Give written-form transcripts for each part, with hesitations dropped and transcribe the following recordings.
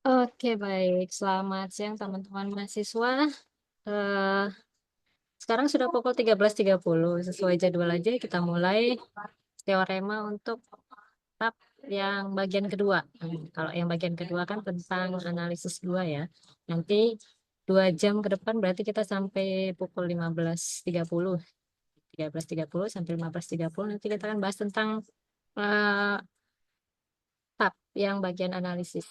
Oke, baik. Selamat siang teman-teman mahasiswa. Eh, Sekarang sudah pukul 13.30. Sesuai jadwal aja kita mulai teorema untuk tab yang bagian kedua. Kalau yang bagian kedua kan tentang analisis dua ya. Nanti 2 jam ke depan berarti kita sampai pukul 15.30. 13.30 sampai 15.30 nanti kita akan bahas tentang eh, tab yang bagian analisis.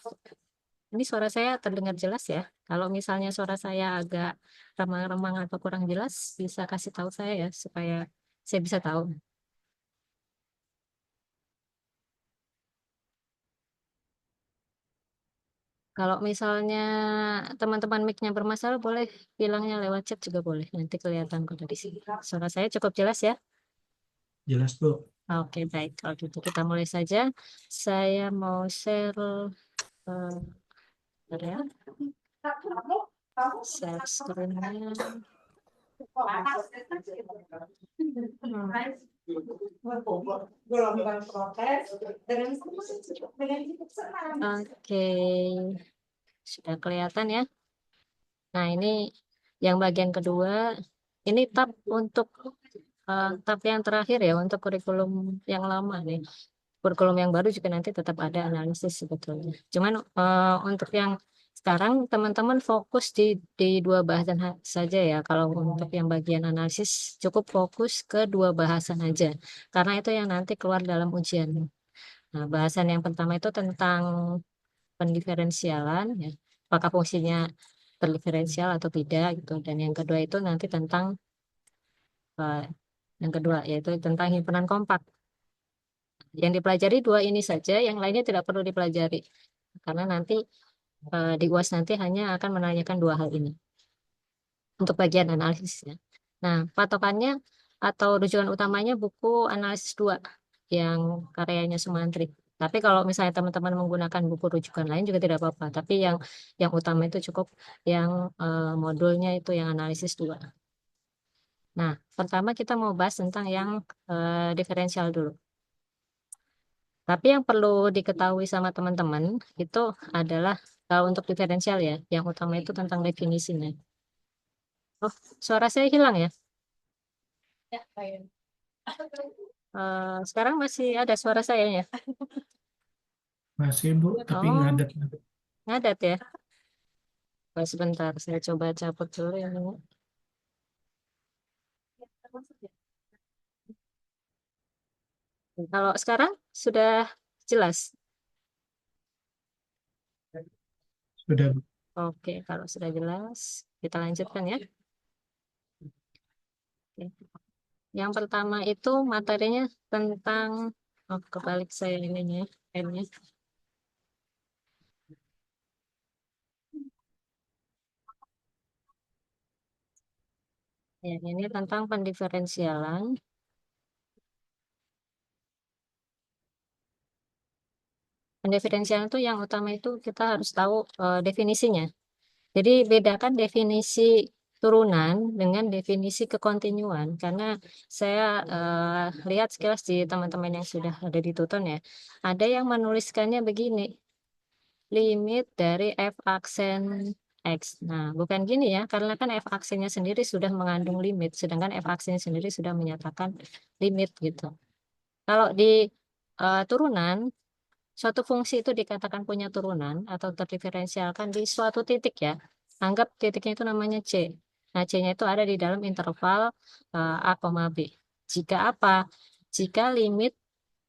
Ini suara saya terdengar jelas ya. Kalau misalnya suara saya agak remang-remang atau kurang jelas, bisa kasih tahu saya ya, supaya saya bisa tahu. Kalau misalnya teman-teman mic-nya bermasalah, boleh bilangnya lewat chat juga boleh. Nanti kelihatan kok dari sini. Suara saya cukup jelas ya. Jelas, Bu. Oke, baik. Kalau gitu kita mulai saja. Saya mau share, bentar ya, share screen-nya. Oke, sudah kelihatan ya. Nah, ini yang bagian kedua. Ini tab untuk tab yang terakhir ya untuk kurikulum yang lama nih. Kurikulum yang baru juga nanti tetap ada analisis sebetulnya. Cuman untuk yang sekarang teman-teman fokus di dua bahasan saja ya. Kalau untuk yang bagian analisis cukup fokus ke dua bahasan aja. Karena itu yang nanti keluar dalam ujian. Nah, bahasan yang pertama itu tentang pendiferensialan ya. Apakah fungsinya terdiferensial atau tidak gitu. Dan yang kedua itu nanti tentang eh, yang kedua yaitu tentang himpunan kompak. Yang dipelajari dua ini saja, yang lainnya tidak perlu dipelajari karena nanti di UAS nanti hanya akan menanyakan dua hal ini untuk bagian analisisnya. Nah, patokannya atau rujukan utamanya buku analisis 2 yang karyanya Sumantri. Tapi kalau misalnya teman-teman menggunakan buku rujukan lain juga tidak apa-apa. Tapi yang utama itu cukup yang modulnya itu yang analisis 2. Nah, pertama kita mau bahas tentang yang diferensial dulu. Tapi yang perlu diketahui sama teman-teman itu adalah untuk diferensial ya, yang utama itu tentang definisinya. Oh, suara saya hilang ya? Sekarang masih ada suara saya ya? Masih, Bu, tapi Oh, ngadet. ngadat ya? Oh, sebentar, saya coba cabut dulu yang ini. Kalau sekarang sudah jelas. Sudah, Bu. Oke, kalau sudah jelas, kita lanjutkan ya. Oke. Yang pertama itu materinya tentang, oh kebalik saya ininya, M-nya. Ya, ini tentang pendiferensialan. Pendiferensialan itu yang utama itu kita harus tahu definisinya. Jadi bedakan definisi turunan dengan definisi kekontinuan. Karena saya lihat sekilas di teman-teman yang sudah ada di Tuton ya, ada yang menuliskannya begini, limit dari f aksen X. Nah, bukan gini ya, karena kan f aksennya sendiri sudah mengandung limit, sedangkan f aksennya sendiri sudah menyatakan limit gitu. Kalau di turunan, suatu fungsi itu dikatakan punya turunan atau terdiferensialkan di suatu titik ya. Anggap titiknya itu namanya C. Nah, C-nya itu ada di dalam interval A, B. Jika apa? Jika limit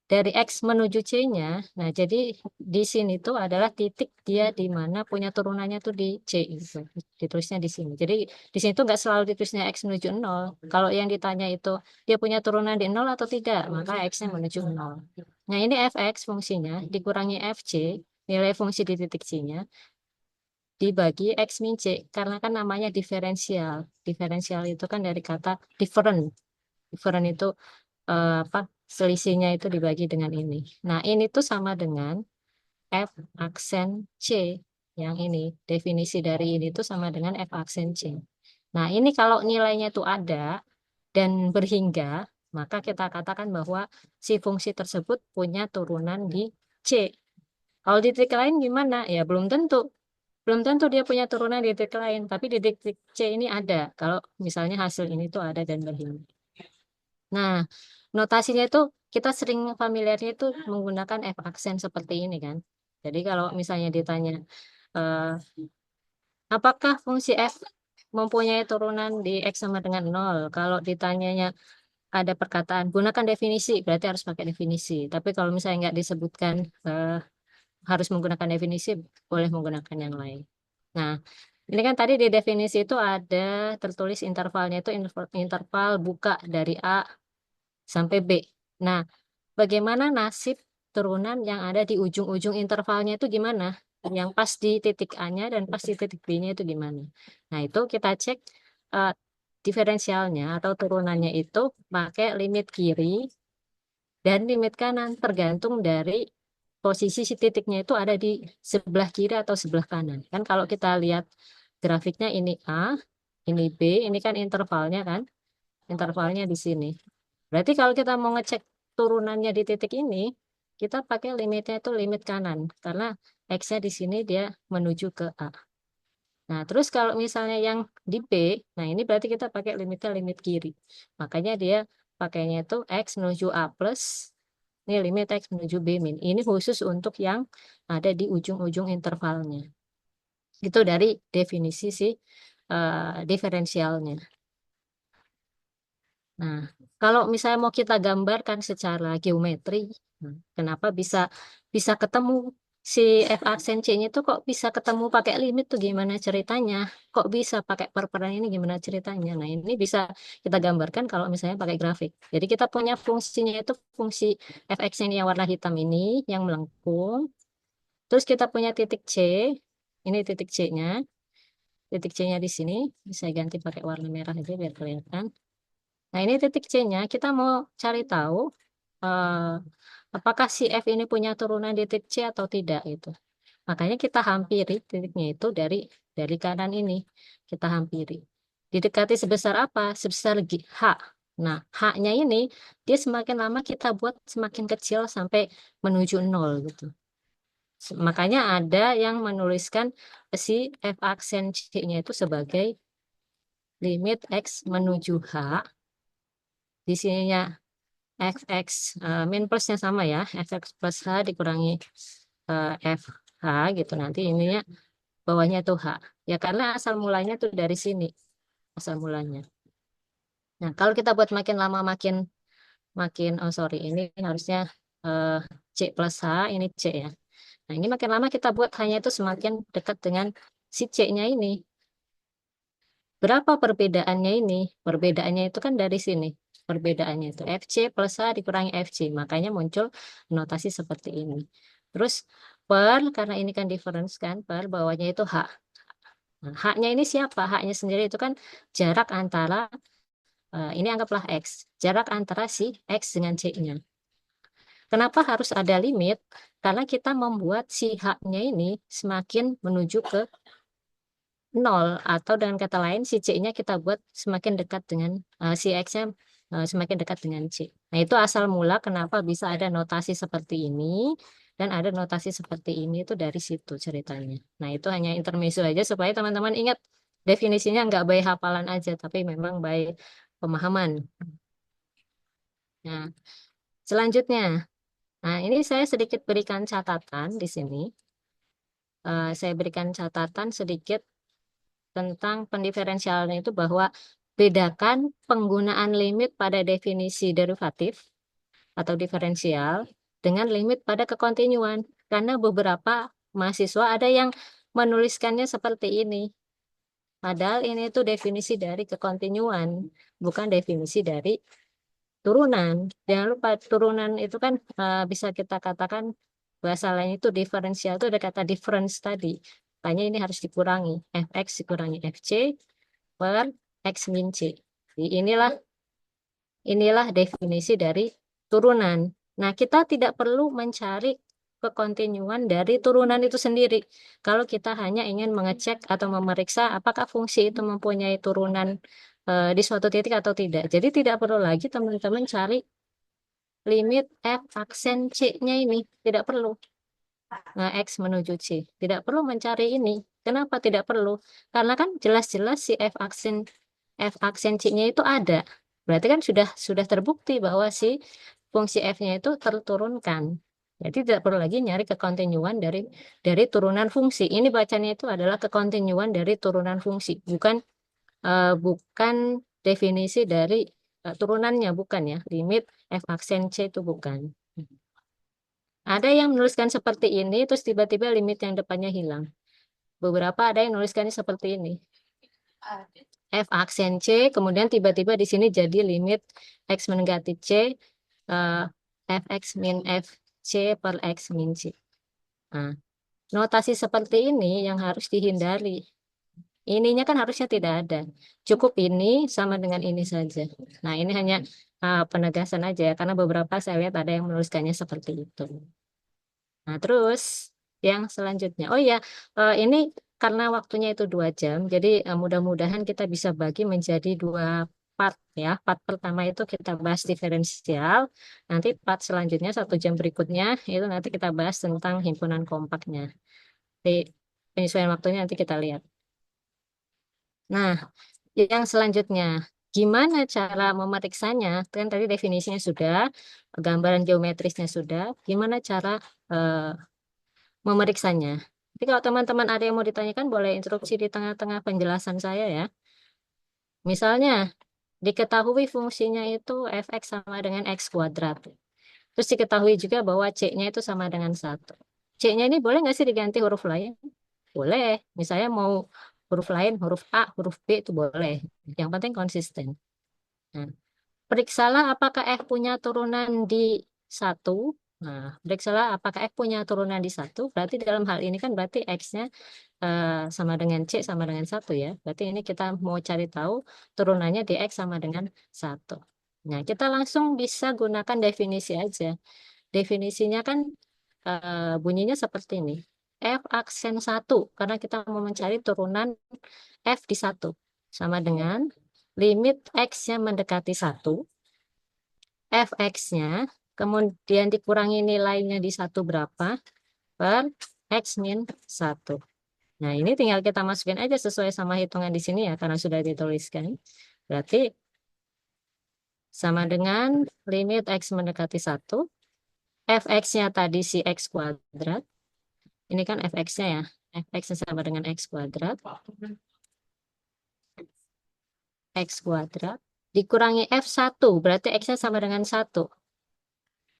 dari X menuju C-nya, nah jadi di sini tuh adalah titik dia di mana punya turunannya tuh di C gitu. Ditulisnya di sini. Jadi di sini tuh nggak selalu ditulisnya X menuju 0. Kalau yang ditanya itu dia punya turunan di 0 atau tidak, maka X-nya menuju 0. Nah ini fx fungsinya dikurangi fc, nilai fungsi di titik C-nya, dibagi X min C. Karena kan namanya diferensial. Diferensial itu kan dari kata different. Different itu apa selisihnya itu dibagi dengan ini. Nah, ini tuh sama dengan F aksen C. Yang ini, definisi dari ini tuh sama dengan F aksen C. Nah, ini kalau nilainya itu ada dan berhingga, maka kita katakan bahwa si fungsi tersebut punya turunan di C. Kalau di titik lain gimana? Ya belum tentu. Belum tentu dia punya turunan di titik lain, tapi di titik C ini ada. Kalau misalnya hasil ini tuh ada dan begini. Nah, notasinya itu kita sering familiarnya itu menggunakan F aksen seperti ini kan. Jadi kalau misalnya ditanya, eh, apakah fungsi F mempunyai turunan di X sama dengan nol? Kalau ditanyanya ada perkataan, gunakan definisi, berarti harus pakai definisi. Tapi kalau misalnya nggak disebutkan harus menggunakan definisi, boleh menggunakan yang lain. Nah, ini kan tadi di definisi itu ada tertulis intervalnya itu interval buka dari A sampai B. Nah, bagaimana nasib turunan yang ada di ujung-ujung intervalnya itu gimana? Yang pas di titik A-nya dan pas di titik B-nya itu gimana? Nah, itu kita cek eh, diferensialnya atau turunannya itu pakai limit kiri dan limit kanan tergantung dari posisi si titiknya itu ada di sebelah kiri atau sebelah kanan. Kan kalau kita lihat grafiknya ini A, ini B, ini kan intervalnya kan, intervalnya di sini. Berarti kalau kita mau ngecek turunannya di titik ini, kita pakai limitnya itu limit kanan karena X-nya di sini dia menuju ke A. Nah, terus kalau misalnya yang di B, nah ini berarti kita pakai limitnya limit kiri. Makanya dia pakainya itu X menuju A plus, ini limit X menuju B min. Ini khusus untuk yang ada di ujung-ujung intervalnya. Itu dari definisi si diferensialnya. Nah, kalau misalnya mau kita gambarkan secara geometri, kenapa bisa bisa ketemu si f aksen C-nya itu kok bisa ketemu pakai limit tuh gimana ceritanya? Kok bisa pakai perperan ini gimana ceritanya? Nah, ini bisa kita gambarkan kalau misalnya pakai grafik. Jadi kita punya fungsinya itu fungsi fx yang warna hitam ini yang melengkung. Terus kita punya titik C. Ini titik C-nya. Titik C-nya di sini. Bisa ganti pakai warna merah aja biar kelihatan. Nah, ini titik C-nya. Kita mau cari tahu eh, apakah si F ini punya turunan di titik C atau tidak itu. Makanya kita hampiri titiknya itu dari kanan ini. Kita hampiri. Didekati sebesar apa? Sebesar H. Nah, H-nya ini dia semakin lama kita buat semakin kecil sampai menuju nol gitu. Makanya ada yang menuliskan si F aksen C-nya itu sebagai limit X menuju H. Di sininya fx min plusnya sama ya, fx plus h dikurangi fh gitu. Nanti ininya bawahnya tuh h. Ya karena asal mulanya tuh dari sini, asal mulanya. Nah, kalau kita buat makin lama makin makin oh sorry, ini harusnya eh, c plus h, ini c ya. Nah, ini makin lama kita buat hanya itu semakin dekat dengan si c-nya ini. Berapa perbedaannya ini? Perbedaannya itu kan dari sini. Perbedaannya itu FC plus H dikurangi FC. Makanya muncul notasi seperti ini. Terus per, karena ini kan difference kan, per bawahnya itu H. Nah, H-nya ini siapa? H-nya sendiri itu kan jarak antara, ini anggaplah X. Jarak antara si X dengan C-nya. Kenapa harus ada limit? Karena kita membuat si H-nya ini semakin menuju ke nol atau dengan kata lain si C-nya kita buat semakin dekat dengan si X-nya semakin dekat dengan C. Nah, itu asal mula kenapa bisa ada notasi seperti ini dan ada notasi seperti ini itu dari situ ceritanya. Nah, itu hanya intermezzo aja supaya teman-teman ingat definisinya nggak by hafalan aja tapi memang by pemahaman. Nah, selanjutnya. Nah, ini saya sedikit berikan catatan di sini. Saya berikan catatan sedikit tentang pendiferensialan itu bahwa bedakan penggunaan limit pada definisi derivatif atau diferensial dengan limit pada kekontinuan. Karena beberapa mahasiswa ada yang menuliskannya seperti ini. Padahal ini itu definisi dari kekontinuan, bukan definisi dari turunan. Jangan lupa turunan itu kan bisa kita katakan bahasa lain itu diferensial itu ada kata difference tadi. Makanya ini harus dikurangi. Fx dikurangi Fc per X min C. Jadi inilah definisi dari turunan. Nah, kita tidak perlu mencari kekontinuan dari turunan itu sendiri. Kalau kita hanya ingin mengecek atau memeriksa apakah fungsi itu mempunyai turunan di suatu titik atau tidak. Jadi tidak perlu lagi teman-teman cari limit F aksen C-nya ini. Tidak perlu. X menuju C. Tidak perlu mencari ini. Kenapa tidak perlu? Karena kan jelas-jelas si F aksen C-nya itu ada. Berarti kan sudah terbukti bahwa si fungsi F-nya itu terturunkan. Jadi tidak perlu lagi nyari kekontinuan dari turunan fungsi. Ini bacanya itu adalah kekontinuan dari turunan fungsi, bukan definisi dari turunannya, bukan ya. Limit F aksen C itu bukan. Ada yang menuliskan seperti ini, terus tiba-tiba limit yang depannya hilang. Beberapa ada yang menuliskannya seperti ini. F aksen C, kemudian tiba-tiba di sini jadi limit X mendekati C, eh, Fx min F C per X min C. Nah, notasi seperti ini yang harus dihindari. Ininya kan harusnya tidak ada. Cukup ini sama dengan ini saja. Nah, ini hanya penegasan aja ya, karena beberapa saya lihat ada yang menuliskannya seperti itu. Nah, terus yang selanjutnya. Oh ya, ini karena waktunya itu 2 jam, jadi mudah-mudahan kita bisa bagi menjadi 2 part ya. Part pertama itu kita bahas diferensial. Nanti part selanjutnya 1 jam berikutnya itu nanti kita bahas tentang himpunan kompaknya. Di penyesuaian waktunya nanti kita lihat. Nah, yang selanjutnya, gimana cara memeriksanya? Kan tadi definisinya sudah, gambaran geometrisnya sudah. Gimana cara eh, memeriksanya? Jadi kalau teman-teman ada yang mau ditanyakan, boleh instruksi di tengah-tengah penjelasan saya ya. Misalnya, diketahui fungsinya itu fx sama dengan x kuadrat. Terus diketahui juga bahwa c-nya itu sama dengan 1. C-nya ini boleh nggak sih diganti huruf lain? Boleh. Misalnya mau huruf lain, huruf A, huruf B itu boleh. Yang penting konsisten. Nah, periksalah apakah F punya turunan di 1. Nah, periksalah apakah F punya turunan di 1. Berarti dalam hal ini kan berarti X-nya sama dengan C sama dengan 1 ya. Berarti ini kita mau cari tahu turunannya di X sama dengan 1. Nah, kita langsung bisa gunakan definisi aja. Definisinya kan bunyinya seperti ini. F aksen 1, karena kita mau mencari turunan F di 1. Sama dengan limit X-nya mendekati 1, Fx-nya, kemudian dikurangi nilainya di 1 berapa, per X min 1. Nah, ini tinggal kita masukin aja sesuai sama hitungan di sini ya, karena sudah dituliskan. Berarti sama dengan limit X mendekati 1, Fx-nya tadi si X kuadrat. Ini kan Fx-nya ya. Fx-nya sama dengan X kuadrat. X kuadrat. Dikurangi F1, berarti X-nya sama dengan 1.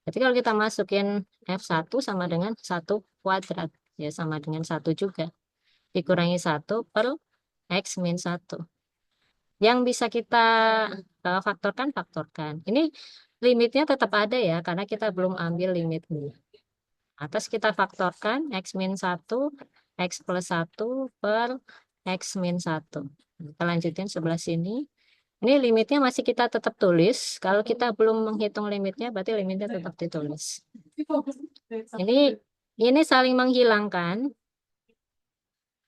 Jadi kalau kita masukin F1 sama dengan 1 kuadrat. Ya sama dengan 1 juga. Dikurangi 1 per X min 1. Yang bisa kita faktorkan, faktorkan. Ini limitnya tetap ada ya, karena kita belum ambil limitnya. Atas kita faktorkan X min 1, X plus 1 per X min 1. Kita lanjutin sebelah sini. Ini limitnya masih kita tetap tulis. Kalau kita belum menghitung limitnya, berarti limitnya tetap ditulis. Ini saling menghilangkan.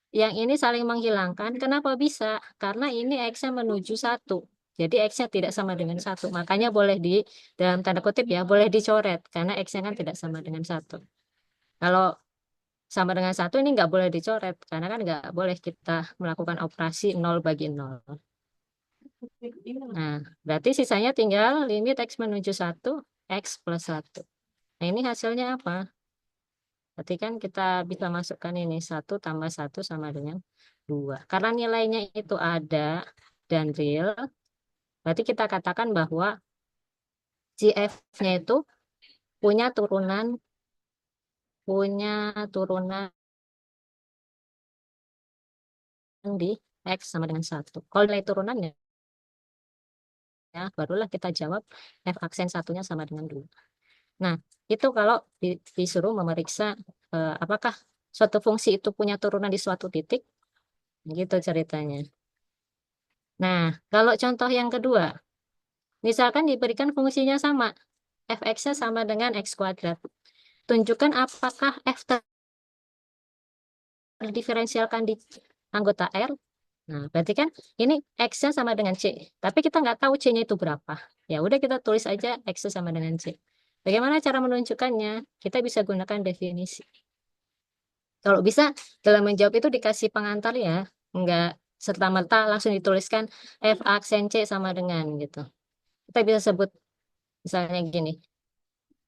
Yang ini saling menghilangkan. Kenapa bisa? Karena ini X-nya menuju 1. Jadi X-nya tidak sama dengan 1. Makanya boleh dalam tanda kutip ya, boleh dicoret. Karena X-nya kan tidak sama dengan 1. Kalau sama dengan 1 ini nggak boleh dicoret. Karena kan nggak boleh kita melakukan operasi 0 bagi 0. Nah, berarti sisanya tinggal limit X menuju 1, X plus 1. Nah, ini hasilnya apa? Berarti kan kita bisa masukkan ini 1 tambah 1 sama dengan 2. Karena nilainya itu ada dan real, berarti kita katakan bahwa CF-nya itu punya turunan di X sama dengan 1. Kalau nilai turunannya, ya, barulah kita jawab F aksen satunya sama dengan 2. Nah, itu kalau disuruh memeriksa apakah suatu fungsi itu punya turunan di suatu titik, gitu ceritanya. Nah, kalau contoh yang kedua, misalkan diberikan fungsinya sama, fx-nya sama dengan x kuadrat. Tunjukkan apakah f terdiferensialkan di anggota R. Nah, berarti kan ini x-nya sama dengan c. Tapi kita nggak tahu c-nya itu berapa. Ya udah kita tulis aja x sama dengan c. Bagaimana cara menunjukkannya? Kita bisa gunakan definisi. Kalau bisa dalam menjawab itu dikasih pengantar ya, enggak serta-merta langsung dituliskan F aksen C sama dengan gitu. Kita bisa sebut misalnya gini,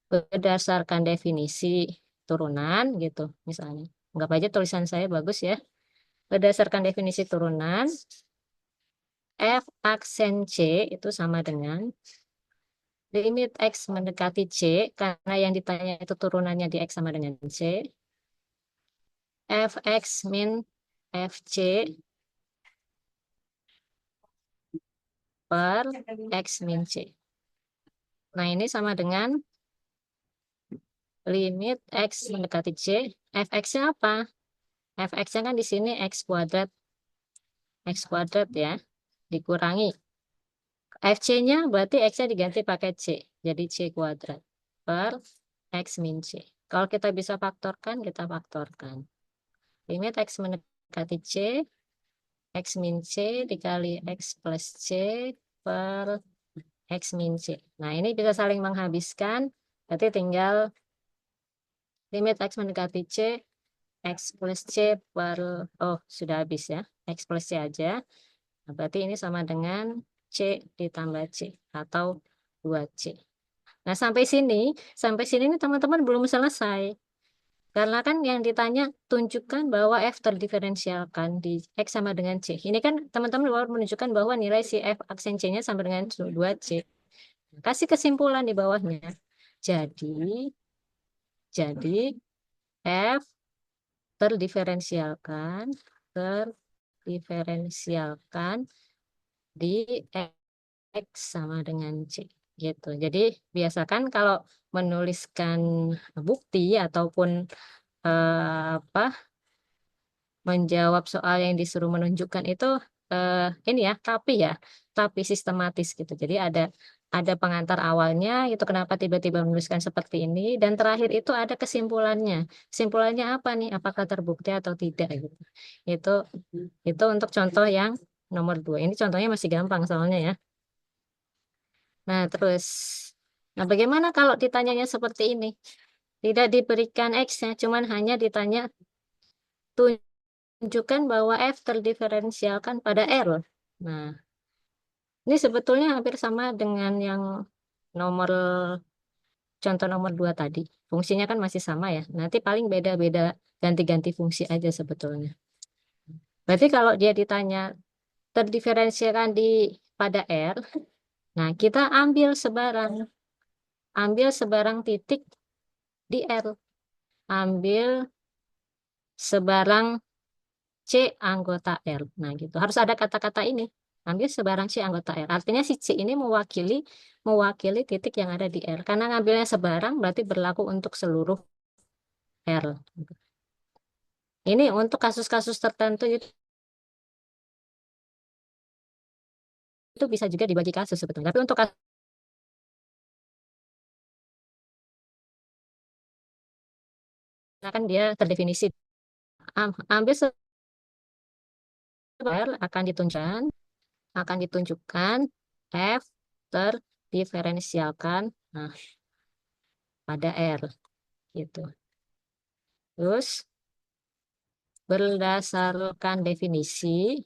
berdasarkan definisi turunan gitu misalnya. Anggap aja tulisan saya bagus ya. Berdasarkan definisi turunan, F aksen C itu sama dengan limit X mendekati C, karena yang ditanya itu turunannya di X sama dengan C. Fx min Fc per X min C. Nah, ini sama dengan limit X mendekati C. Fx-nya apa? Fx-nya kan di sini X kuadrat ya, dikurangi. Fc-nya berarti X-nya diganti pakai C. Jadi C kuadrat per X min C. Kalau kita bisa faktorkan, kita faktorkan. Limit X mendekati C, X min C dikali X plus C per X min C. Nah, ini bisa saling menghabiskan. Berarti tinggal limit X mendekati C, X plus C per, oh sudah habis ya, X plus C aja. Nah, berarti ini sama dengan C ditambah C atau 2C. Nah, sampai sini nih teman-teman belum selesai. Karena kan yang ditanya tunjukkan bahwa F terdiferensialkan di X sama dengan C. Ini kan teman-teman baru menunjukkan bahwa nilai si F aksen C-nya sama dengan 2C. Kasih kesimpulan di bawahnya. Jadi, F terdiferensialkan, terdiferensialkan di X sama dengan C. Gitu. Jadi, biasakan kalau menuliskan bukti ataupun apa menjawab soal yang disuruh menunjukkan itu ini ya, tapi sistematis gitu. Jadi ada pengantar awalnya itu kenapa tiba-tiba menuliskan seperti ini dan terakhir itu ada kesimpulannya. Kesimpulannya apa nih? Apakah terbukti atau tidak gitu. Itu itu untuk contoh yang nomor 2. Ini contohnya masih gampang soalnya ya. Nah, terus nah bagaimana kalau ditanyanya seperti ini? Tidak diberikan X-nya, cuman hanya ditanya tunjukkan bahwa F terdiferensialkan pada R. Nah, ini sebetulnya hampir sama dengan yang nomor contoh nomor 2 tadi. Fungsinya kan masih sama ya. Nanti paling beda-beda ganti-ganti fungsi aja sebetulnya. Berarti kalau dia ditanya terdiferensialkan di pada R, nah kita ambil sebarang titik di R. Ambil sebarang C anggota R. Nah, gitu. Harus ada kata-kata ini. Ambil sebarang C anggota R. Artinya si C ini mewakili titik yang ada di R. Karena ngambilnya sebarang berarti berlaku untuk seluruh R. Ini untuk kasus-kasus tertentu itu bisa juga dibagi kasus sebetulnya. Tapi untuk kasus kan dia terdefinisi. Ambil sebarang R akan ditunjukkan F terdiferensialkan nah, pada R gitu. Terus berdasarkan definisi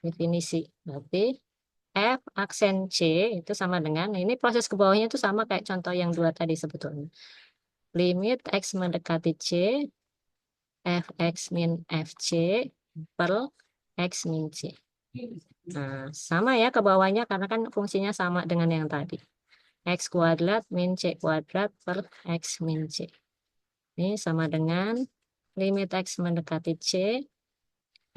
berarti F aksen C itu sama dengan ini proses ke bawahnya itu sama kayak contoh yang 2 tadi sebetulnya. Limit X mendekati C Fx min Fc per X min C. Nah, sama ya ke bawahnya karena kan fungsinya sama dengan yang tadi. X kuadrat min C kuadrat per X min C. Ini sama dengan limit X mendekati C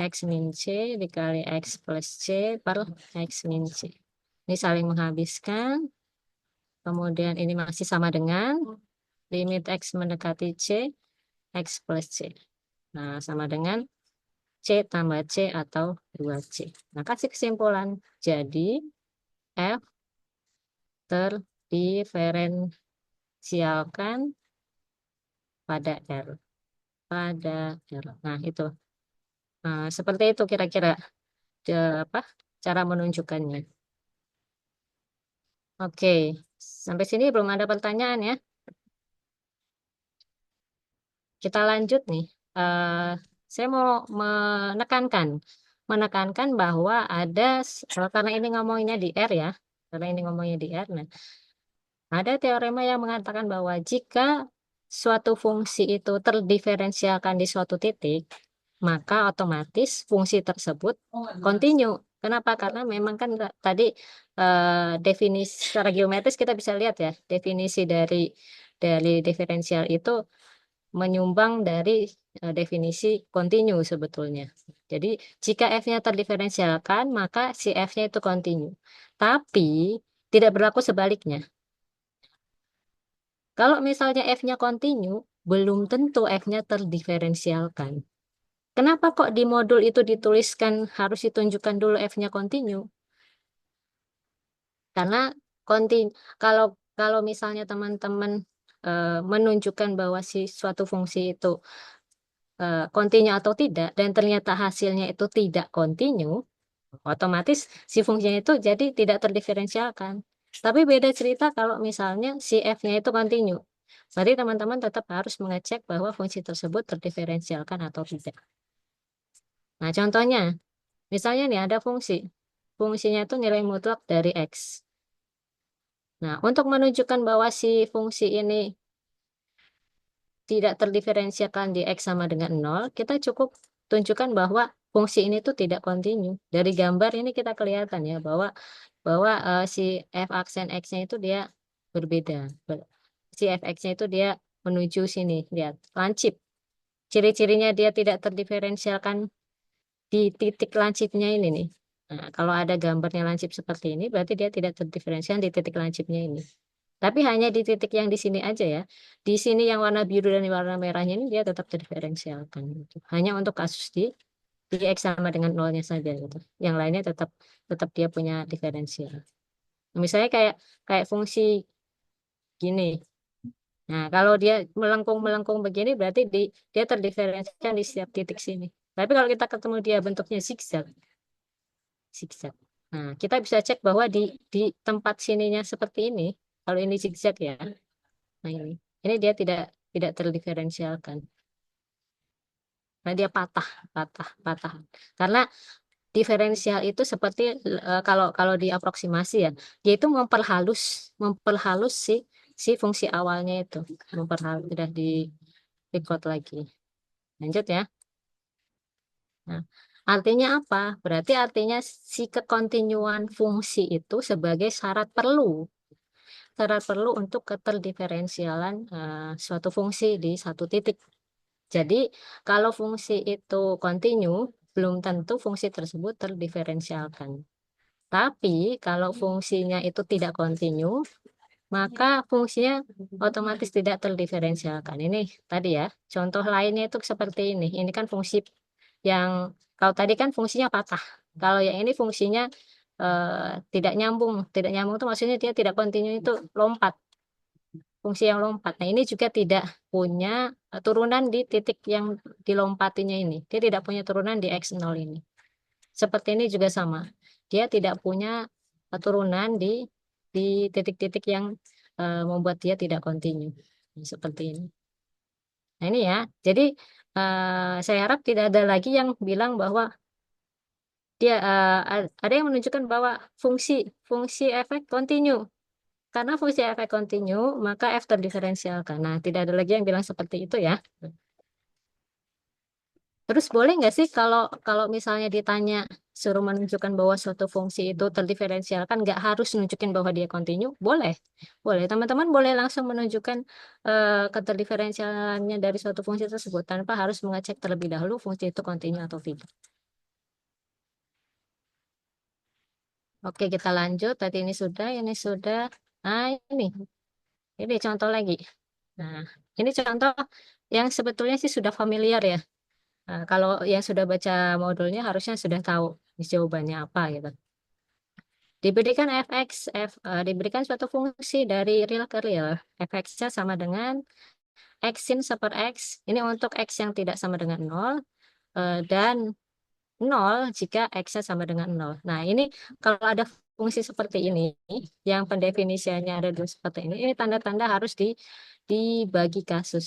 X min C dikali X plus C per X min C. Ini saling menghabiskan. Kemudian ini masih sama dengan limit X mendekati C, X plus C. Nah, sama dengan C tambah C atau 2C. Nah, kasih kesimpulan. Jadi, F terdiferensialkan pada R. Pada R. Nah, itu. Nah, seperti itu kira-kira apa, cara menunjukkannya. Oke, sampai sini belum ada pertanyaan ya. kita lanjut nih. Saya mau menekankan bahwa ada, karena ini ngomongnya di R ya, karena ini ngomongnya di R. Nah, ada teorema yang mengatakan bahwa jika suatu fungsi itu terdiferensialkan di suatu titik, maka otomatis fungsi tersebut kontinu. Kenapa? Karena memang kan tadi definisi secara geometris kita bisa lihat ya, definisi dari diferensial itu menyumbang dari definisi kontinu sebetulnya. Jadi jika F-nya terdiferensialkan, maka si F-nya itu kontinu. Tapi tidak berlaku sebaliknya. Kalau misalnya F-nya kontinu, belum tentu F-nya terdiferensialkan. Kenapa kok di modul itu dituliskan harus ditunjukkan dulu F-nya kontinu? Karena kontinu, kalau kalau misalnya teman-teman menunjukkan bahwa si suatu fungsi itu kontinu atau tidak, dan ternyata hasilnya itu tidak kontinu, otomatis si fungsinya itu jadi tidak terdiferensialkan. Tapi beda cerita kalau misalnya si F-nya itu kontinu. Berarti teman-teman tetap harus mengecek bahwa fungsi tersebut terdiferensialkan atau tidak. Nah, contohnya, misalnya nih ada fungsi. Fungsinya itu nilai mutlak dari X. Nah, untuk menunjukkan bahwa si fungsi ini tidak terdiferensialkan di X sama dengan 0, kita cukup tunjukkan bahwa fungsi ini tuh tidak kontinu. Dari gambar ini kita kelihatan ya bahwa si f aksen X-nya itu dia berbeda. Si f X-nya itu dia menuju sini, lihat, lancip. Ciri-cirinya dia tidak terdiferensialkan di titik lancipnya ini nih. Nah, kalau ada gambarnya lancip seperti ini, berarti dia tidak terdiferensial di titik lancipnya ini. Tapi hanya di titik yang di sini aja ya. Di sini yang warna biru dan warna merahnya ini dia tetap terdiferensialkan gitu. Hanya untuk kasus di X sama dengan nolnya saja gitu. Yang lainnya tetap tetap dia punya diferensial. Misalnya kayak kayak fungsi gini. Nah, kalau dia melengkung-melengkung begini berarti dia terdiferensialkan di setiap titik sini. Tapi kalau kita ketemu dia bentuknya zigzag, zigzag. Nah, kita bisa cek bahwa di tempat sininya seperti ini, kalau ini zigzag ya. Nah, ini dia tidak terdiferensialkan. Nah, dia patah, patah, patah. Karena diferensial itu seperti kalau kalau diaproksimasi ya, dia itu memperhalus si fungsi awalnya itu, memperhalus sudah di record lagi. Lanjut ya. Nah, artinya apa? Berarti artinya si kekontinuan fungsi itu sebagai syarat perlu untuk keterdiferensialan suatu fungsi di satu titik. Jadi, kalau fungsi itu kontinu, belum tentu fungsi tersebut terdiferensialkan. Tapi, kalau fungsinya itu tidak kontinu, maka fungsinya otomatis tidak terdiferensialkan. Ini tadi ya, contoh lainnya itu seperti ini. Ini kan fungsi yang, kalau tadi kan fungsinya patah. Kalau yang ini fungsinya tidak nyambung. Tidak nyambung itu maksudnya dia tidak kontinu itu lompat. Fungsi yang lompat. Nah, ini juga tidak punya turunan di titik yang dilompatinya ini. Dia tidak punya turunan di X0 ini. Seperti ini juga sama. Dia tidak punya turunan di titik-titik yang membuat dia tidak kontinu. Seperti ini. Nah, ini ya. Jadi saya harap tidak ada lagi yang bilang bahwa dia ada yang menunjukkan bahwa fungsi fungsi efek kontinu. Karena fungsi efek kontinu, maka F terdiferensialkan. Nah, tidak ada lagi yang bilang seperti itu ya. Terus boleh nggak sih kalau kalau misalnya ditanya suruh menunjukkan bahwa suatu fungsi itu terdiferensialkan, nggak harus menunjukkan bahwa dia kontinu? Boleh. Boleh. Teman-teman boleh langsung menunjukkan keterdiferensialannya dari suatu fungsi tersebut tanpa harus mengecek terlebih dahulu fungsi itu kontinu atau tidak. Oke, kita lanjut. Tadi ini sudah, ini sudah. Nah, ini contoh lagi. Nah, ini contoh yang sebetulnya sih sudah familiar ya. Nah, kalau yang sudah baca modulnya harusnya sudah tahu jawabannya apa gitu. Diberikan diberikan suatu fungsi dari real ke real. Fx-nya sama dengan x sin seper x. Ini untuk x yang tidak sama dengan 0 dan 0 jika x-nya sama dengan 0. Nah, ini kalau ada fungsi seperti ini yang pendefinisiannya ada dua seperti ini tanda-tanda harus dibagi kasus.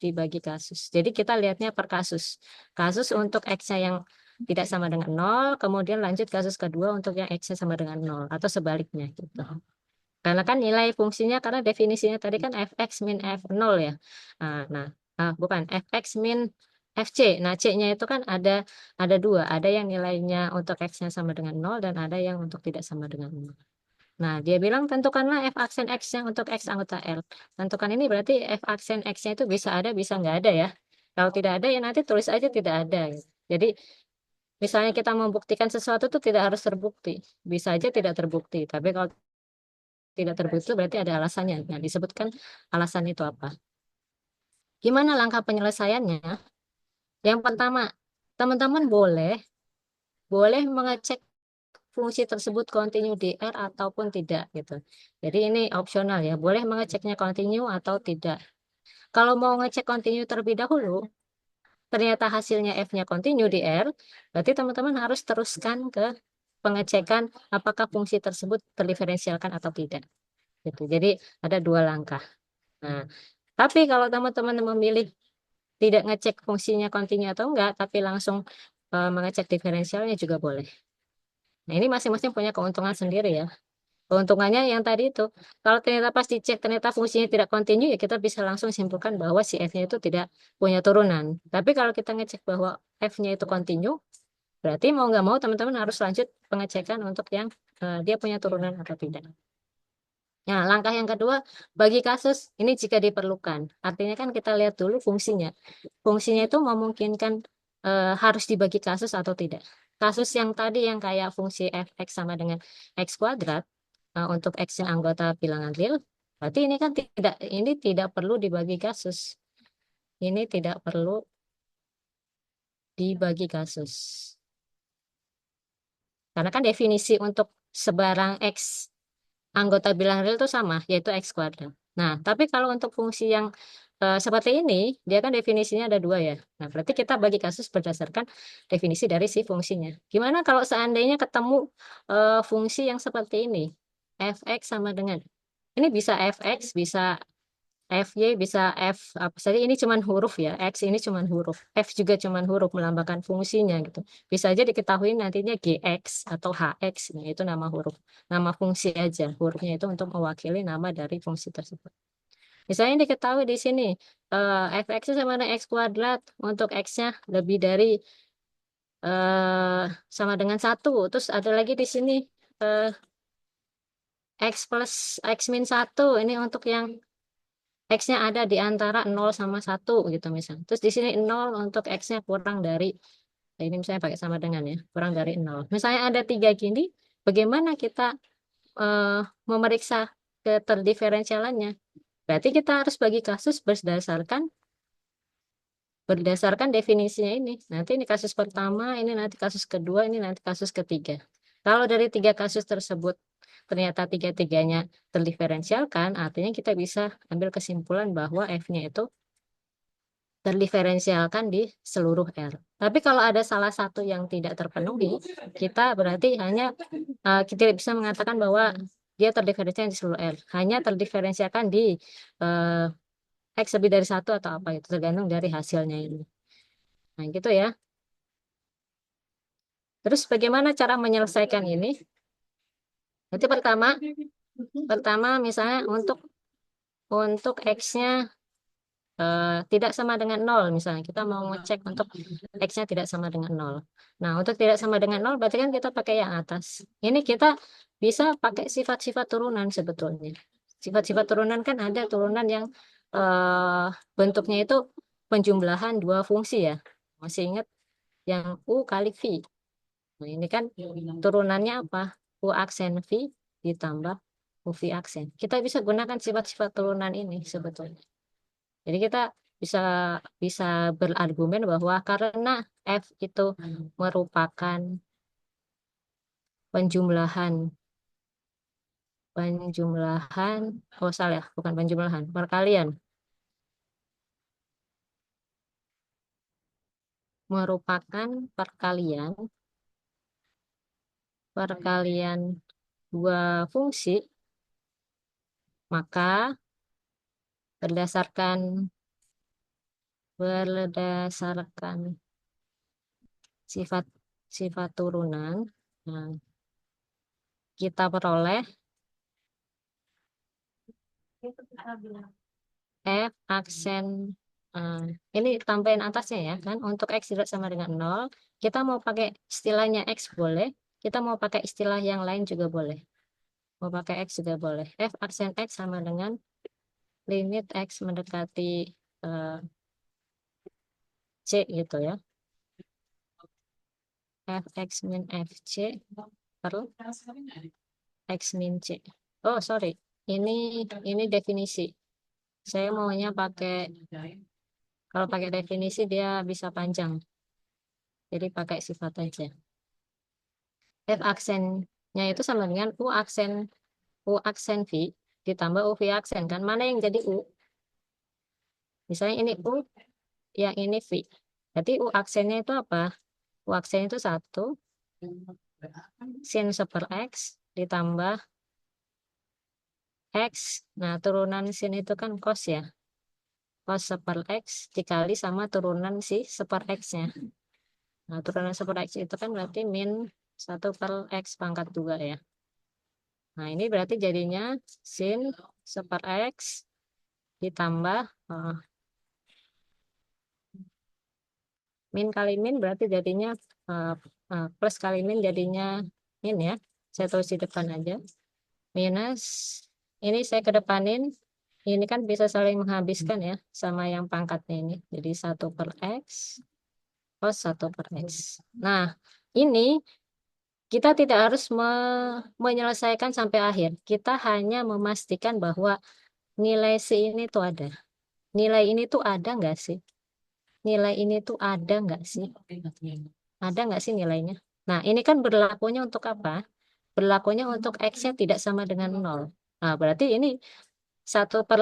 dibagi kasus. Jadi kita lihatnya per kasus. Kasus untuk X-nya yang tidak sama dengan nol, kemudian lanjut kasus kedua untuk yang X-nya sama dengan nol, atau sebaliknya gitu. Karena kan nilai fungsinya, karena definisinya tadi kan fx min f nol ya. Nah, bukan fx min fc. Nah, c-nya itu kan ada dua. Ada yang nilainya untuk x-nya sama dengan nol dan ada yang untuk tidak sama dengan nol. Nah, dia bilang tentukanlah f aksen x-nya untuk x anggota L. Tentukan ini berarti f aksen x-nya itu bisa ada, bisa nggak ada ya. Kalau tidak ada ya nanti tulis aja tidak ada, gitu. Jadi misalnya kita membuktikan sesuatu itu tidak harus terbukti. Bisa aja tidak terbukti. Tapi kalau tidak terbukti berarti ada alasannya. Nah, disebutkan alasan itu apa. Gimana langkah penyelesaiannya? Yang pertama, teman-teman boleh boleh mengecek fungsi tersebut continue di R ataupun tidak gitu. Jadi ini opsional ya, boleh mengeceknya continue atau tidak. Kalau mau ngecek continue terlebih dahulu, ternyata hasilnya F-nya continue di R, berarti teman-teman harus teruskan ke pengecekan apakah fungsi tersebut terdiferensialkan atau tidak. Gitu. Jadi ada dua langkah. Nah, tapi kalau teman-teman memilih tidak ngecek fungsinya continue atau enggak, tapi langsung mengecek diferensialnya juga boleh. Nah, ini masing-masing punya keuntungan sendiri ya. Keuntungannya yang tadi itu, kalau ternyata pas dicek ternyata fungsinya tidak kontinu, ya kita bisa langsung simpulkan bahwa si F-nya itu tidak punya turunan. Tapi kalau kita ngecek bahwa F-nya itu kontinu, berarti mau nggak mau teman-teman harus lanjut pengecekan untuk yang dia punya turunan atau tidak. Nah, langkah yang kedua, bagi kasus ini jika diperlukan. Artinya kan kita lihat dulu fungsinya. Fungsinya itu memungkinkan harus dibagi kasus atau tidak. Kasus yang tadi yang kayak fungsi fx sama dengan x kuadrat untuk x yang anggota bilangan real, berarti ini tidak perlu dibagi kasus. Ini tidak perlu dibagi kasus. Karena kan definisi untuk sebarang x anggota bilangan real itu sama, yaitu x kuadrat. Nah, tapi kalau untuk fungsi yang seperti ini, dia kan definisinya ada dua ya. Nah, berarti kita bagi kasus berdasarkan definisi dari si fungsinya. Gimana kalau seandainya ketemu fungsi yang seperti ini? Fx sama dengan, ini bisa fx, bisa fy, bisa f, apa saja, ini cuman huruf ya. X ini cuman huruf. F juga cuman huruf melambangkan fungsinya gitu. Bisa aja diketahui nantinya gx atau hx, nah, itu nama huruf. Nama fungsi aja. Hurufnya itu untuk mewakili nama dari fungsi tersebut. Misalnya diketahui di sini fx sama dengan x kuadrat untuk x-nya lebih dari sama dengan satu. Terus ada lagi di sini eh, x plus x min satu. Ini untuk yang X-nya ada di antara 0 sama 1 gitu misalnya. Terus di sini 0 untuk X-nya kurang dari, nah, ini misalnya pakai sama dengan ya, kurang dari 0. Misalnya ada tiga gini, bagaimana kita eh, memeriksa keterdiferensialannya? Berarti kita harus bagi kasus berdasarkan definisinya ini. Nanti ini kasus pertama, ini nanti kasus kedua, ini nanti kasus ketiga. Kalau dari tiga kasus tersebut ternyata tiga-tiganya terdiferensialkan, artinya kita bisa ambil kesimpulan bahwa F-nya itu terdiferensialkan di seluruh R. Tapi kalau ada salah satu yang tidak terpenuhi, kita berarti hanya kita bisa mengatakan bahwa dia terdiferensialkan di seluruh R. Hanya terdiferensialkan di eh, X lebih dari satu atau apa itu tergantung dari hasilnya ini. Nah, gitu ya. Terus bagaimana cara menyelesaikan ini? Itu pertama, pertama misalnya untuk X-nya tidak sama dengan nol, misalnya kita mau ngecek untuk X-nya tidak sama dengan nol. Nah, untuk tidak sama dengan nol berarti kan kita pakai yang atas. Ini kita bisa pakai sifat-sifat turunan sebetulnya. Sifat-sifat turunan kan ada turunan yang eh, bentuknya itu penjumlahan dua fungsi ya. Masih ingat yang U kali V. Nah, ini kan turunannya apa? U aksen V ditambah U V aksen. Kita bisa gunakan sifat-sifat turunan ini sebetulnya. Jadi kita bisa bisa berargumen bahwa karena F itu merupakan penjumlahan penjumlahan oh salah bukan penjumlahan perkalian merupakan perkalian perkalian dua fungsi, maka berdasarkan berdasarkan sifat turunan. Nah, kita peroleh F aksen, eh, ini tambahin atasnya ya kan, untuk X tidak sama dengan 0, kita mau pakai istilahnya X boleh, kita mau pakai istilah yang lain juga boleh, mau pakai X juga boleh. F aksen X sama dengan limit X mendekati eh, C gitu ya, F X min F C per X min C. Oh sorry, ini definisi, saya maunya pakai, kalau pakai definisi dia bisa panjang, jadi pakai sifat aja. F aksennya itu sama dengan U aksen V ditambah UV aksen kan. Mana yang jadi U? Misalnya ini U, yang ini V. Berarti U aksennya itu apa? U aksennya itu 1 sin 1/X ditambah X. Nah, turunan sin itu kan cos ya. Cos 1/X dikali sama turunan si 1/X-nya. Nah, turunan 1/X itu kan berarti min 1/X pangkat 2 ya. Nah, ini berarti jadinya sin 1/X ditambah min kali min berarti jadinya eh, plus kali min jadinya min ya. Saya tulis di depan aja. Minus, ini saya kedepanin, ini kan bisa saling menghabiskan ya sama yang pangkatnya ini. Jadi 1/X plus 1/X. Nah, ini kita tidak harus menyelesaikan sampai akhir. Kita hanya memastikan bahwa nilai si ini tuh ada. Nilai ini tuh ada nggak sih? Nilai ini tuh ada nggak sih? Ada nggak sih nilainya? Nah, ini kan berlakunya untuk apa? Berlakunya untuk X-nya tidak sama dengan 0. Nah, berarti ini satu per,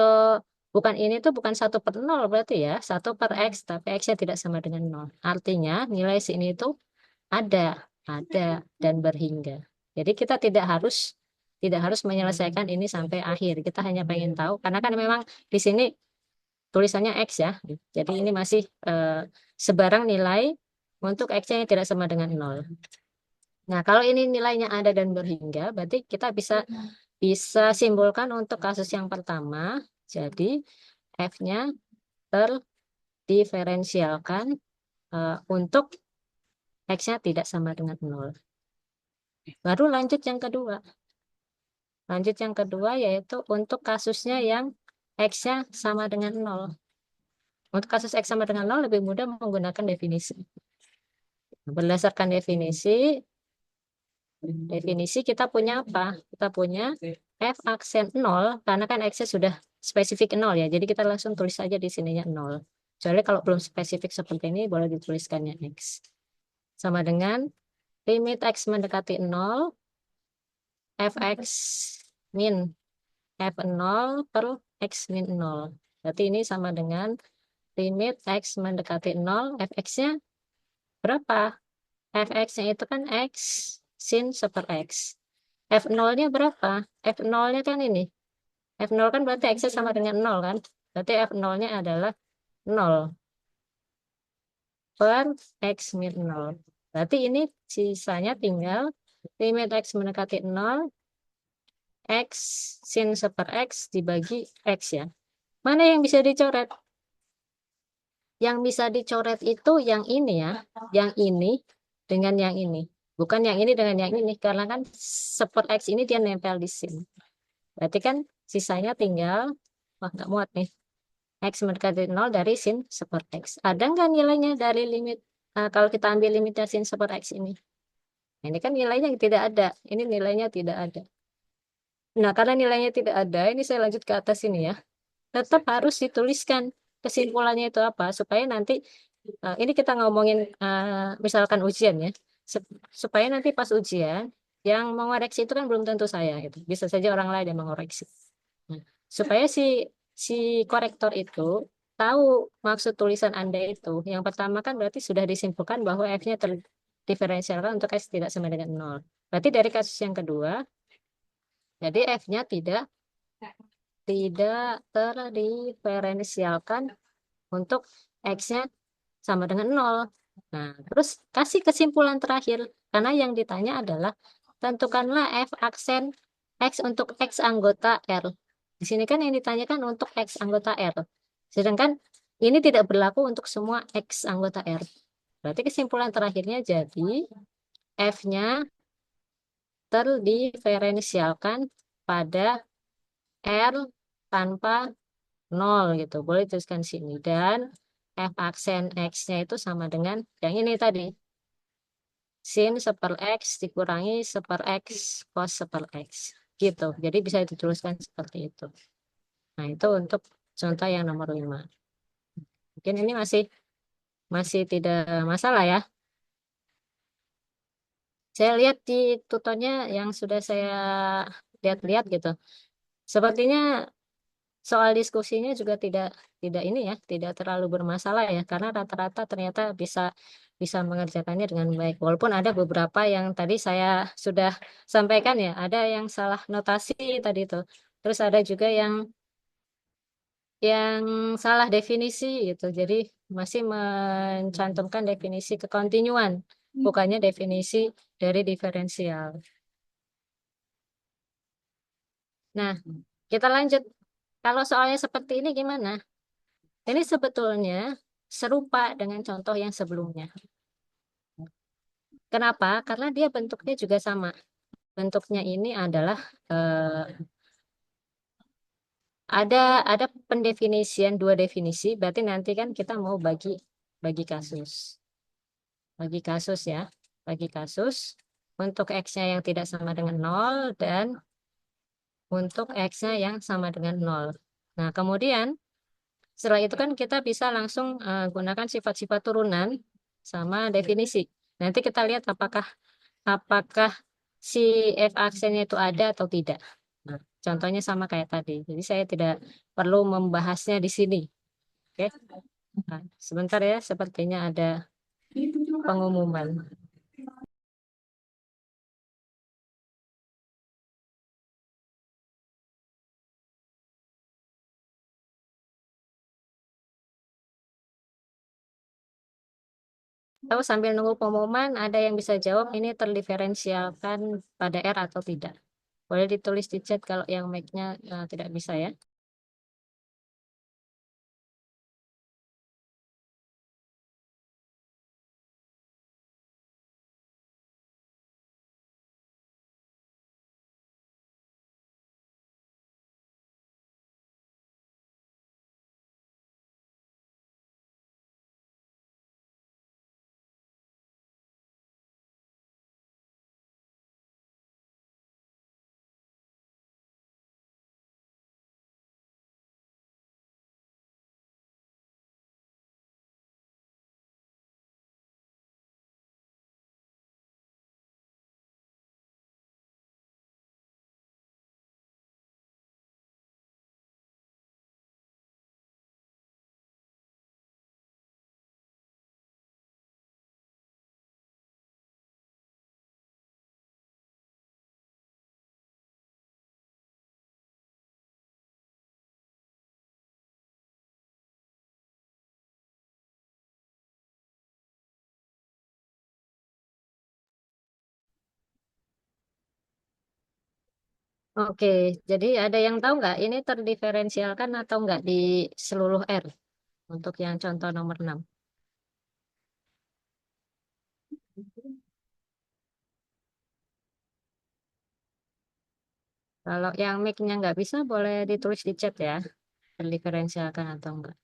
bukan ini tuh bukan 1/0 berarti ya, 1/X, tapi X-nya tidak sama dengan 0. Artinya nilai sini itu ada, ada, dan berhingga. Jadi kita tidak harus menyelesaikan ini sampai akhir. Kita hanya pengen tahu, karena kan memang di sini tulisannya X ya. Jadi ini masih sebarang nilai untuk X-nya yang tidak sama dengan 0. Nah, kalau ini nilainya ada dan berhingga, berarti kita bisa bisa simpulkan untuk kasus yang pertama. Jadi F-nya terdiferensialkan untuk X-nya tidak sama dengan 0. Baru lanjut yang kedua. Lanjut yang kedua yaitu untuk kasusnya yang X-nya sama dengan 0. Untuk kasus X sama dengan 0 lebih mudah menggunakan definisi. Berdasarkan definisi kita punya apa? Kita punya F aksen 0, karena kan X-nya sudah spesifik 0 ya. Jadi kita langsung tulis saja di sininya 0. Soalnya kalau belum spesifik seperti ini, boleh dituliskannya X. Sama dengan limit X mendekati 0, Fx min F0 per X min 0. Berarti ini sama dengan limit X mendekati 0, Fx-nya berapa? Fx-nya itu kan X sin 1/X. F0-nya berapa? F0-nya kan ini. F0 kan berarti X sama dengan 0 kan? Berarti F0-nya adalah 0 per X min 0. Berarti ini sisanya tinggal limit X mendekati 0, X sin 1/X dibagi X ya. Mana yang bisa dicoret? Yang bisa dicoret itu yang ini ya. Yang ini dengan yang ini. Bukan yang ini dengan yang ini. Karena kan 1/X ini dia nempel di sini. Berarti kan sisanya tinggal, wah nggak muat nih, X mendekati 0 dari sin 1/X. Ada nggak nilainya dari limit, kalau kita ambil limitnya sin 1/X ini? Nah, ini kan nilainya tidak ada, ini nilainya tidak ada. Nah, karena nilainya tidak ada, ini saya lanjut ke atas ini ya. Tetap harus dituliskan kesimpulannya itu apa, supaya nanti, ini kita ngomongin misalkan ujian ya, supaya nanti pas ujian, yang mengoreksi itu kan belum tentu saya, gitu. Bisa saja orang lain yang mengoreksi. Nah, supaya si si korektor itu tahu maksud tulisan Anda itu. Yang pertama kan berarti sudah disimpulkan bahwa F-nya terdiferensialkan untuk S tidak sama dengan 0. Berarti dari kasus yang kedua, jadi F-nya tidak terdiferensialkan untuk X-nya sama dengan 0. Nah, terus kasih kesimpulan terakhir. Karena yang ditanya adalah tentukanlah F aksen X untuk X anggota R. Di sini kan yang ditanyakan untuk X anggota R. Sedangkan ini tidak berlaku untuk semua X anggota R. Berarti kesimpulan terakhirnya jadi F-nya terdiferensialkan pada R tanpa 0 gitu. Boleh tuliskan di sini. Dan F aksen X-nya itu sama dengan yang ini tadi. Sin seper X dikurangi seper X cos seper X. Gitu. Jadi bisa dituliskan seperti itu. Nah, itu untuk contoh yang nomor 5. Mungkin ini masih masih tidak masalah ya. Saya lihat di tutornya yang sudah saya lihat-lihat gitu. Sepertinya soal diskusinya juga tidak tidak ini ya, tidak terlalu bermasalah ya, karena rata-rata ternyata bisa bisa mengerjakannya dengan baik. Walaupun ada beberapa yang tadi saya sudah sampaikan ya, ada yang salah notasi tadi itu. Terus ada juga yang salah definisi gitu. Jadi masih mencantumkan definisi kekontinuan, bukannya definisi dari diferensial. Nah, kita lanjut. Kalau soalnya seperti ini gimana? Ini sebetulnya serupa dengan contoh yang sebelumnya. Kenapa? Karena dia bentuknya juga sama. Bentuknya ini adalah eh, ada pendefinisian dua definisi. Berarti nanti kan kita mau bagi bagi kasus, bagi kasus ya, bagi kasus untuk x-nya yang tidak sama dengan nol dan untuk x-nya yang sama dengan nol. Nah, kemudian setelah itu kan kita bisa langsung gunakan sifat-sifat turunan sama definisi. Nanti kita lihat apakah apakah si F aksennya itu ada atau tidak. Nah, contohnya sama kayak tadi. Jadi saya tidak perlu membahasnya di sini. Oke. Nah, sebentar ya, sepertinya ada pengumuman. Tahu sambil nunggu pengumuman, ada yang bisa jawab ini terdiferensialkan pada R atau tidak. Boleh ditulis di chat kalau yang mic-nya tidak bisa ya. Oke, jadi ada yang tahu nggak ini terdiferensialkan atau nggak di seluruh R untuk yang contoh nomor 6? Kalau yang mic-nya nggak bisa, boleh ditulis di chat ya, terdiferensialkan atau enggak.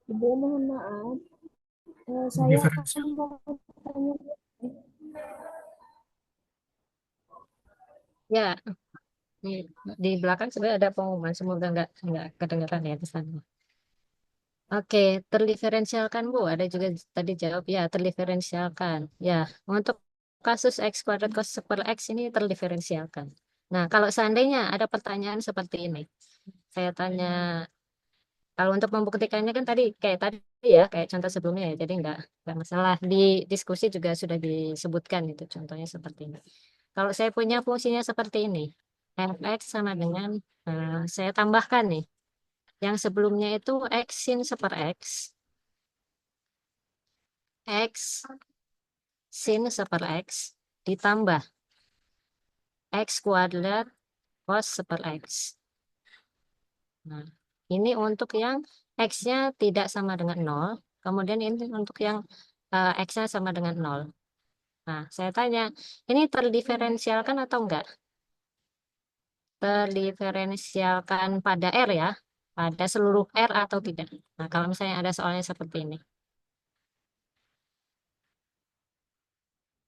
Ibu mohon maaf, saya Diferensial. mau tanya. Ya, di, di belakang sebenarnya ada pengumuman, semoga nggak kedengaran ya di sana. Oke, terdiferensialkan Bu. Ada juga tadi jawab ya, terdiferensialkan. Ya, untuk kasus X kuadrat cos per X ini terdiferensialkan. Nah, kalau seandainya ada pertanyaan seperti ini, saya tanya, kalau untuk membuktikannya kan tadi ya, kayak contoh sebelumnya ya, jadi nggak masalah. Di diskusi juga sudah disebutkan itu, contohnya seperti ini. Kalau saya punya fungsinya seperti ini, fx sama dengan, saya tambahkan nih, yang sebelumnya itu x sin seper x, x sin seper x, ditambah x kuadrat cos seper x. Nah, ini untuk yang x-nya tidak sama dengan nol, kemudian ini untuk yang x-nya sama dengan nol. Nah, saya tanya, ini terdiferensialkan atau enggak? Terdiferensialkan pada R ya, pada seluruh R atau tidak? Nah, kalau misalnya ada soalnya seperti ini,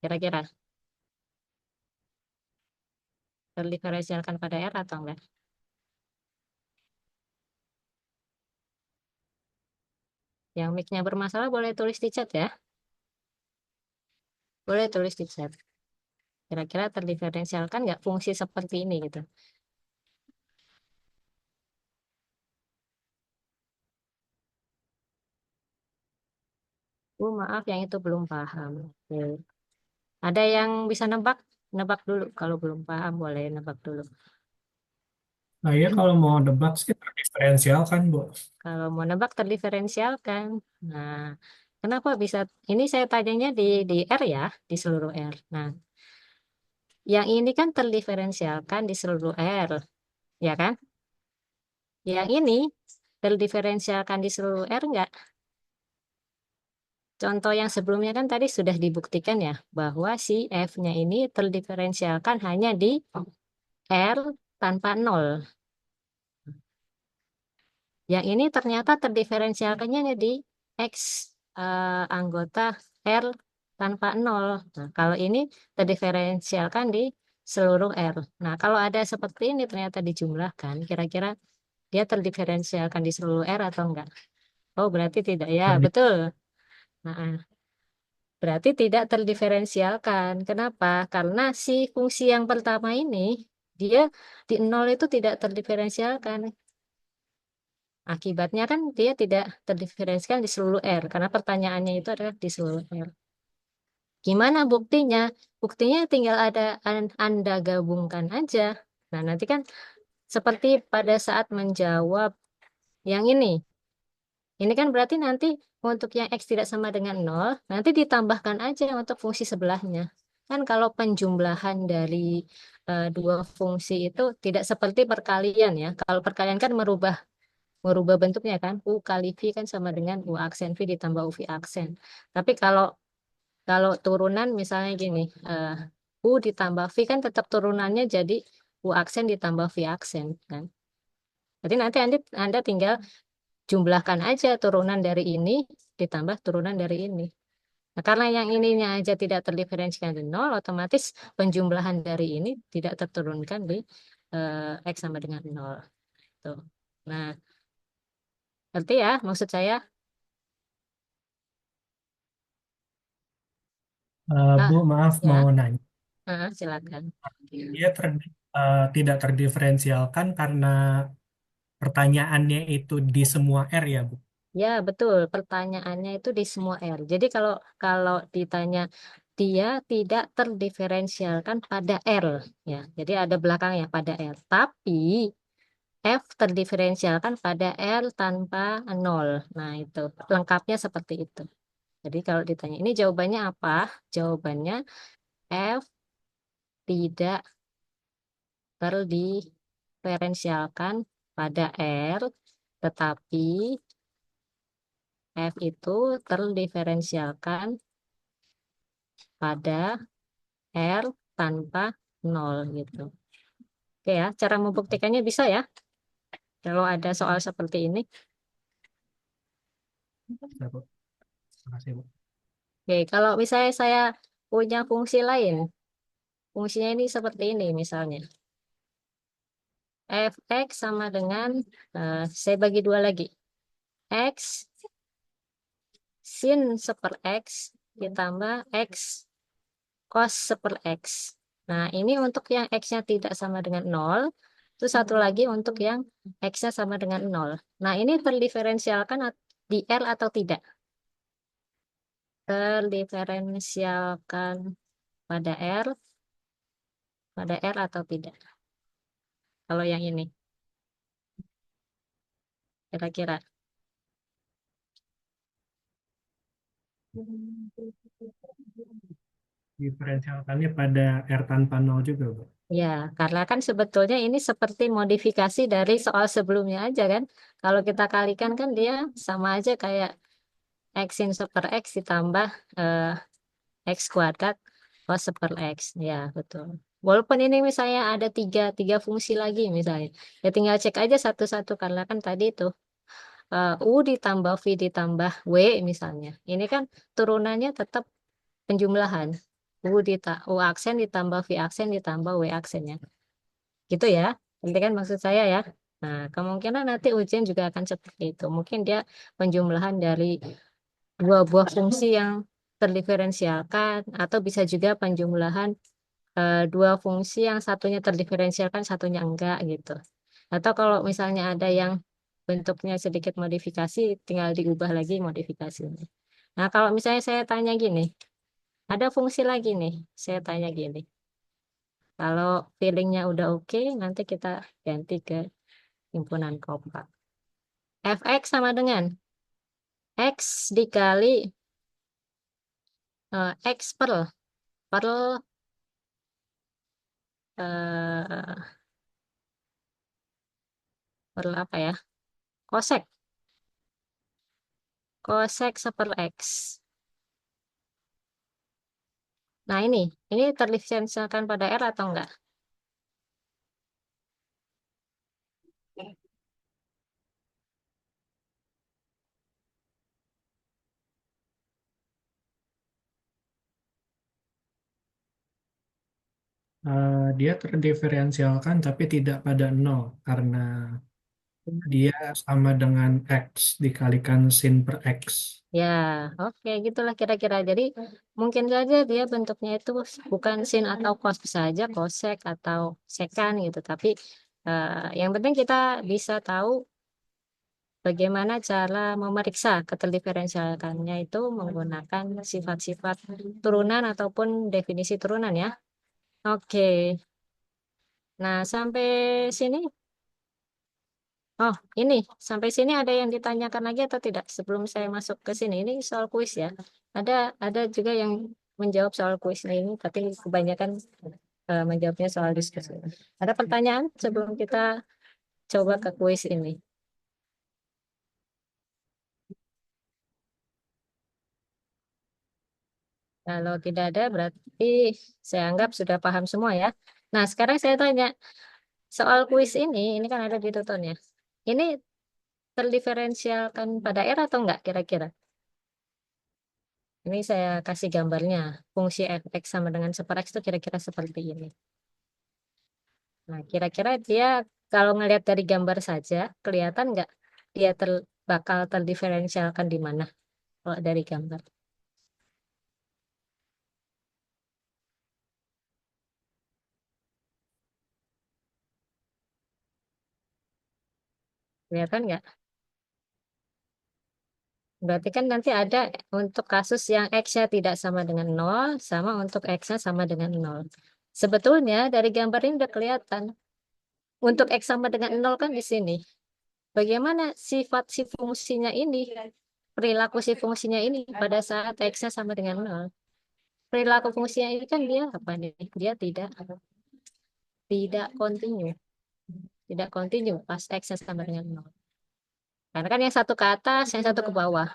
kira-kira terdiferensialkan pada R atau enggak? Yang mic-nya bermasalah boleh tulis di chat ya. Boleh tulis di chat. Kira-kira terdiferensialkan nggak fungsi seperti ini gitu. Maaf yang itu belum paham. Oke. Ada yang bisa nebak? Nebak dulu. Kalau belum paham boleh nebak dulu. Saya kalau mau debat sih terdiferensialkan, Bu. Kalau mau nebak terdiferensialkan. Nah, kenapa bisa? Ini saya tanyanya di R ya, di seluruh R. Nah, yang ini kan terdiferensialkan di seluruh R, ya kan? Yang ini terdiferensialkan di seluruh R enggak? Contoh yang sebelumnya kan tadi sudah dibuktikan ya, bahwa si F-nya ini terdiferensialkan hanya di R tanpa nol. Yang ini ternyata terdiferensialkannya di X anggota R tanpa nol. Nah, kalau ini terdiferensialkan di seluruh R. Nah, kalau ada seperti ini ternyata dijumlahkan, kira-kira dia terdiferensialkan di seluruh R atau enggak? Oh, berarti tidak ya, Terdi- betul. Nah, berarti tidak terdiferensialkan. Kenapa? Karena si fungsi yang pertama ini, dia di nol itu tidak terdiferensialkan. Akibatnya kan dia tidak terdiferensialkan di seluruh R, karena pertanyaannya itu adalah di seluruh R. Gimana buktinya? Buktinya tinggal Anda gabungkan aja. Nah, nanti kan seperti pada saat menjawab yang ini. Ini kan berarti nanti untuk yang X tidak sama dengan nol, nanti ditambahkan aja untuk fungsi sebelahnya. Kan kalau penjumlahan dari dua fungsi itu tidak seperti perkalian ya. Kalau perkalian kan merubah bentuknya kan. U kali V kan sama dengan U aksen V ditambah UV aksen. Tapi kalau kalau turunan misalnya gini, U ditambah V kan tetap turunannya jadi U aksen ditambah V aksen kan. Jadi nanti Anda tinggal jumlahkan aja turunan dari ini ditambah turunan dari ini. Nah, karena yang ininya aja tidak terdiferensikan di nol, otomatis penjumlahan dari ini tidak terturunkan di X sama dengan nol. Tuh. Nah, ngerti ya maksud saya? Bu, Ah, maaf mau ya, nanya. silakan. Dia tidak terdiferensialkan karena pertanyaannya itu di semua R ya, Bu. Ya, betul. Pertanyaannya itu di semua R. Jadi kalau kalau ditanya dia tidak terdiferensialkan pada R, ya. Jadi ada belakangnya pada R. Tapi F terdiferensialkan pada R tanpa nol. Nah, itu lengkapnya seperti itu. Jadi kalau ditanya ini jawabannya apa? Jawabannya F tidak terdiferensialkan pada R, tetapi F itu terdiferensialkan pada R tanpa nol gitu. Oke ya, cara membuktikannya bisa ya. Kalau ada soal seperti ini. Ya, Bu. Terima kasih, Bu. Oke, kalau misalnya saya punya fungsi lain, fungsinya ini seperti ini misalnya. Fx sama dengan, saya bagi dua lagi. X sin seper X ditambah X cos seper X. Nah, ini untuk yang X-nya tidak sama dengan 0. Itu satu lagi untuk yang X-nya sama dengan 0. Nah, ini terdiferensialkan di R atau tidak? Terdiferensialkan pada R atau tidak? Kalau yang ini, kira-kira. Diferensialkannya pada R tanpa nol juga, Bu. Ya, karena kan sebetulnya ini seperti modifikasi dari soal sebelumnya aja kan. Kalau kita kalikan kan dia sama aja kayak X sin super X ditambah eh, X kuadrat cos super X. Ya, betul. Walaupun ini misalnya ada tiga fungsi lagi misalnya. Ya tinggal cek aja satu-satu karena kan tadi itu U ditambah V ditambah W misalnya. Ini kan turunannya tetap penjumlahan. U aksen ditambah V aksen ditambah W aksennya. Gitu ya. Nanti kan maksud saya ya. Nah, kemungkinan nanti ujian juga akan seperti itu. Mungkin dia penjumlahan dari dua buah fungsi yang terdiferensialkan atau bisa juga penjumlahan dua fungsi yang satunya terdiferensialkan, satunya enggak gitu. Atau kalau misalnya ada yang bentuknya sedikit modifikasi, tinggal diubah lagi modifikasinya. Nah, kalau misalnya saya tanya gini, ada fungsi lagi nih, saya tanya gini. Kalau feelingnya udah oke, nanti kita ganti ke himpunan kompak. Fx sama dengan X dikali X per eh, per apa ya? Kosek. Kosek seper X. Nah ini terdiferensialkan pada R atau enggak? Dia terdiferensialkan tapi tidak pada nol karena dia sama dengan X dikalikan sin per X. Ya, oke gitulah kira-kira. Jadi mungkin saja dia bentuknya itu bukan sin atau cos, bisa aja kosek atau sekan gitu. Tapi yang penting kita bisa tahu bagaimana cara memeriksa keterdiferensialkannya itu menggunakan sifat-sifat turunan ataupun definisi turunan ya. Oke. Nah, sampai sini. Oh, ini sampai sini ada yang ditanyakan lagi atau tidak sebelum saya masuk ke sini? Ini soal kuis ya. Ada juga yang menjawab soal kuis ini, tapi kebanyakan menjawabnya soal diskusi. Ada pertanyaan sebelum kita coba ke kuis ini? Kalau tidak ada, berarti saya anggap sudah paham semua ya. Nah, sekarang saya tanya, soal kuis ini kan ada di tutornya. Ini terdiferensialkan pada R atau enggak kira-kira? Ini saya kasih gambarnya. Fungsi fx sama dengan super x itu kira-kira seperti ini. Nah, kira-kira dia kalau ngelihat dari gambar saja, kelihatan nggak dia bakal terdiferensialkan di mana kalau dari gambar? Kelihatan nggak? Berarti kan nanti ada untuk kasus yang X-nya tidak sama dengan nol, sama untuk X-nya sama dengan nol. Sebetulnya dari gambar ini udah kelihatan. Untuk X sama dengan nol kan di sini. Bagaimana sifat si fungsinya ini, perilaku si fungsinya ini pada saat X-nya sama dengan nol. Perilaku fungsinya ini kan dia apa nih? Dia tidak kontinu. Tidak kontinu pas X-nya sama dengan nol. Karena kan yang satu ke atas, yang satu ke bawah.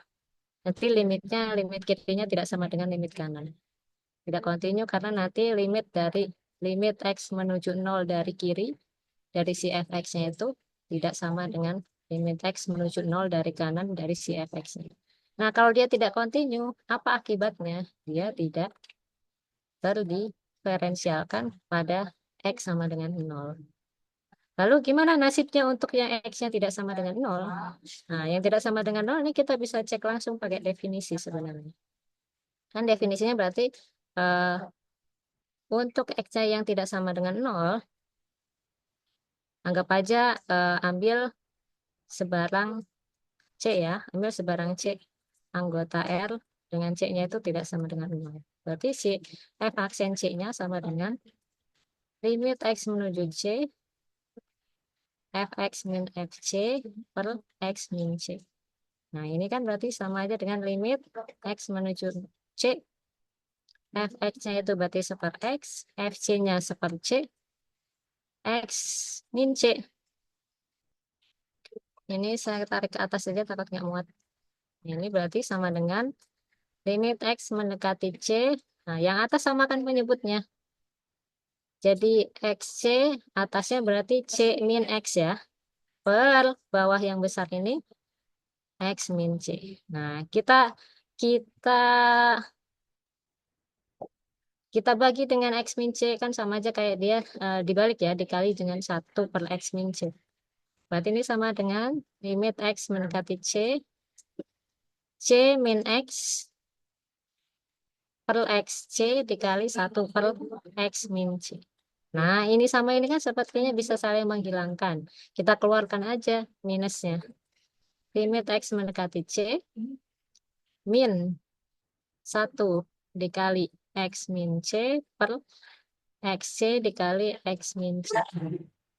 Nanti limit kirinya tidak sama dengan limit kanan. Tidak kontinu karena nanti limit X menuju 0 dari kiri, dari si fx-nya itu tidak sama dengan limit X menuju 0 dari kanan dari si fx-nya. Nah, kalau dia tidak kontinu, apa akibatnya? Dia tidak terdiferensialkan pada X sama dengan 0. Lalu gimana nasibnya untuk yang X-nya tidak sama dengan 0? Nah, yang tidak sama dengan 0 ini kita bisa cek langsung pakai definisi sebenarnya. Kan definisinya berarti eh, untuk X-nya yang tidak sama dengan 0, anggap aja ambil sebarang C ya, ambil sebarang C anggota R dengan C-nya itu tidak sama dengan 0. Berarti si F aksen C-nya sama dengan limit X menuju C, Fx min Fc per X min C. Nah, ini kan berarti sama aja dengan limit X menuju C, Fx-nya itu berarti seper X, Fc-nya seper C, X min C. Ini saya tarik ke atas saja takut nggak muat. Ini berarti sama dengan limit X mendekati C. Nah, yang atas sama kan penyebutnya. Jadi XC atasnya berarti C min X ya. Per bawah yang besar ini X min C. Nah, kita kita bagi dengan X min C kan sama aja kayak dia dibalik ya, dikali dengan 1 per X min C. Berarti ini sama dengan limit X mendekati C, C min X per XC dikali 1 per X min C. Nah, ini sama ini kan sepertinya bisa saling menghilangkan. Kita keluarkan aja minusnya. Limit X mendekati C min 1 dikali X min C per XC dikali X min C.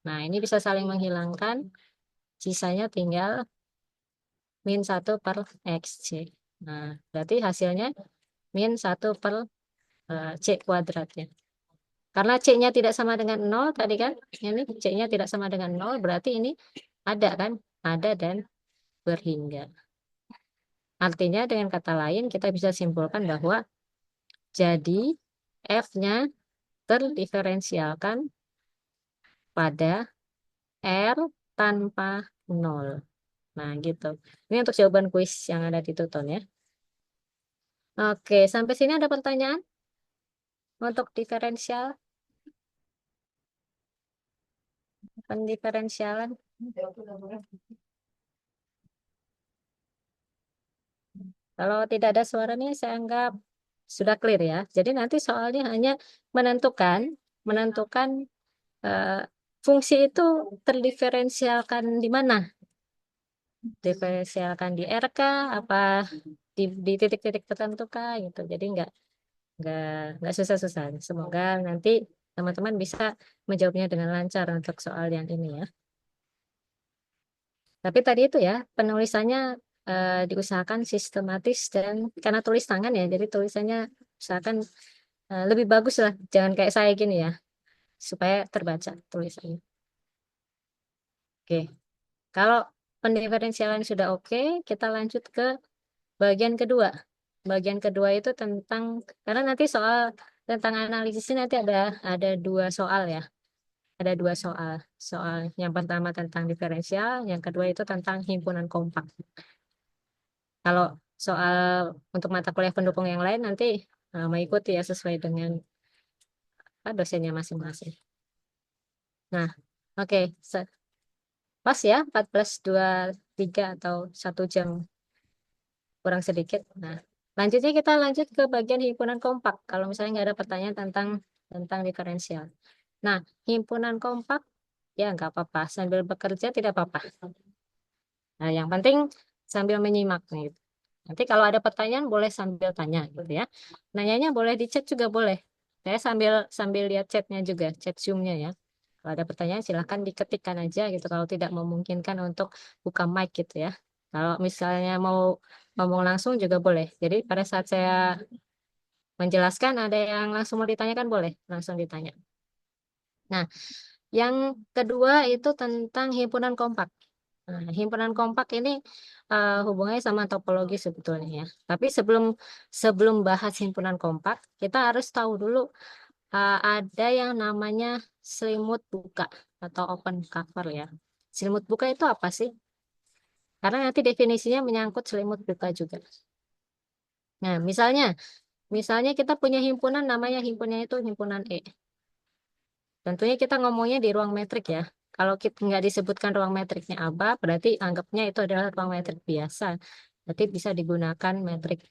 Nah, ini bisa saling menghilangkan. Sisanya tinggal min 1 per XC. Nah, berarti hasilnya min 1 per C kuadratnya. Karena C-nya tidak sama dengan 0 tadi kan. Ini C-nya tidak sama dengan 0. Berarti ini ada kan. Ada dan berhingga. Artinya dengan kata lain kita bisa simpulkan bahwa jadi F-nya terdiferensialkan pada R tanpa 0. Nah, gitu. Ini untuk jawaban kuis yang ada di Tuton ya. Oke, sampai sini ada pertanyaan untuk diferensial, pendiferensialan. Kalau tidak ada suaranya, saya anggap sudah clear ya. Jadi nanti soalnya hanya menentukan, menentukan eh, fungsi itu terdiferensialkan di mana? Diferensialkan di R kah? Apa di titik-titik tertentu kah? Gitu. Jadi nggak nggak susah-susah. Semoga nanti teman-teman bisa menjawabnya dengan lancar untuk soal yang ini ya. Tapi tadi itu ya penulisannya diusahakan sistematis dan karena tulis tangan ya, jadi tulisannya usahakan lebih bagus lah, jangan kayak saya gini ya, supaya terbaca tulisannya. Oke, kalau pendiferensialan sudah oke, kita lanjut ke bagian kedua. Bagian kedua itu tentang karena nanti soal tentang analisis ini nanti ada dua soal ya. Ada dua soal. Soal yang pertama tentang diferensial, yang kedua itu tentang himpunan kompak. Kalau soal untuk mata kuliah pendukung yang lain nanti mengikuti ya sesuai dengan dosennya masing-masing. Nah, oke. Pas ya 14.23 atau 1 jam kurang sedikit. Nah, lanjutnya kita lanjut ke bagian himpunan kompak. Kalau misalnya nggak ada pertanyaan tentang diferensial. Nah, himpunan kompak ya nggak apa-apa. Sambil bekerja tidak apa-apa. Nah, yang penting sambil menyimak gitu. Nanti kalau ada pertanyaan boleh sambil tanya gitu ya. Nanyanya boleh di chat juga boleh. Saya sambil sambil lihat chatnya juga, chat Zoom-nya ya. Kalau ada pertanyaan silahkan diketikkan aja gitu. Kalau tidak memungkinkan untuk buka mic gitu ya. Kalau misalnya mau ngomong langsung juga boleh. Jadi pada saat saya menjelaskan ada yang langsung mau ditanyakan boleh langsung ditanya. Nah, yang kedua itu tentang himpunan kompak. Nah, himpunan kompak ini hubungannya sama topologi sebetulnya ya. Tapi sebelum sebelum bahas himpunan kompak, kita harus tahu dulu ada yang namanya selimut buka atau open cover ya. Selimut buka itu apa sih? Karena nanti definisinya menyangkut selimut buka juga. Nah, misalnya kita punya himpunan namanya himpunannya itu himpunan E. Tentunya kita ngomongnya di ruang metrik ya. Kalau kita nggak disebutkan ruang metriknya apa, berarti anggapnya itu adalah ruang metrik biasa. Berarti bisa digunakan metrik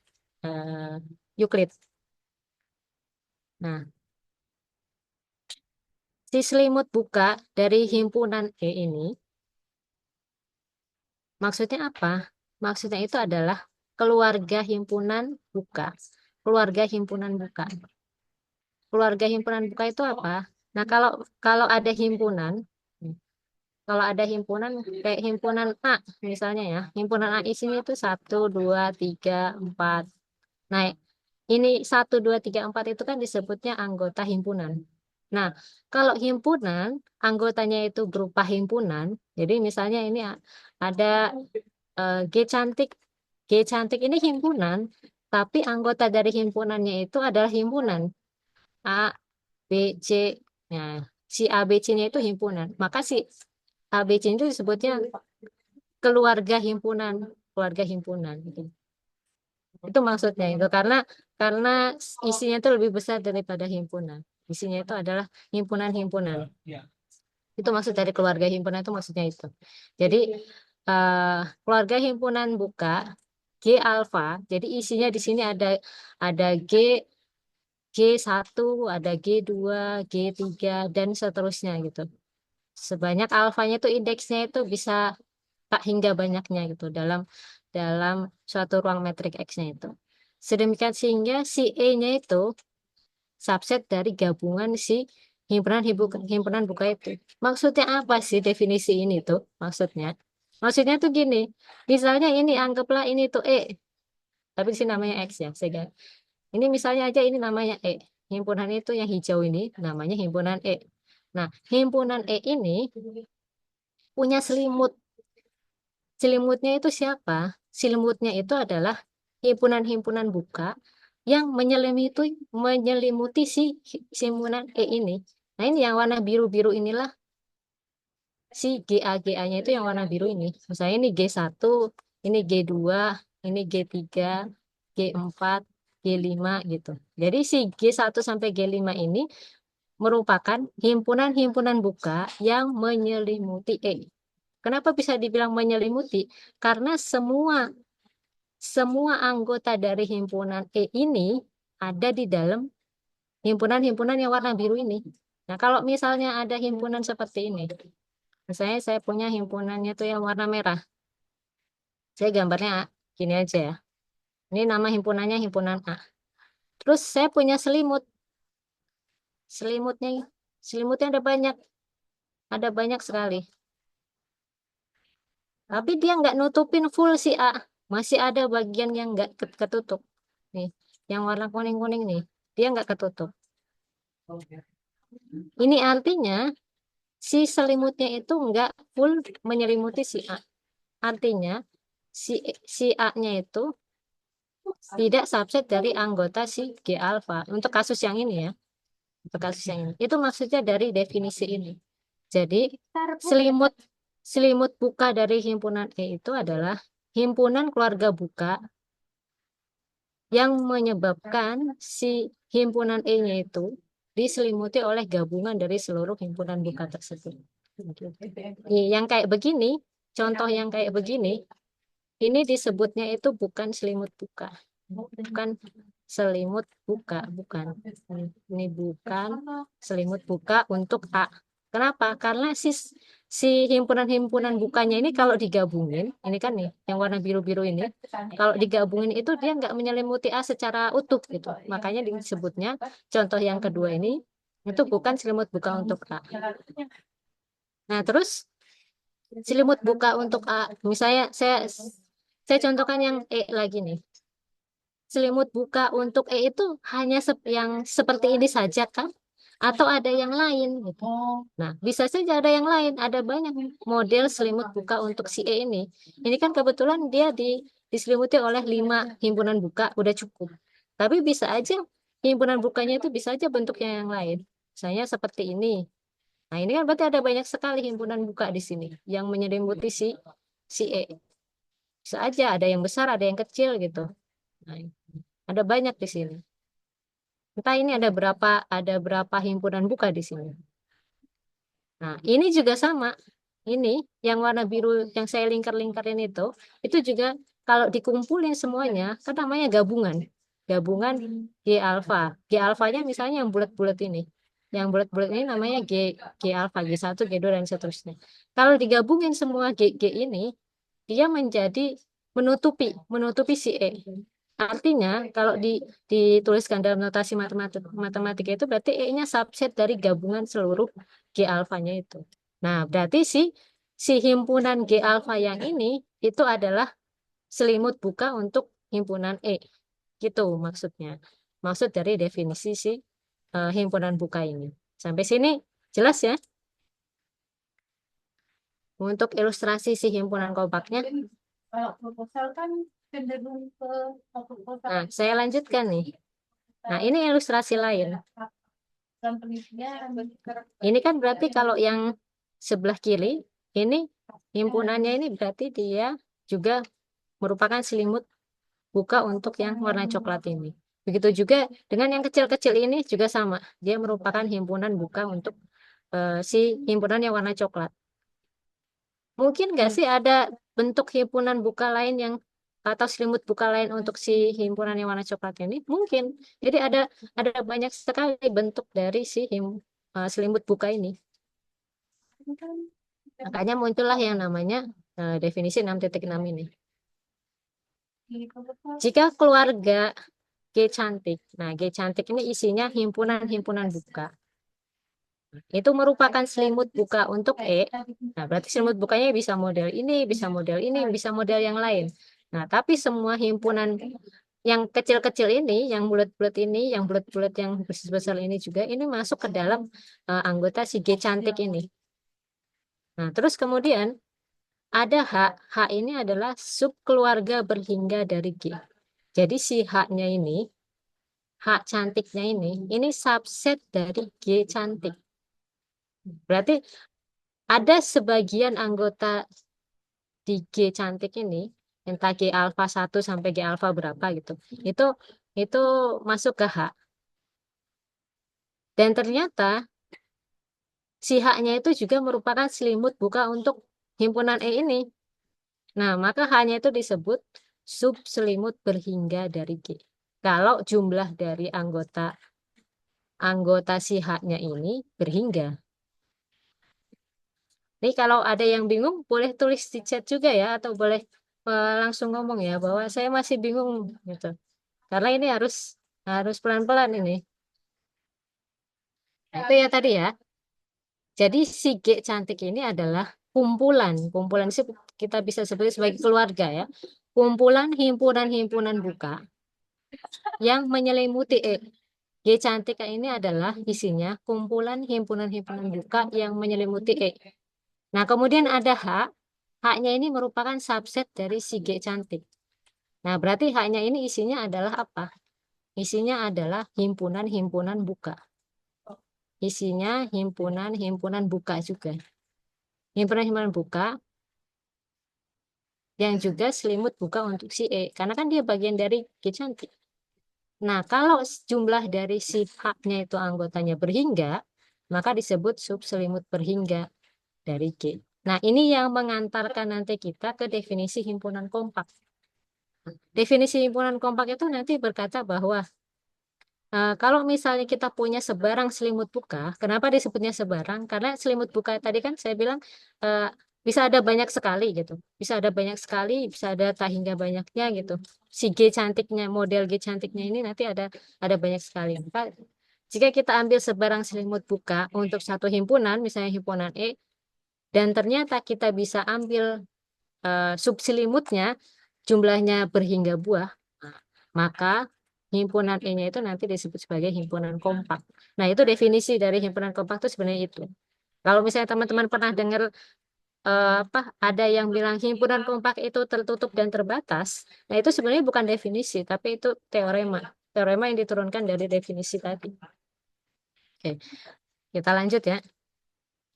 Euclid. Nah, si selimut buka dari himpunan E ini, maksudnya apa? Maksudnya itu adalah keluarga himpunan buka. Keluarga himpunan buka. Keluarga himpunan buka itu apa? Nah, kalau kalau ada himpunan, kalau ada himpunan kayak himpunan A misalnya ya, himpunan A di sini itu 1, 2, 3, 4. Nah, ini 1, 2, 3, 4 itu kan disebutnya anggota himpunan. Nah, kalau himpunan anggotanya itu berupa himpunan, jadi misalnya ini ada G cantik. G cantik ini himpunan, tapi anggota dari himpunannya itu adalah himpunan A, B, C. Nah, si A, B, C-nya itu himpunan. Maka si A, B, C itu disebutnya keluarga himpunan, keluarga himpunan gitu. Itu maksudnya itu karena isinya itu lebih besar daripada himpunan. Isinya itu adalah himpunan-himpunan. Itu maksud dari keluarga himpunan itu maksudnya itu. Jadi keluarga himpunan buka G alfa. Jadi isinya di sini ada G1, ada G2, G3 dan seterusnya gitu. Sebanyak alfanya itu indeksnya itu bisa tak hingga banyaknya gitu dalam dalam suatu ruang metrik X-nya itu. Sedemikian sehingga si E-nya itu subset dari gabungan si himpunan buka itu. Maksudnya apa sih definisi ini tuh? Maksudnya? Maksudnya tuh gini. Misalnya ini anggaplah ini tuh E, tapi di sini namanya X ya. Sehingga ini misalnya aja ini namanya E. Himpunan itu yang hijau ini namanya himpunan E. Nah, himpunan E ini punya selimut. Selimutnya itu siapa? Selimutnya itu adalah himpunan-himpunan buka yang menyelimuti si himpunan E ini. Nah, ini yang warna biru-biru inilah si GA-GA-nya itu yang warna biru ini. Misalnya ini G1, ini G2, ini G3, G4, G5 gitu. Jadi si G1 sampai G5 ini merupakan himpunan-himpunan buka yang menyelimuti E. Kenapa bisa dibilang menyelimuti? Karena semua semua anggota dari himpunan E ini ada di dalam himpunan-himpunan yang warna biru ini. Nah, kalau misalnya ada himpunan seperti ini, misalnya saya punya himpunannya tuh yang warna merah. Saya gambarnya gini aja ya. Ini nama himpunannya himpunan A. Terus saya punya selimut. Selimutnya selimutnya ada banyak sekali. Tapi dia nggak nutupin full si A. Masih ada bagian yang nggak ketutup. Nih, yang warna kuning-kuning nih, dia nggak ketutup. Ini artinya si selimutnya itu nggak full menyelimuti si A. Artinya si si A-nya itu tidak subset dari anggota si G alfa. Untuk kasus yang ini ya. Untuk kasus yang ini. Itu maksudnya dari definisi ini. Jadi selimut selimut buka dari himpunan E itu adalah himpunan keluarga buka yang menyebabkan si himpunan E-nya itu diselimuti oleh gabungan dari seluruh himpunan buka tersebut. Yang kayak begini, contoh yang kayak begini, ini disebutnya itu bukan selimut buka. Bukan selimut buka, bukan. Ini bukan selimut buka untuk A. Kenapa? Karena si himpunan-himpunan bukanya ini kalau digabungin, ini kan nih, yang warna biru-biru ini, kalau digabungin itu dia nggak menyelimuti A secara utuh gitu. Makanya disebutnya contoh yang kedua ini itu bukan selimut buka untuk A. Nah, terus selimut buka untuk A, misalnya saya contohkan yang E lagi nih. Selimut buka untuk E itu hanya yang seperti ini saja kan? Atau ada yang lain gitu. Nah, bisa saja ada yang lain, ada banyak model selimut buka untuk si E ini. Ini kan kebetulan dia diselimuti oleh 5 himpunan buka, udah cukup. Tapi bisa aja himpunan bukanya itu bisa aja bentuknya yang lain. Misalnya seperti ini. Nah, ini kan berarti ada banyak sekali himpunan buka di sini yang menyelimuti si E. Bisa aja ada yang besar, ada yang kecil gitu. Nah, ada banyak di sini. Entah ini ada berapa himpunan buka di sini. Nah, ini juga sama. Ini yang warna biru yang saya lingkar-lingkarin itu juga kalau dikumpulin semuanya kan namanya gabungan. Gabungan G alfa. G alfanya misalnya yang bulat-bulat ini. Yang bulat-bulat ini namanya G alfa, G1, G2 dan seterusnya. Kalau digabungin semua G ini, dia menjadi menutupi si E. Artinya kalau dituliskan dalam notasi matematika itu berarti E-nya subset dari gabungan seluruh G alfanya itu. Nah, berarti si himpunan G alfa yang ini itu adalah selimut buka untuk himpunan E. Gitu maksudnya. Maksud dari definisi himpunan buka ini. Sampai sini jelas ya? Untuk ilustrasi si himpunan kompaknya. Kalau proposal kan cenderung ke proposal. Nah, saya lanjutkan nih. Nah, ini ilustrasi lain. Dan penelitian. Ini kan berarti kalau yang sebelah kiri, ini himpunannya ini berarti dia juga merupakan selimut buka untuk yang warna coklat ini. Begitu juga dengan yang kecil-kecil ini juga sama. Dia merupakan himpunan buka untuk si himpunan yang warna coklat. Mungkin nggak sih ada bentuk himpunan buka lain yang atau selimut buka lain untuk si himpunan yang warna coklat ini? Mungkin. Jadi ada banyak sekali bentuk dari si selimut buka ini. Makanya muncullah yang namanya definisi 6.6 ini. Jika keluarga G cantik, nah G cantik ini isinya himpunan-himpunan buka. Itu merupakan selimut buka untuk E. Nah, berarti selimut bukanya bisa model ini, bisa model ini, bisa model yang lain. Nah, tapi semua himpunan yang kecil-kecil ini, yang bulat-bulat ini, yang bulat-bulat yang besar-besar ini juga, ini masuk ke dalam anggota si G cantik ini. Nah, terus kemudian ada H. H ini adalah subkeluarga berhingga dari G. Jadi si H-nya ini, H cantiknya ini subset dari G cantik. Berarti ada sebagian anggota di G cantik ini, entah G alfa 1 sampai G alfa berapa gitu. Itu masuk ke H. Dan ternyata si H-nya itu juga merupakan selimut buka untuk himpunan E ini. Nah, maka H-nya itu disebut sub selimut berhingga dari G. Kalau jumlah dari anggota si H-nya ini berhingga. Ini kalau ada yang bingung, boleh tulis di chat juga ya, atau boleh langsung ngomong ya, bahwa saya masih bingung gitu. Karena ini harus pelan-pelan ini. Nah, itu ya tadi ya. Jadi si G cantik ini adalah kumpulan. Kumpulan sih kita bisa sebut sebagai keluarga ya. Kumpulan himpunan-himpunan buka yang menyelimuti E. G cantik ini adalah isinya kumpulan himpunan-himpunan buka yang menyelimuti E. Nah, kemudian ada H. H-nya ini merupakan subset dari si G cantik. Nah, berarti H-nya ini isinya adalah apa? Isinya adalah himpunan-himpunan buka. Isinya himpunan-himpunan buka juga. Himpunan-himpunan buka yang juga selimut buka untuk si E. Karena kan dia bagian dari G cantik. Nah, kalau jumlah dari si H-nya itu anggotanya berhingga, maka disebut subselimut berhingga dari G. Nah, ini yang mengantarkan nanti kita ke definisi himpunan kompak. Definisi himpunan kompak itu nanti berkata bahwa kalau misalnya kita punya sebarang selimut buka, kenapa disebutnya sebarang? Karena selimut buka tadi kan saya bilang bisa ada banyak sekali gitu. Bisa ada banyak sekali, bisa ada tak hingga banyaknya gitu. Si G cantiknya, model G cantiknya ini nanti ada banyak sekali. Maka jika kita ambil sebarang selimut buka untuk satu himpunan, misalnya himpunan E, dan ternyata kita bisa ambil subselimutnya, jumlahnya berhingga buah, maka himpunan E-nya itu nanti disebut sebagai himpunan kompak. Nah, itu definisi dari himpunan kompak itu sebenarnya itu. Kalau misalnya teman-teman pernah dengar ada yang bilang himpunan kompak itu tertutup dan terbatas, nah itu sebenarnya bukan definisi, tapi itu teorema. Teorema yang diturunkan dari definisi tadi. Oke, kita lanjut ya.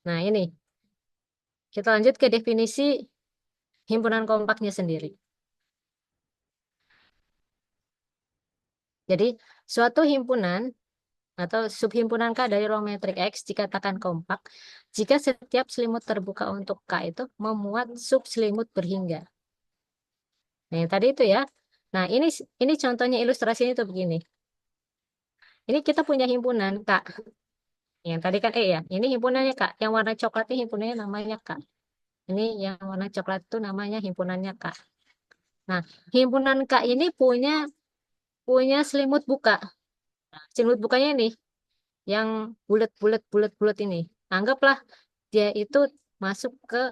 Nah, ini. Kita lanjut ke definisi himpunan kompaknya sendiri. Jadi, suatu himpunan atau subhimpunan K dari ruang metrik X dikatakan kompak jika setiap selimut terbuka untuk K itu memuat subselimut berhingga. Nah, yang tadi itu ya. Nah, ini contohnya ilustrasinya itu begini. Ini kita punya himpunan K. Yang tadi kan E ya. Ini himpunannya K. Yang warna coklat ini himpunannya namanya K. Ini yang warna coklat itu namanya himpunannya K. Nah, himpunan K ini punya selimut buka. Nah, selimut bukanya ini yang bulat ini. Anggaplah dia itu masuk ke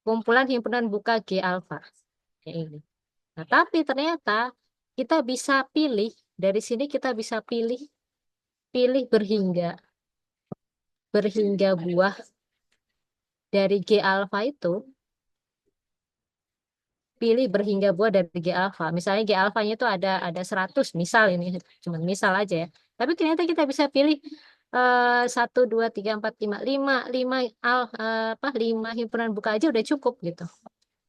kumpulan himpunan buka G alfa. Kayak ini. Nah, tapi ternyata kita bisa pilih dari sini kita bisa pilih berhingga buah dari G alfa itu pilih berhingga buah dari G alfa. Misalnya G alfanya itu ada 100 misal ini cuma misal aja ya. Tapi ternyata kita bisa pilih 1 2 3 4 5 himpunan buka aja udah cukup gitu.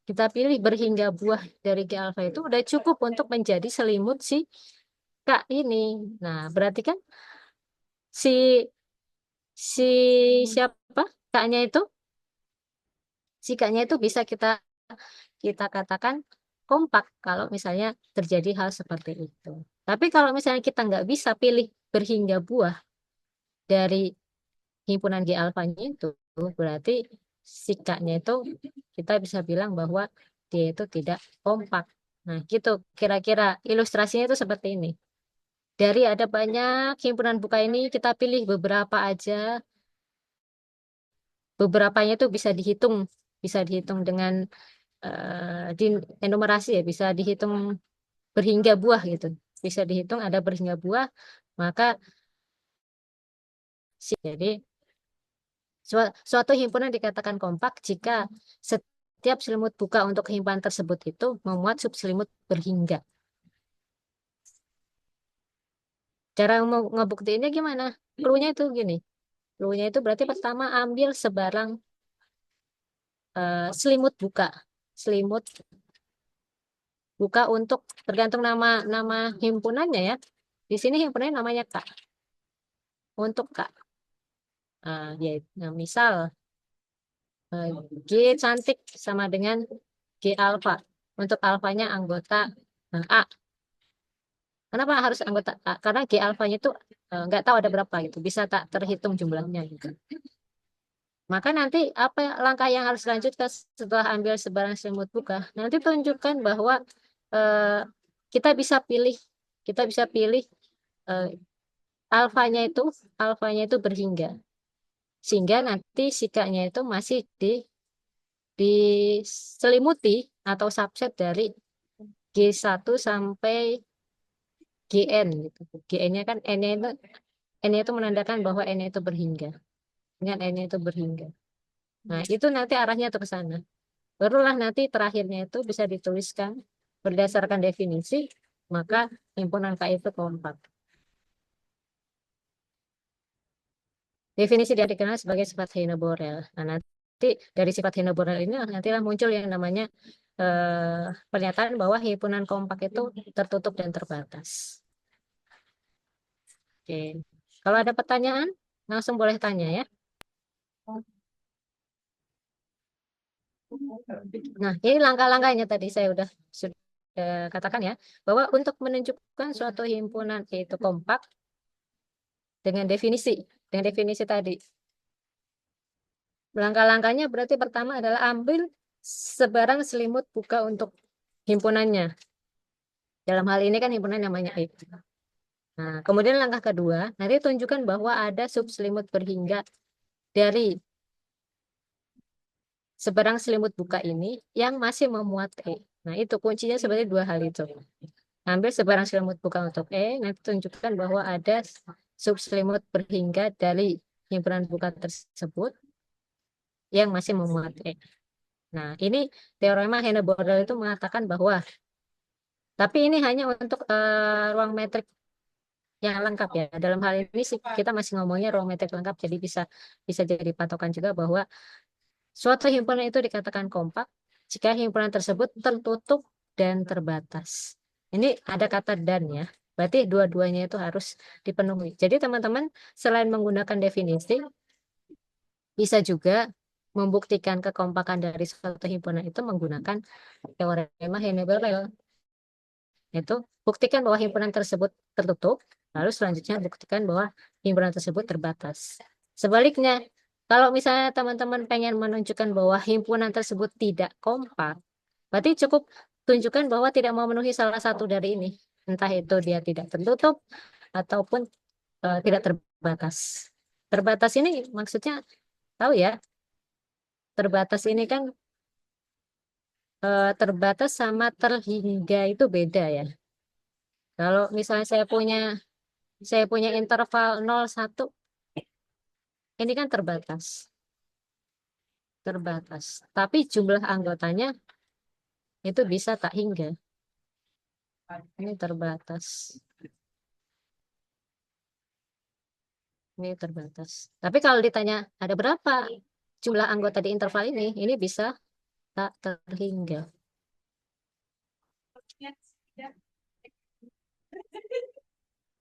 Kita pilih berhingga buah dari G alfa itu udah cukup untuk menjadi selimut si K ini. Nah, berarti kan si si siapa K-nya itu si K-nya itu bisa kita katakan kompak kalau misalnya terjadi hal seperti itu. Tapi kalau misalnya kita nggak bisa pilih berhingga buah dari himpunan G alfanya itu, berarti si K-nya itu kita bisa bilang bahwa dia itu tidak kompak. Nah, gitu kira-kira ilustrasinya itu seperti ini. Dari ada banyak himpunan buka ini, kita pilih beberapa aja. Beberapanya itu bisa dihitung dengan di enumerasi ya, bisa dihitung berhingga buah gitu. Bisa dihitung ada berhingga buah, maka jadi suatu himpunan dikatakan kompak jika setiap selimut buka untuk himpunan tersebut itu memuat subselimut berhingga. Cara mau ngebuktiinnya gimana? Cluenya itu gini. Cluenya itu berarti pertama ambil sebarang selimut buka untuk tergantung nama himpunannya ya. Di sini himpunannya namanya K. Untuk K. Nah, misal G cantik sama dengan G alfa. Untuk alfanya anggota A. Kenapa harus anggota A? Karena G alfanya itu nggak tahu ada berapa gitu. Bisa tak terhitung jumlahnya gitu. Maka nanti apa langkah yang harus dilanjutkan setelah ambil sebarang selimut buka? Nanti tunjukkan bahwa eh, kita bisa pilih eh, alfanya itu berhingga. Sehingga nanti sikanya itu masih diselimuti atau subset dari G1 sampai GN gitu. GN-nya kan N-nya itu menandakan bahwa N-nya itu berhingga. Dengan N-nya itu berhingga. Nah, itu nanti arahnya tuh ke sana. Barulah nanti terakhirnya itu bisa dituliskan berdasarkan definisi, maka himpunan K itu kompak. Definisi dia dikenal sebagai sifat Heine-Borel. Nah, nanti dari sifat Heine-Borel ini nantilah muncul yang namanya pernyataan bahwa himpunan kompak itu tertutup dan terbatas. Oke. Kalau ada pertanyaan, langsung boleh tanya ya. Nah, ini langkah-langkahnya tadi saya sudah katakan ya, bahwa untuk menunjukkan suatu himpunan itu kompak dengan definisi tadi. Langkah-langkahnya berarti pertama adalah ambil sebarang selimut buka untuk himpunannya. Dalam hal ini kan himpunan namanya I. Nah, kemudian langkah kedua, nanti tunjukkan bahwa ada subselimut berhingga dari sebarang selimut buka ini yang masih memuat E. Nah, itu kuncinya sebenarnya dua hal itu. Ambil sebarang selimut buka untuk E, nanti tunjukkan bahwa ada subselimut berhingga dari himpunan buka tersebut yang masih memuat E. Nah, ini teorema Heine-Borel itu mengatakan bahwa, tapi ini hanya untuk ruang metrik yang lengkap ya. Dalam hal ini sih kita masih ngomongnya ruang metrik lengkap, jadi bisa jadi patokan juga bahwa suatu himpunan itu dikatakan kompak jika himpunan tersebut tertutup dan terbatas. Ini ada kata dan ya. Berarti dua-duanya itu harus dipenuhi. Jadi teman-teman selain menggunakan definisi, bisa juga membuktikan kekompakan dari suatu himpunan itu menggunakan teorema Henneberg. Itu buktikan bahwa himpunan tersebut tertutup, lalu selanjutnya buktikan bahwa himpunan tersebut terbatas. Sebaliknya, kalau misalnya teman-teman pengen menunjukkan bahwa himpunan tersebut tidak kompak, berarti cukup tunjukkan bahwa tidak memenuhi salah satu dari ini. Entah itu dia tidak tertutup ataupun tidak terbatas. Terbatas ini maksudnya tahu ya, terbatas ini kan terbatas sama terhingga itu beda ya. Kalau misalnya saya punya interval 0, 1, ini kan terbatas. Terbatas. Tapi jumlah anggotanya itu bisa tak hingga. Ini terbatas. Ini terbatas. Tapi kalau ditanya ada berapa jumlah anggota di interval ini bisa tak terhingga.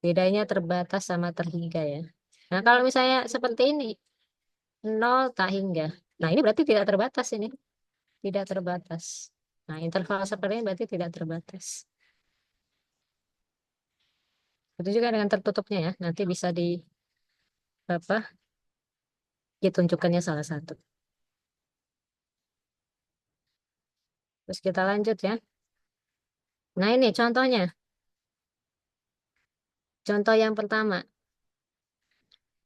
Bedanya terbatas sama terhingga ya. Nah, kalau misalnya seperti ini, 0 tak hingga. Nah, ini berarti tidak terbatas ini. Tidak terbatas. Nah, interval seperti ini berarti tidak terbatas. Itu juga dengan tertutupnya ya. Nanti bisa apa? Ditunjukkannya salah satu. Terus kita lanjut ya. Nah, ini contohnya. Contoh yang pertama.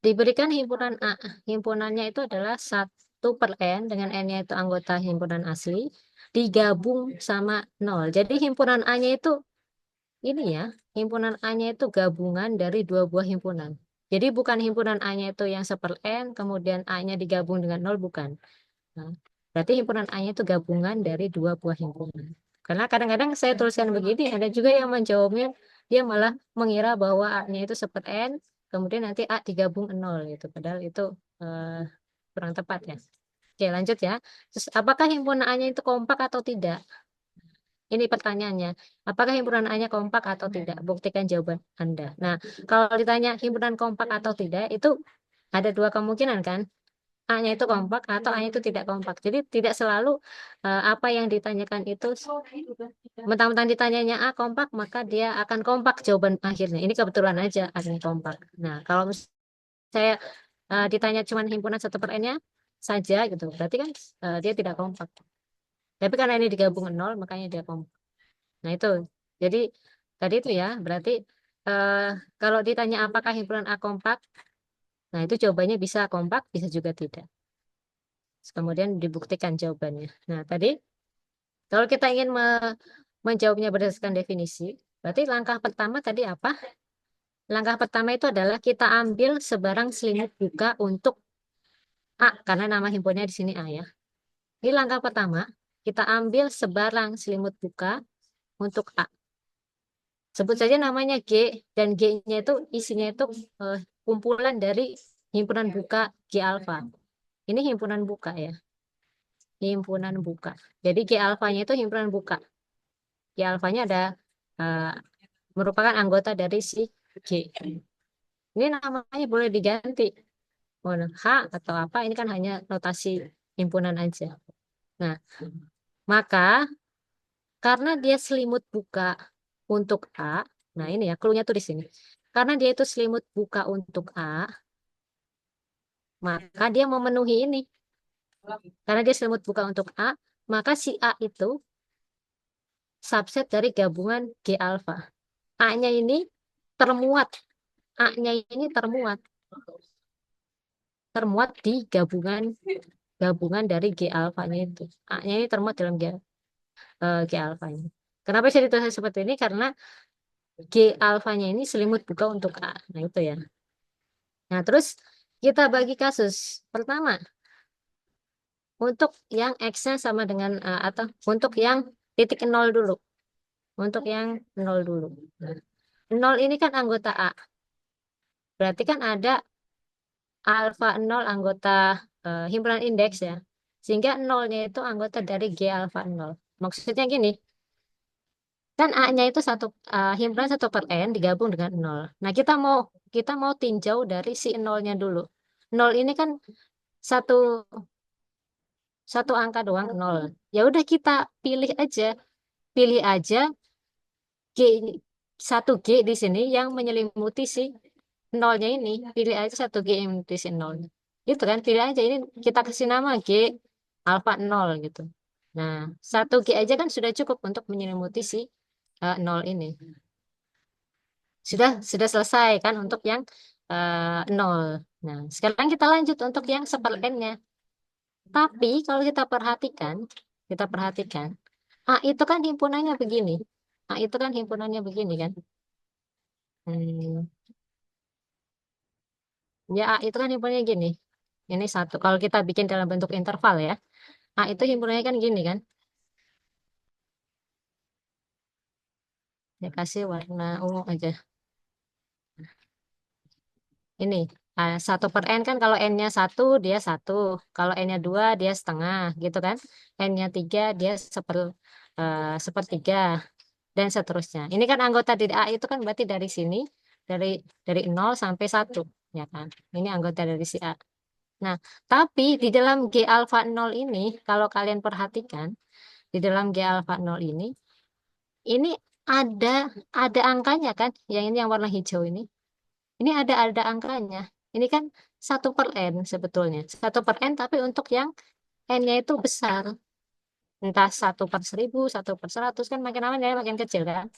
Diberikan himpunan A. Himpunannya itu adalah 1/n dengan N-nya itu anggota himpunan asli. Digabung sama 0. Jadi himpunan A-nya itu ini ya. Himpunan A-nya itu gabungan dari dua buah himpunan. Jadi bukan himpunan A-nya itu yang 1/n, kemudian A-nya digabung dengan 0, bukan. Nah, berarti himpunan A-nya itu gabungan dari dua buah himpunan. Karena kadang-kadang saya tuliskan begini, ada juga yang menjawabnya, dia malah mengira bahwa A-nya itu 1/n, kemudian nanti A digabung 0 gitu. Padahal itu kurang tepat ya. Oke, lanjut ya. Terus apakah himpunan A-nya itu kompak atau tidak? Ini pertanyaannya. Apakah himpunan A-nya kompak atau tidak? Buktikan jawaban Anda. Nah, kalau ditanya himpunan kompak atau tidak, itu ada dua kemungkinan kan? A-nya itu kompak atau A-nya itu tidak kompak. Jadi tidak selalu apa yang ditanyakan itu mentang-mentang ditanyanya A kompak, maka dia akan kompak jawaban akhirnya. Ini kebetulan aja A-nya kompak. Nah, kalau saya ditanya cuma himpunan 1/n-nya saja gitu, berarti kan dia tidak kompak. Tapi karena ini digabung 0, makanya dia kompak. Nah, itu. Jadi tadi itu ya, berarti eh, kalau ditanya apakah himpunan A kompak, nah itu jawabannya bisa kompak, bisa juga tidak. Kemudian dibuktikan jawabannya. Nah, tadi kalau kita ingin menjawabnya berdasarkan definisi, berarti langkah pertama tadi apa? Langkah pertama itu adalah kita ambil sebarang selimut buka untuk A, karena nama himpunnya di sini A ya. Ini langkah pertama, kita ambil sebarang selimut buka untuk A. Sebut saja namanya G, dan G-nya itu isinya itu kumpulan dari himpunan buka G alfa. Ini himpunan buka ya. Himpunan buka. Jadi G alfanya itu himpunan buka. G alfanya ada merupakan anggota dari si G. Ini namanya boleh diganti. Mau H atau apa, ini kan hanya notasi himpunan aja. Nah, maka karena dia selimut buka untuk A, nah ini ya, clue-nya tuh di sini. Karena dia itu selimut buka untuk A, maka dia memenuhi ini. Karena dia selimut buka untuk A, maka si A itu subset dari gabungan G alfa. A-nya ini termuat. A-nya ini termuat di gabungan dari G alfanya itu. A-nya ini termuat dalam G alfanya. Kenapa saya ditulis seperti ini? Karena G alfanya ini selimut buka untuk A. Nah, itu ya. Nah, terus kita bagi kasus. Pertama, untuk yang X-nya sama dengan atau untuk yang titik 0 dulu. Untuk yang 0 dulu. Nah, 0 ini kan anggota A. Berarti kan ada alfa 0 anggota himpunan indeks ya. Sehingga 0-nya itu anggota dari G alfa 0. Maksudnya gini, Kan A-nya itu himpunan 1/n digabung dengan 0. Nah, kita mau tinjau dari si nolnya dulu. 0 ini kan satu satu angka doang 0. Ya udah kita pilih aja G 1G di sini yang menyelimuti si nolnya ini. Pilih aja 1G yang menyelimuti si nolnya. Itu kan pilih aja ini kita kasih nama G alfa 0 gitu. Nah, 1G aja kan sudah cukup untuk menyelimuti si 0 ini. Sudah selesai kan untuk yang 0. Nah, sekarang kita lanjut untuk yang 1/n-nya. Tapi kalau kita perhatikan, A itu kan himpunannya begini. A itu kan himpunannya begini kan. Hmm, ya A itu kan himpunannya gini. Ini satu. Kalau kita bikin dalam bentuk interval ya, A itu himpunannya kan gini kan. Ya kasih warna ungu aja. Ini 1/n kan kalau n-nya 1 dia 1, kalau n-nya 2 dia setengah gitu kan. N-nya 3 dia sepertiga dan seterusnya. Ini kan anggota dari A itu kan berarti dari sini dari 0 sampai 1 ya kan. Ini anggota dari si A. Nah, tapi di dalam G alfa 0 ini kalau kalian perhatikan di dalam G alfa 0 ini ada angkanya kan. Yang ini yang warna hijau ini. Ini ada angkanya. Ini kan 1/n sebetulnya. 1/n tapi untuk yang n-nya itu besar. Entah 1/1000, 1/100 kan makin lama dia makin kecil kan.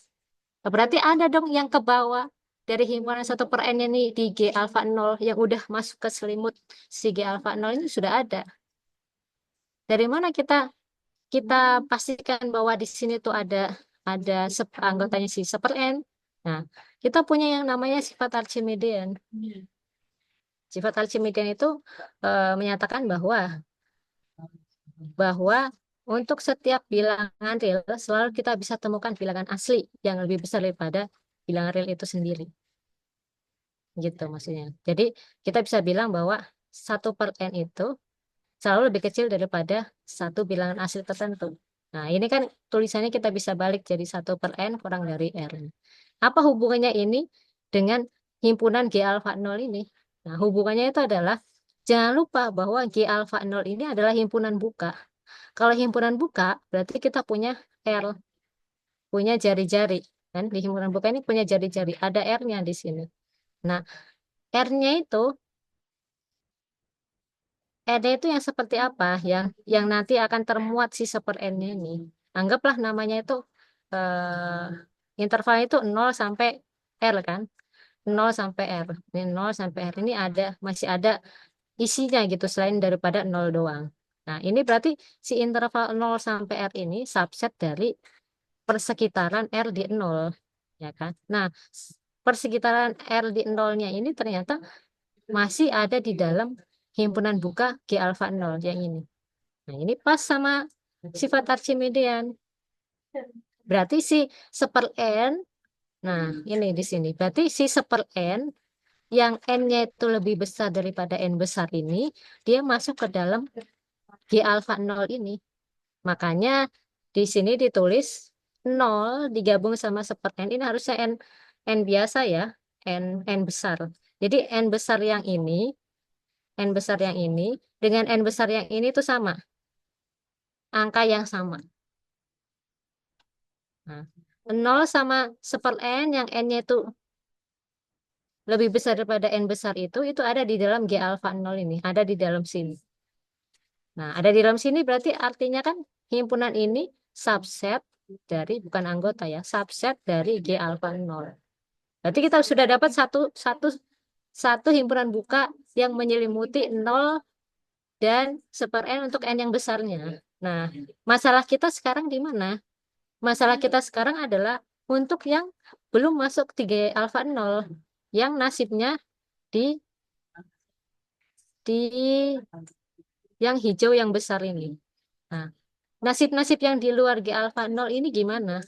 Berarti ada dong yang ke bawah dari himpunan 1/n ini di G alfa 0 yang udah masuk ke selimut si G alfa 0 ini sudah ada. Dari mana kita pastikan bahwa di sini tuh ada anggotanya si 1/n. Nah, kita punya yang namanya sifat Archimedean. Sifat Archimedean itu menyatakan bahwa untuk setiap bilangan real selalu kita bisa temukan bilangan asli yang lebih besar daripada bilangan real itu sendiri. Gitu maksudnya. Jadi kita bisa bilang bahwa 1/n itu selalu lebih kecil daripada satu bilangan asli tertentu. Nah, ini kan tulisannya kita bisa balik jadi 1/n kurang dari R. Apa hubungannya ini dengan himpunan G alfa 0 ini? Nah, hubungannya itu adalah jangan lupa bahwa G alfa 0 ini adalah himpunan buka. Kalau himpunan buka, berarti kita punya R, punya jari-jari. Kan? Di himpunan buka ini punya jari-jari, ada R-nya di sini. Nah, R-nya itu, R-nya itu yang seperti apa? Yang nanti akan termuat si 1/n-nya ini. Anggaplah namanya itu, intervalnya itu 0 sampai R kan? 0 sampai R. Ini 0 sampai R ini masih ada isinya gitu selain daripada 0 doang. Nah, ini berarti si interval 0 sampai R ini subset dari persekitaran R di 0, ya kan? Nah, persekitaran R di 0-nya ini ternyata masih ada di dalam himpunan buka G alfa 0 yang ini. Nah, ini pas sama sifat Archimedean. Berarti si 1/n, nah ini di sini. Berarti si 1/n yang n-nya itu lebih besar daripada n besar ini, dia masuk ke dalam G alfa 0 ini. Makanya di sini ditulis 0 digabung sama 1/n ini harusnya n biasa ya, n besar. Jadi n besar yang ini dengan n besar yang ini itu sama, angka yang sama. Nah, 0 sama 1/n yang n-nya itu lebih besar daripada n besar itu ada di dalam G alfa 0 ini, ada di dalam sini. Nah, ada di dalam sini berarti artinya kan himpunan ini subset dari, bukan anggota ya, subset dari G alfa 0. Berarti kita sudah dapat satu himpunan buka yang menyelimuti 0 dan 1/n untuk n yang besarnya. Nah, masalah kita sekarang di mana? Masalah kita sekarang adalah untuk yang belum masuk 3 alfa 0, yang nasibnya di yang hijau yang besar ini. Nah, nasib-nasib yang di luar G alfa 0 ini gimana?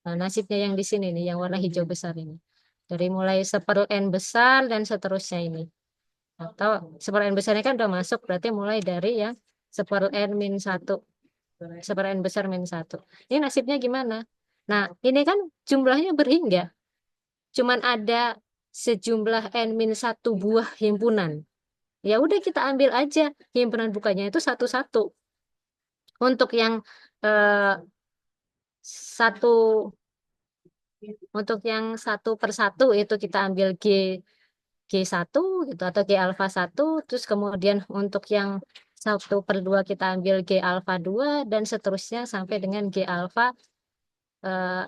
Nah, nasibnya yang di sini nih, yang warna hijau besar ini. Dari mulai 1/n besar dan seterusnya ini. Atau 1/n besarnya kan udah masuk, berarti mulai dari yang 1/n-1. 1/n besar min 1. Ini nasibnya gimana? Nah, ini kan jumlahnya berhingga. Cuman ada sejumlah n-1 buah himpunan. Ya udah kita ambil aja himpunan bukanya itu satu-satu. Untuk yang eh, satu untuk yang satu per satu itu kita ambil G1 gitu atau G alfa 1, terus kemudian untuk yang 1/2 kita ambil G alfa 2 dan seterusnya sampai dengan G alfa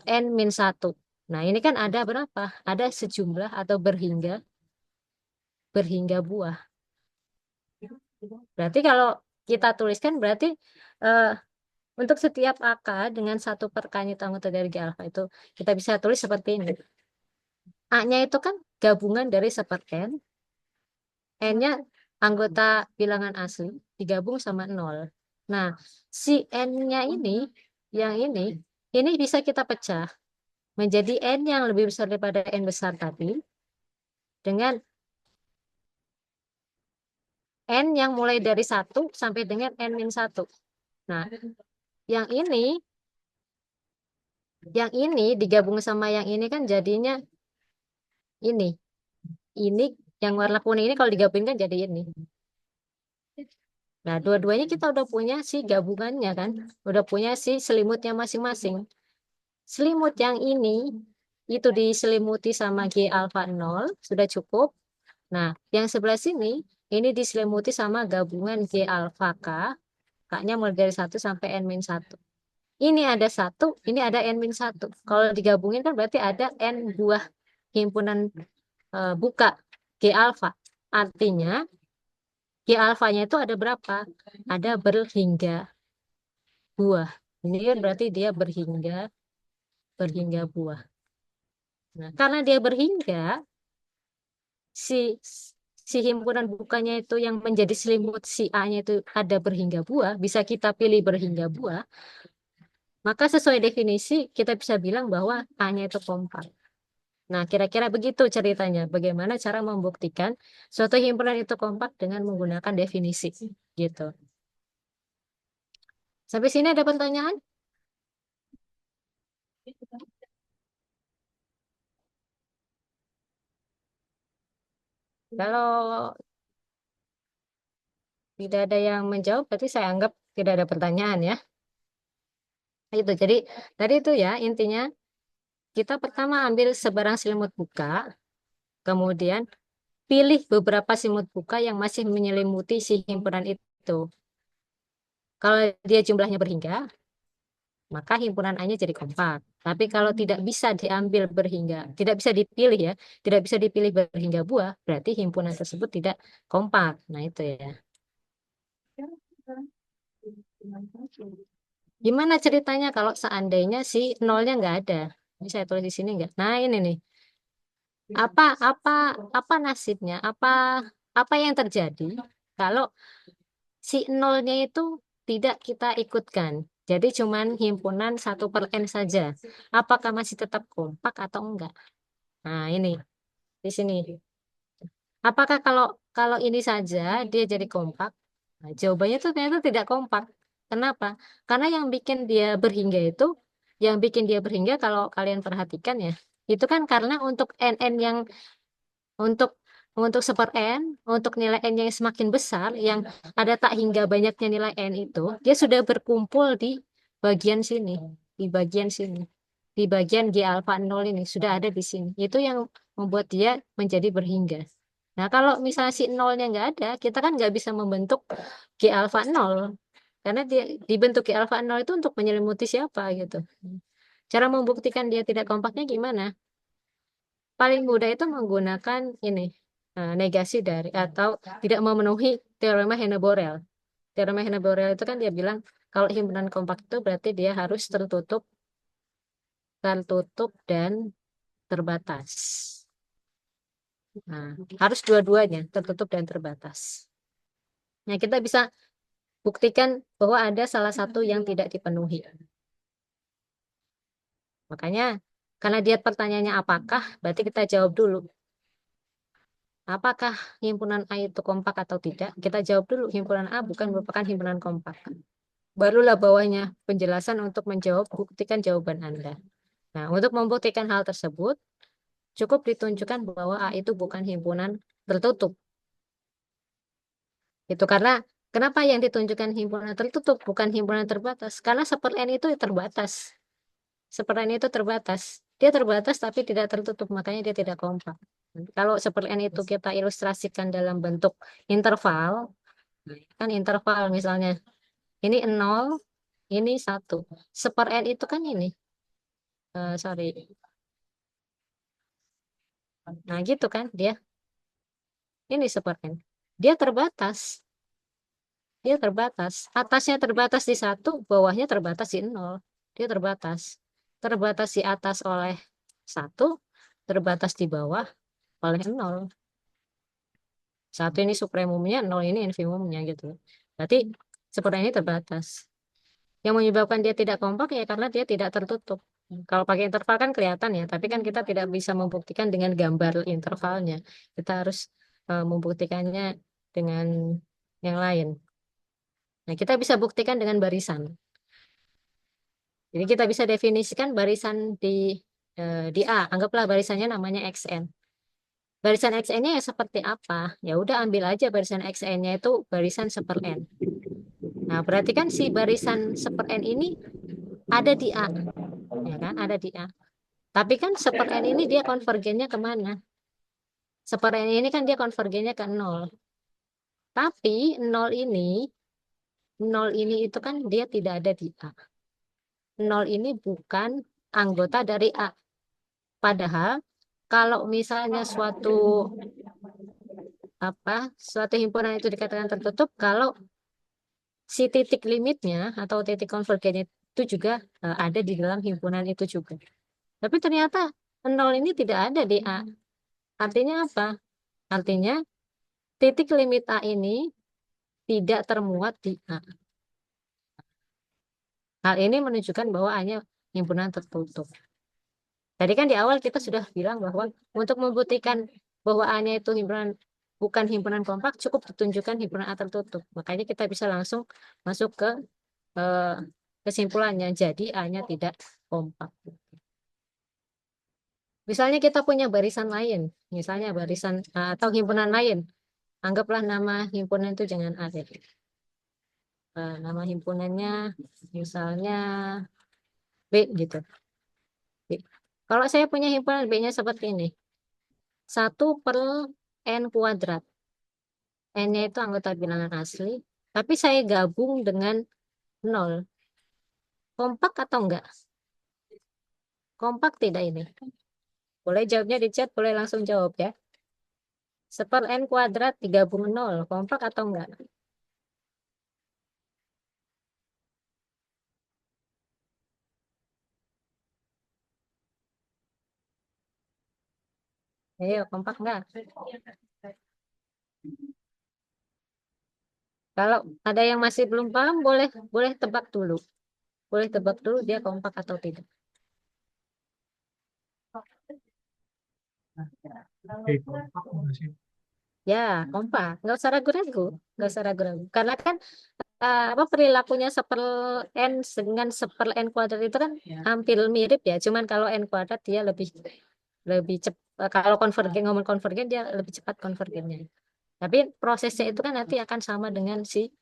n-1. Nah, ini kan ada berapa? Ada sejumlah atau berhingga buah. Berarti kalau kita tuliskan berarti eh, untuk setiap AK dengan 1/n itu anggota dari G alfa itu kita bisa tulis seperti ini. A-nya itu kan gabungan dari 1/n, N-nya anggota bilangan asli digabung sama 0. Nah, si N-nya ini bisa kita pecah menjadi N yang lebih besar daripada N besar tadi dengan N yang mulai dari 1 sampai dengan N-1. Nah, yang ini digabung sama yang ini kan jadinya ini. Ini yang warna kuning ini kalau digabungin kan jadi ini. Nah, dua-duanya kita udah punya si gabungannya kan. Udah punya si selimutnya masing-masing. Selimut yang ini itu diselimuti sama G alfa 0 sudah cukup. Nah, yang sebelah sini ini diselimuti sama gabungan G alfa K. K-nya mulai dari 1 sampai N-1. Ini ada 1, ini ada N-1. Kalau digabungin kan berarti ada N buah himpunan buka G alfa. Artinya G alfanya itu ada berapa? Ada berhingga buah. Ini kan berarti dia berhingga buah. Nah, karena dia berhingga, si si himpunan bukanya itu yang menjadi selimut si A-nya itu ada berhingga buah, bisa kita pilih berhingga buah, maka sesuai definisi kita bisa bilang bahwa A-nya itu kompak. Nah, kira-kira begitu ceritanya. Bagaimana cara membuktikan suatu himpunan itu kompak dengan menggunakan definisi. Gitu. Sampai sini ada pertanyaan? Kalau tidak ada yang menjawab, berarti saya anggap tidak ada pertanyaan ya. Itu. Jadi tadi itu ya intinya kita pertama ambil sebarang selimut buka, kemudian pilih beberapa selimut buka yang masih menyelimuti si himpunan itu. Kalau dia jumlahnya berhingga, maka himpunan A-nya jadi kompak. Tapi kalau tidak bisa diambil berhingga, tidak bisa dipilih ya, tidak bisa dipilih berhingga buah, berarti himpunan tersebut tidak kompak. Nah itu ya. Gimana ceritanya kalau seandainya si nolnya nggak ada? Ini saya tulis di sini nggak? Nah ini nih. Apa apa apa nasibnya? Apa yang terjadi kalau si nolnya itu tidak kita ikutkan? Jadi cuman himpunan 1/n saja. Apakah masih tetap kompak atau enggak? Nah ini di sini. Apakah kalau kalau ini saja dia jadi kompak? Nah, jawabannya tuh ternyata tidak kompak. Kenapa? Karena yang bikin dia berhingga kalau kalian perhatikan ya, itu kan karena untuk n yang untuk untuk n, untuk nilai n yang semakin besar, yang ada tak hingga banyaknya nilai n itu, dia sudah berkumpul bagian sini, di bagian sini, di bagian G alfa 0 ini sudah ada di sini. Itu yang membuat dia menjadi berhingga. Nah, kalau misalnya si nolnya nggak ada, kita kan nggak bisa membentuk G alfa 0. Karena dia dibentuk G alfa 0 itu untuk menyelimuti siapa gitu. Cara membuktikan dia tidak kompaknya gimana? Paling mudah itu menggunakan ini, negasi dari atau tidak memenuhi teorema Henne-Borel. Teorema Henne-Borel itu kan dia bilang kalau himpunan kompak itu berarti dia harus tertutup dan terbatas. Nah, harus dua-duanya, tertutup dan terbatas. Nah, kita bisa buktikan bahwa ada salah satu yang tidak dipenuhi. Makanya, karena dia pertanyaannya apakah, berarti kita jawab dulu. Apakah himpunan A itu kompak atau tidak? Kita jawab dulu, himpunan A bukan merupakan himpunan kompak. Barulah bawahnya penjelasan untuk menjawab, buktikan jawaban Anda. Nah, untuk membuktikan hal tersebut, cukup ditunjukkan bahwa A itu bukan himpunan tertutup. Itu karena kenapa yang ditunjukkan himpunan tertutup bukan himpunan terbatas? Karena super N itu terbatas. Super N itu terbatas. Dia terbatas tapi tidak tertutup, makanya dia tidak kompak. Kalau super N itu kita ilustrasikan dalam bentuk interval, kan interval misalnya ini 0, ini 1. Super N itu kan ini. Sorry. Nah, gitu kan dia. Ini super N. Dia terbatas. Dia terbatas. Atasnya terbatas di 1, bawahnya terbatas di 0. Dia terbatas. Terbatas di atas oleh 1, terbatas di bawah oleh 0. 1 ini supremumnya, 0 ini infimumnya gitu. Berarti seperti ini terbatas. Yang menyebabkan dia tidak kompak ya karena dia tidak tertutup. Kalau pakai interval kan kelihatan ya, tapi kan kita tidak bisa membuktikan dengan gambar intervalnya. Kita harus membuktikannya dengan yang lain. Nah, kita bisa buktikan dengan barisan. Jadi kita bisa definisikan barisan di A. Anggaplah barisannya namanya XN. Barisan XN-nya ya seperti apa? Ya udah ambil aja barisan XN-nya itu barisan super N. Nah, berarti kan si barisan super N ini ada di A. Ya kan? Ada di A. Tapi kan super N ini dia konvergennya kemana? Super N ini kan dia konvergennya ke 0. Tapi 0 ini itu kan dia tidak ada di A. 0 ini bukan anggota dari A. Padahal kalau misalnya suatu himpunan itu dikatakan tertutup kalau si titik limitnya atau titik konvergennya itu juga ada di dalam himpunan itu juga. Tapi ternyata 0 ini tidak ada di A. Artinya apa? Artinya titik limit A ini tidak termuat di A. Hal ini menunjukkan bahwa A-nya himpunan tertutup. Tadi kan di awal kita sudah bilang bahwa untuk membuktikan bahwa A-nya itu bukan himpunan kompak, cukup ditunjukkan himpunan A tertutup. Makanya kita bisa langsung masuk ke kesimpulannya. Jadi A-nya tidak kompak. Misalnya kita punya barisan lain, misalnya barisan atau himpunan lain. Anggaplah nama himpunan itu jangan A deh. Nama himpunannya misalnya B gitu. B. Kalau saya punya himpunan B-nya seperti ini. 1/n². N-nya itu anggota bilangan asli. Tapi saya gabung dengan 0. Kompak atau enggak? Kompak tidak ini? Boleh jawabnya di chat, boleh langsung jawab ya. 1/n² digabung 0. Kompak atau enggak? Ayo, kompak enggak? Kalau ada yang masih belum paham, boleh tebak dulu. Boleh tebak dulu dia kompak atau tidak. Oke, kompak nggak sih? Ya, kompak. Nggak usah ragu-ragu. Nggak usah ragu-ragu. Karena kan perilakunya N dengan N² itu kan hampir mirip ya. Cuman kalau N² dia lebih cepat. Kalau ngomong konvergen dia lebih cepat konvergennya. Tapi prosesnya itu kan nanti akan sama dengan si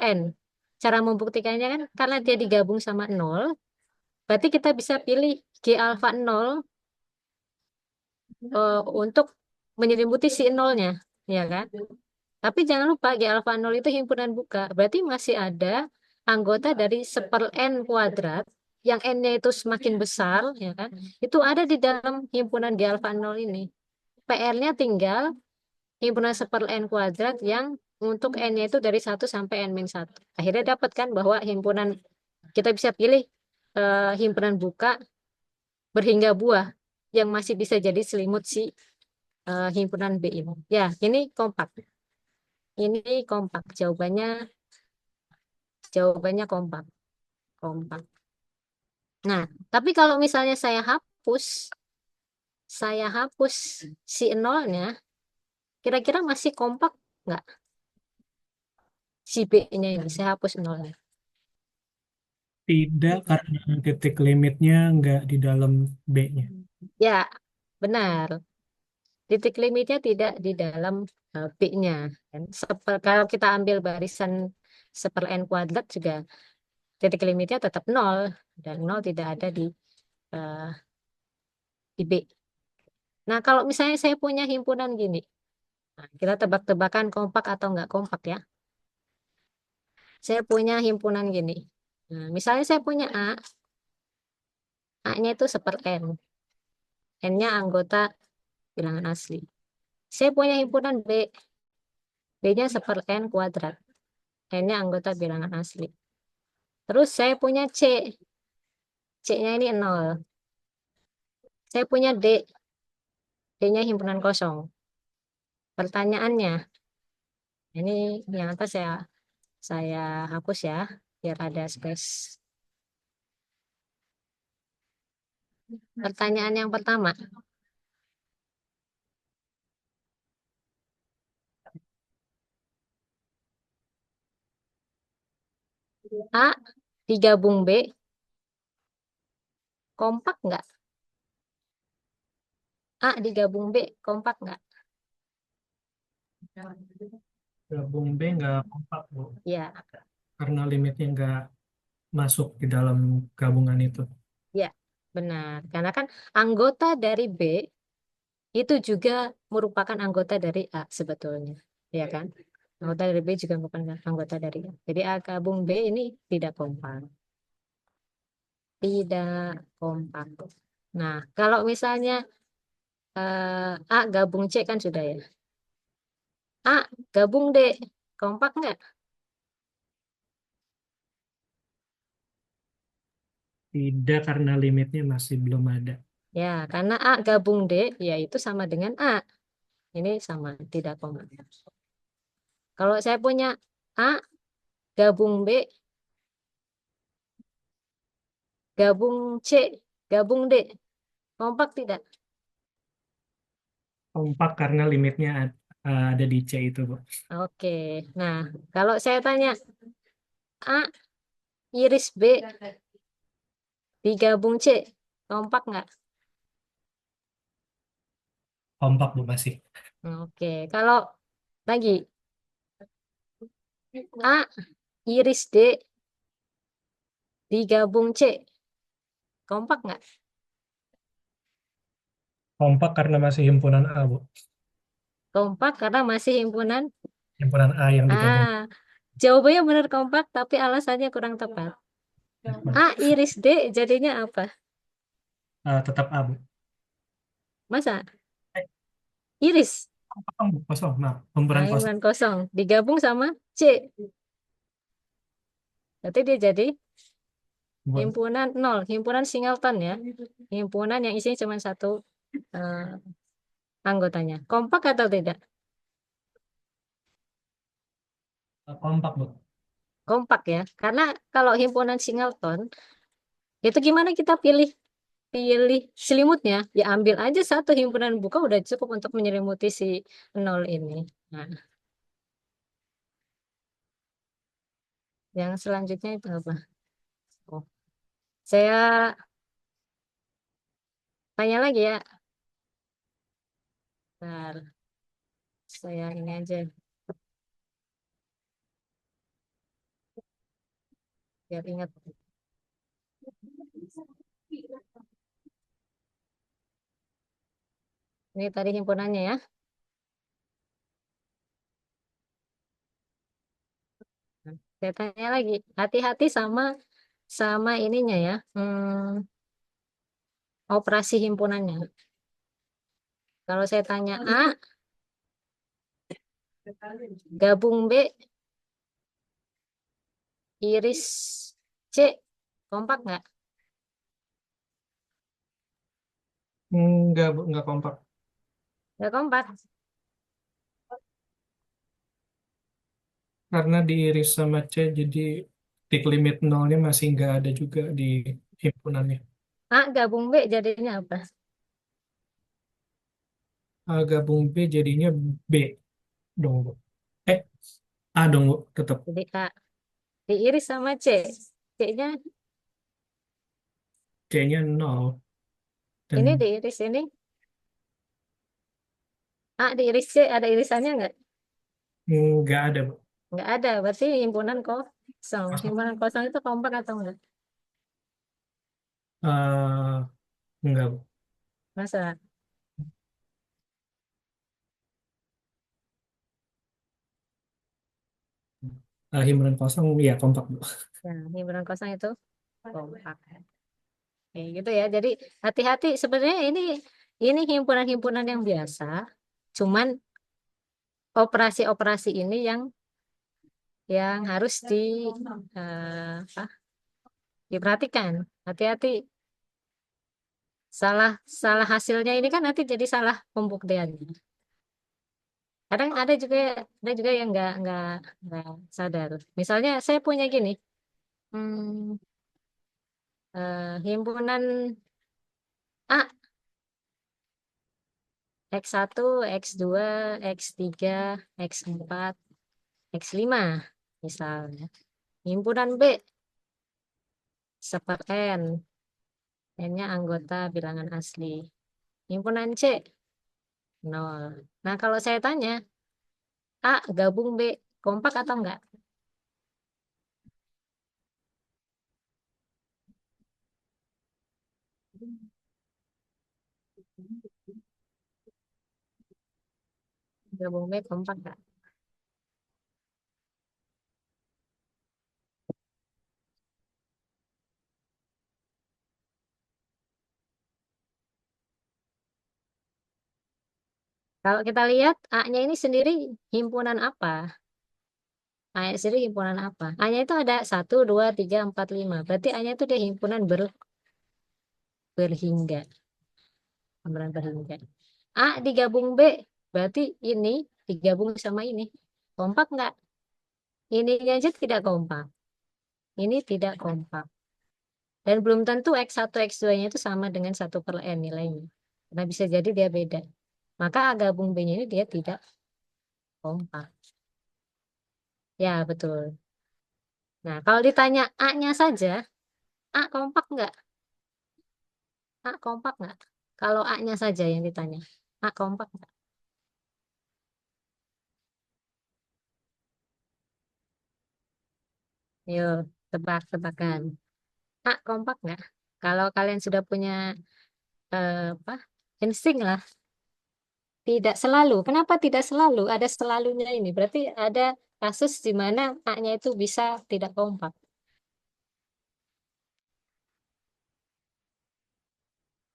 N. Cara membuktikannya kan karena dia digabung sama 0, berarti kita bisa pilih G alfa 0 untuk menyelimuti si 0-nya, ya kan? Tapi jangan lupa G alfa 0 itu himpunan buka, berarti masih ada anggota dari N² yang N-nya itu semakin besar, ya kan? Itu ada di dalam himpunan G alfa 0 ini. PR-nya tinggal himpunan N² yang untuk N-nya itu dari 1 sampai N-1. Akhirnya dapat kan bahwa kita bisa pilih himpunan buka berhingga buah yang masih bisa jadi selimut si himpunan B ini. Ya, ini kompak. Ini kompak. Jawabannya kompak. Kompak. Nah, tapi kalau misalnya saya hapus si nolnya, kira-kira masih kompak nggak? Si B-nya ini, saya hapus nolnya. Tidak, karena titik limitnya nggak di dalam B-nya. Ya, benar. Titik limitnya tidak di dalam B-nya. Kan. Kalau kita ambil barisan n kuadrat juga titik limitnya tetap nol dan nol tidak ada eh, di B. Nah, kalau misalnya saya punya himpunan gini, nah, kita tebak-tebakan kompak atau nggak kompak ya. Saya punya himpunan gini. Nah, misalnya saya punya A-nya itu n. N-nya anggota bilangan asli. Saya punya himpunan B, B-nya n kuadrat. N-nya anggota bilangan asli. Terus saya punya C, C-nya ini 0. Saya punya D, D-nya himpunan kosong. Pertanyaannya, ini yang atas saya hapus ya, biar ada space. Pertanyaan yang pertama, A digabung B, kompak nggak? A digabung B, kompak nggak? Gabung B nggak kompak, Bu, Ya, karena limitnya nggak masuk di dalam gabungan itu. ya, benar. Karena kan anggota dari B itu juga merupakan anggota dari A sebetulnya, ya kan? Anggota dari B juga merupakan anggota dari A. Jadi A gabung B ini tidak kompak. Tidak kompak. Nah, kalau misalnya A gabung C kan sudah ya. A gabung D, kompak nggak? Tidak, karena limitnya masih belum ada. Ya, karena A gabung D, ya itu sama dengan A. Ini sama, tidak kompak. Kalau saya punya A gabung B, gabung C, gabung D, kompak tidak? Kompak karena limitnya ada di C itu, Bu. Oke, nah kalau saya tanya A iris B digabung C, kompak nggak? Kompak, Bu, masih. Oke, kalau lagi A iris D digabung C, kompak nggak? Kompak karena masih himpunan A, Bu. Kompak karena masih himpunan Himpunan A yang digabung. A. Jawabannya benar kompak, tapi alasannya kurang tepat. A iris D jadinya apa? Tetap A, Bu. Masa? Eh, Iris. Kosong, Bu. Kosong, maaf. Nah, Himpunan kosong. himpunan kosong. Digabung sama C. Berarti dia jadi Bu. himpunan nol. Himpunan singleton ya. Himpunan yang isinya cuma satu eh, anggotanya. Kompak atau tidak? Kompak, Bu. Kompak ya. Karena kalau himpunan singleton, itu gimana kita pilih pilih selimutnya? Ya ambil aja satu himpunan buka udah cukup untuk menyelimuti si nol ini. Nah, yang selanjutnya itu apa? Oh, saya tanya lagi ya. Bentar, saya ini aja biar ingat. Ini tadi himpunannya ya. Nah, saya tanya lagi, hati-hati sama sama ininya ya, operasi himpunannya. Kalau saya tanya A gabung B iris C, kompak nggak? Enggak, Bu. Enggak kompak. Nggak kompak. Karena diiris sama C, jadi titik limit nolnya masih nggak ada juga di himpunannya. A gabung B jadinya apa? Gabung B jadinya B dong, Bu. Eh, A dong, Bu, tetap. Jadi A diiris sama C, C-nya C-nya 0. Dan Ini diiris ini. Diiris C, ada irisannya nggak? nggak ada, Bu. Nggak ada, berarti himpunan kosong. Kosong. Himpunan kosong itu kompak atau enggak? Eh, enggak, Bu. Masa? Himpunan kosong ya kompak, Bu. Ya, himpunan kosong itu kompak. Kayak gitu ya. Jadi hati-hati sebenarnya ini himpunan-himpunan yang biasa. Cuman operasi-operasi ini yang harus apa, diperhatikan. Hati-hati. Salah salah hasilnya ini kan nanti jadi salah pembuktiannya. Kadang ada juga yang nggak sadar. Misalnya saya punya gini, hmm, himpunan A X1, X2, X3, X4, X5 misalnya. Himpunan B seper N, N-nya anggota bilangan asli. Himpunan C 0. Nah, kalau saya tanya, A gabung B, kompak atau enggak? Gabung B kompak enggak? Kalau kita lihat A-nya ini sendiri himpunan apa? A-nya sendiri himpunan apa? A-nya itu ada 1, 2, 3, 4, 5. Berarti A-nya itu dia himpunan berhingga. Himpunan berhingga. A digabung B, berarti ini digabung sama ini. Kompak enggak? Ini aja tidak kompak. Ini tidak kompak. Dan belum tentu X1, X2-nya itu sama dengan 1/N nilainya. Karena bisa jadi dia beda. Maka A gabung B-nya ini dia tidak kompak. Ya, betul. Nah, kalau ditanya A-nya saja, A kompak nggak? A kompak nggak? Kalau A-nya saja yang ditanya. A kompak nggak? Yuk, tebak-tebakan. A kompak nggak? Kalau kalian sudah punya apa? Insting lah. Tidak selalu. Kenapa tidak selalu? Ada selalunya ini. Berarti ada kasus di mana A-nya itu bisa tidak kompak.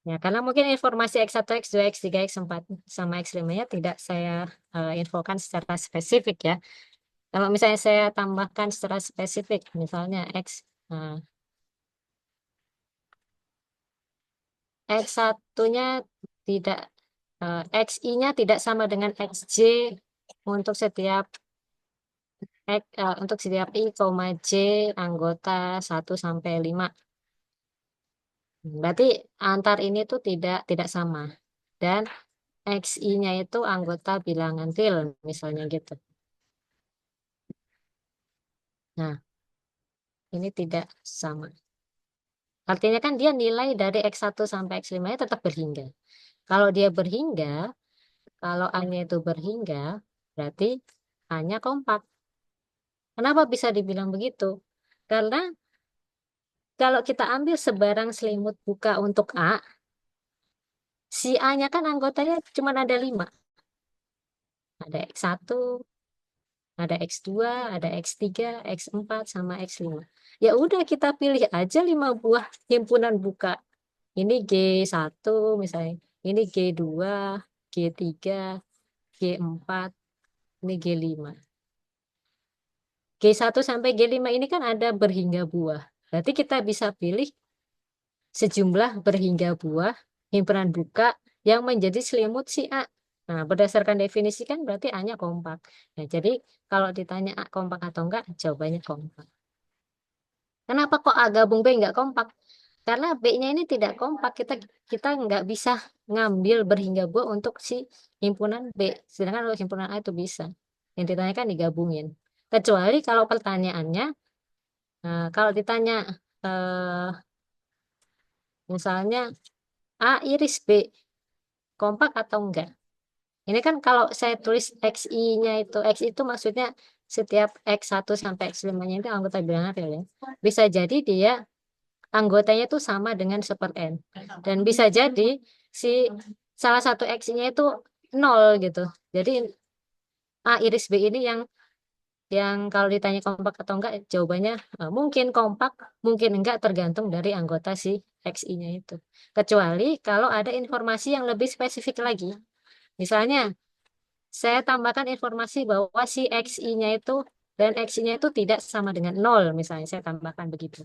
Ya, karena mungkin informasi X1, X2, X3, X4 sama X5-nya tidak saya infokan secara spesifik ya. Kalau misalnya saya tambahkan secara spesifik, misalnya eh, X1-nya tidak, XI-nya tidak sama dengan XJ untuk setiap I, J anggota 1 sampai 5. Berarti antar ini tuh tidak sama. Dan XI-nya itu anggota bilangan real, misalnya gitu. Nah, ini tidak sama. Artinya kan dia nilai dari X1 sampai X5-nya tetap berhingga. Kalau dia berhingga, kalau A-nya itu berhingga, berarti A-nya kompak. Kenapa bisa dibilang begitu? Karena kalau kita ambil sebarang selimut buka untuk A, si A-nya kan anggotanya cuma ada 5. Ada X1, ada X2, ada X3, X4, sama X5. Ya udah kita pilih aja 5 buah himpunan buka. Ini G1 misalnya, ini G2, G3, G4, ini G5. G1 sampai G5 ini kan ada berhingga buah. Berarti kita bisa pilih sejumlah berhingga buah himpunan buka yang menjadi selimut si A. Nah, berdasarkan definisi kan berarti A-nya kompak. Nah, jadi kalau ditanya A kompak atau enggak, jawabannya kompak. Kenapa kok A gabung B enggak kompak? Karena B-nya ini tidak kompak. Kita nggak bisa ngambil berhingga buah untuk si himpunan B. Sedangkan untuk himpunan A itu bisa. Yang ditanyakan digabungin. Kecuali kalau pertanyaannya, kalau ditanya eh, Misalnya A iris B kompak atau enggak. Ini kan kalau saya tulis XI-nya itu maksudnya setiap X1 sampai X5-nya itu anggota bilangan real ya. Bisa jadi dia anggotanya itu sama dengan 1/n. Dan bisa jadi si salah satu X-nya itu 0 gitu. Jadi A iris B ini yang kalau ditanya kompak atau enggak, jawabannya mungkin kompak, mungkin enggak, tergantung dari anggota si XI-nya itu. Kecuali kalau ada informasi yang lebih spesifik lagi. Misalnya, saya tambahkan informasi bahwa si XI-nya itu dan XI-nya itu tidak sama dengan 0, misalnya saya tambahkan begitu.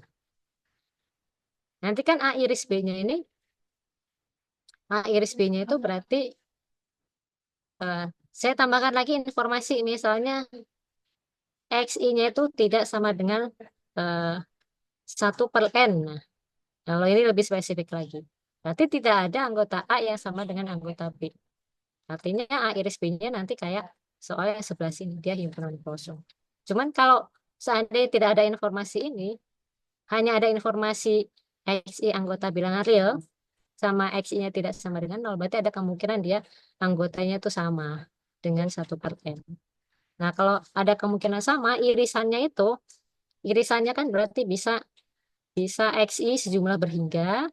Nanti kan A iris B-nya ini, A iris B-nya itu berarti saya tambahkan lagi informasi, misalnya XI-nya itu tidak sama dengan 1/n. Nah, kalau ini lebih spesifik lagi. Berarti tidak ada anggota A yang sama dengan anggota B. Artinya A iris B-nya nanti kayak soalnya sebelah sini, dia himpunan kosong. Cuman kalau seandainya tidak ada informasi ini, hanya ada informasi XI anggota bilangan real, sama XI-nya tidak sama dengan 0, berarti ada kemungkinan dia anggotanya itu sama dengan 1/n. Nah, kalau ada kemungkinan sama, irisannya kan berarti bisa XI sejumlah berhingga,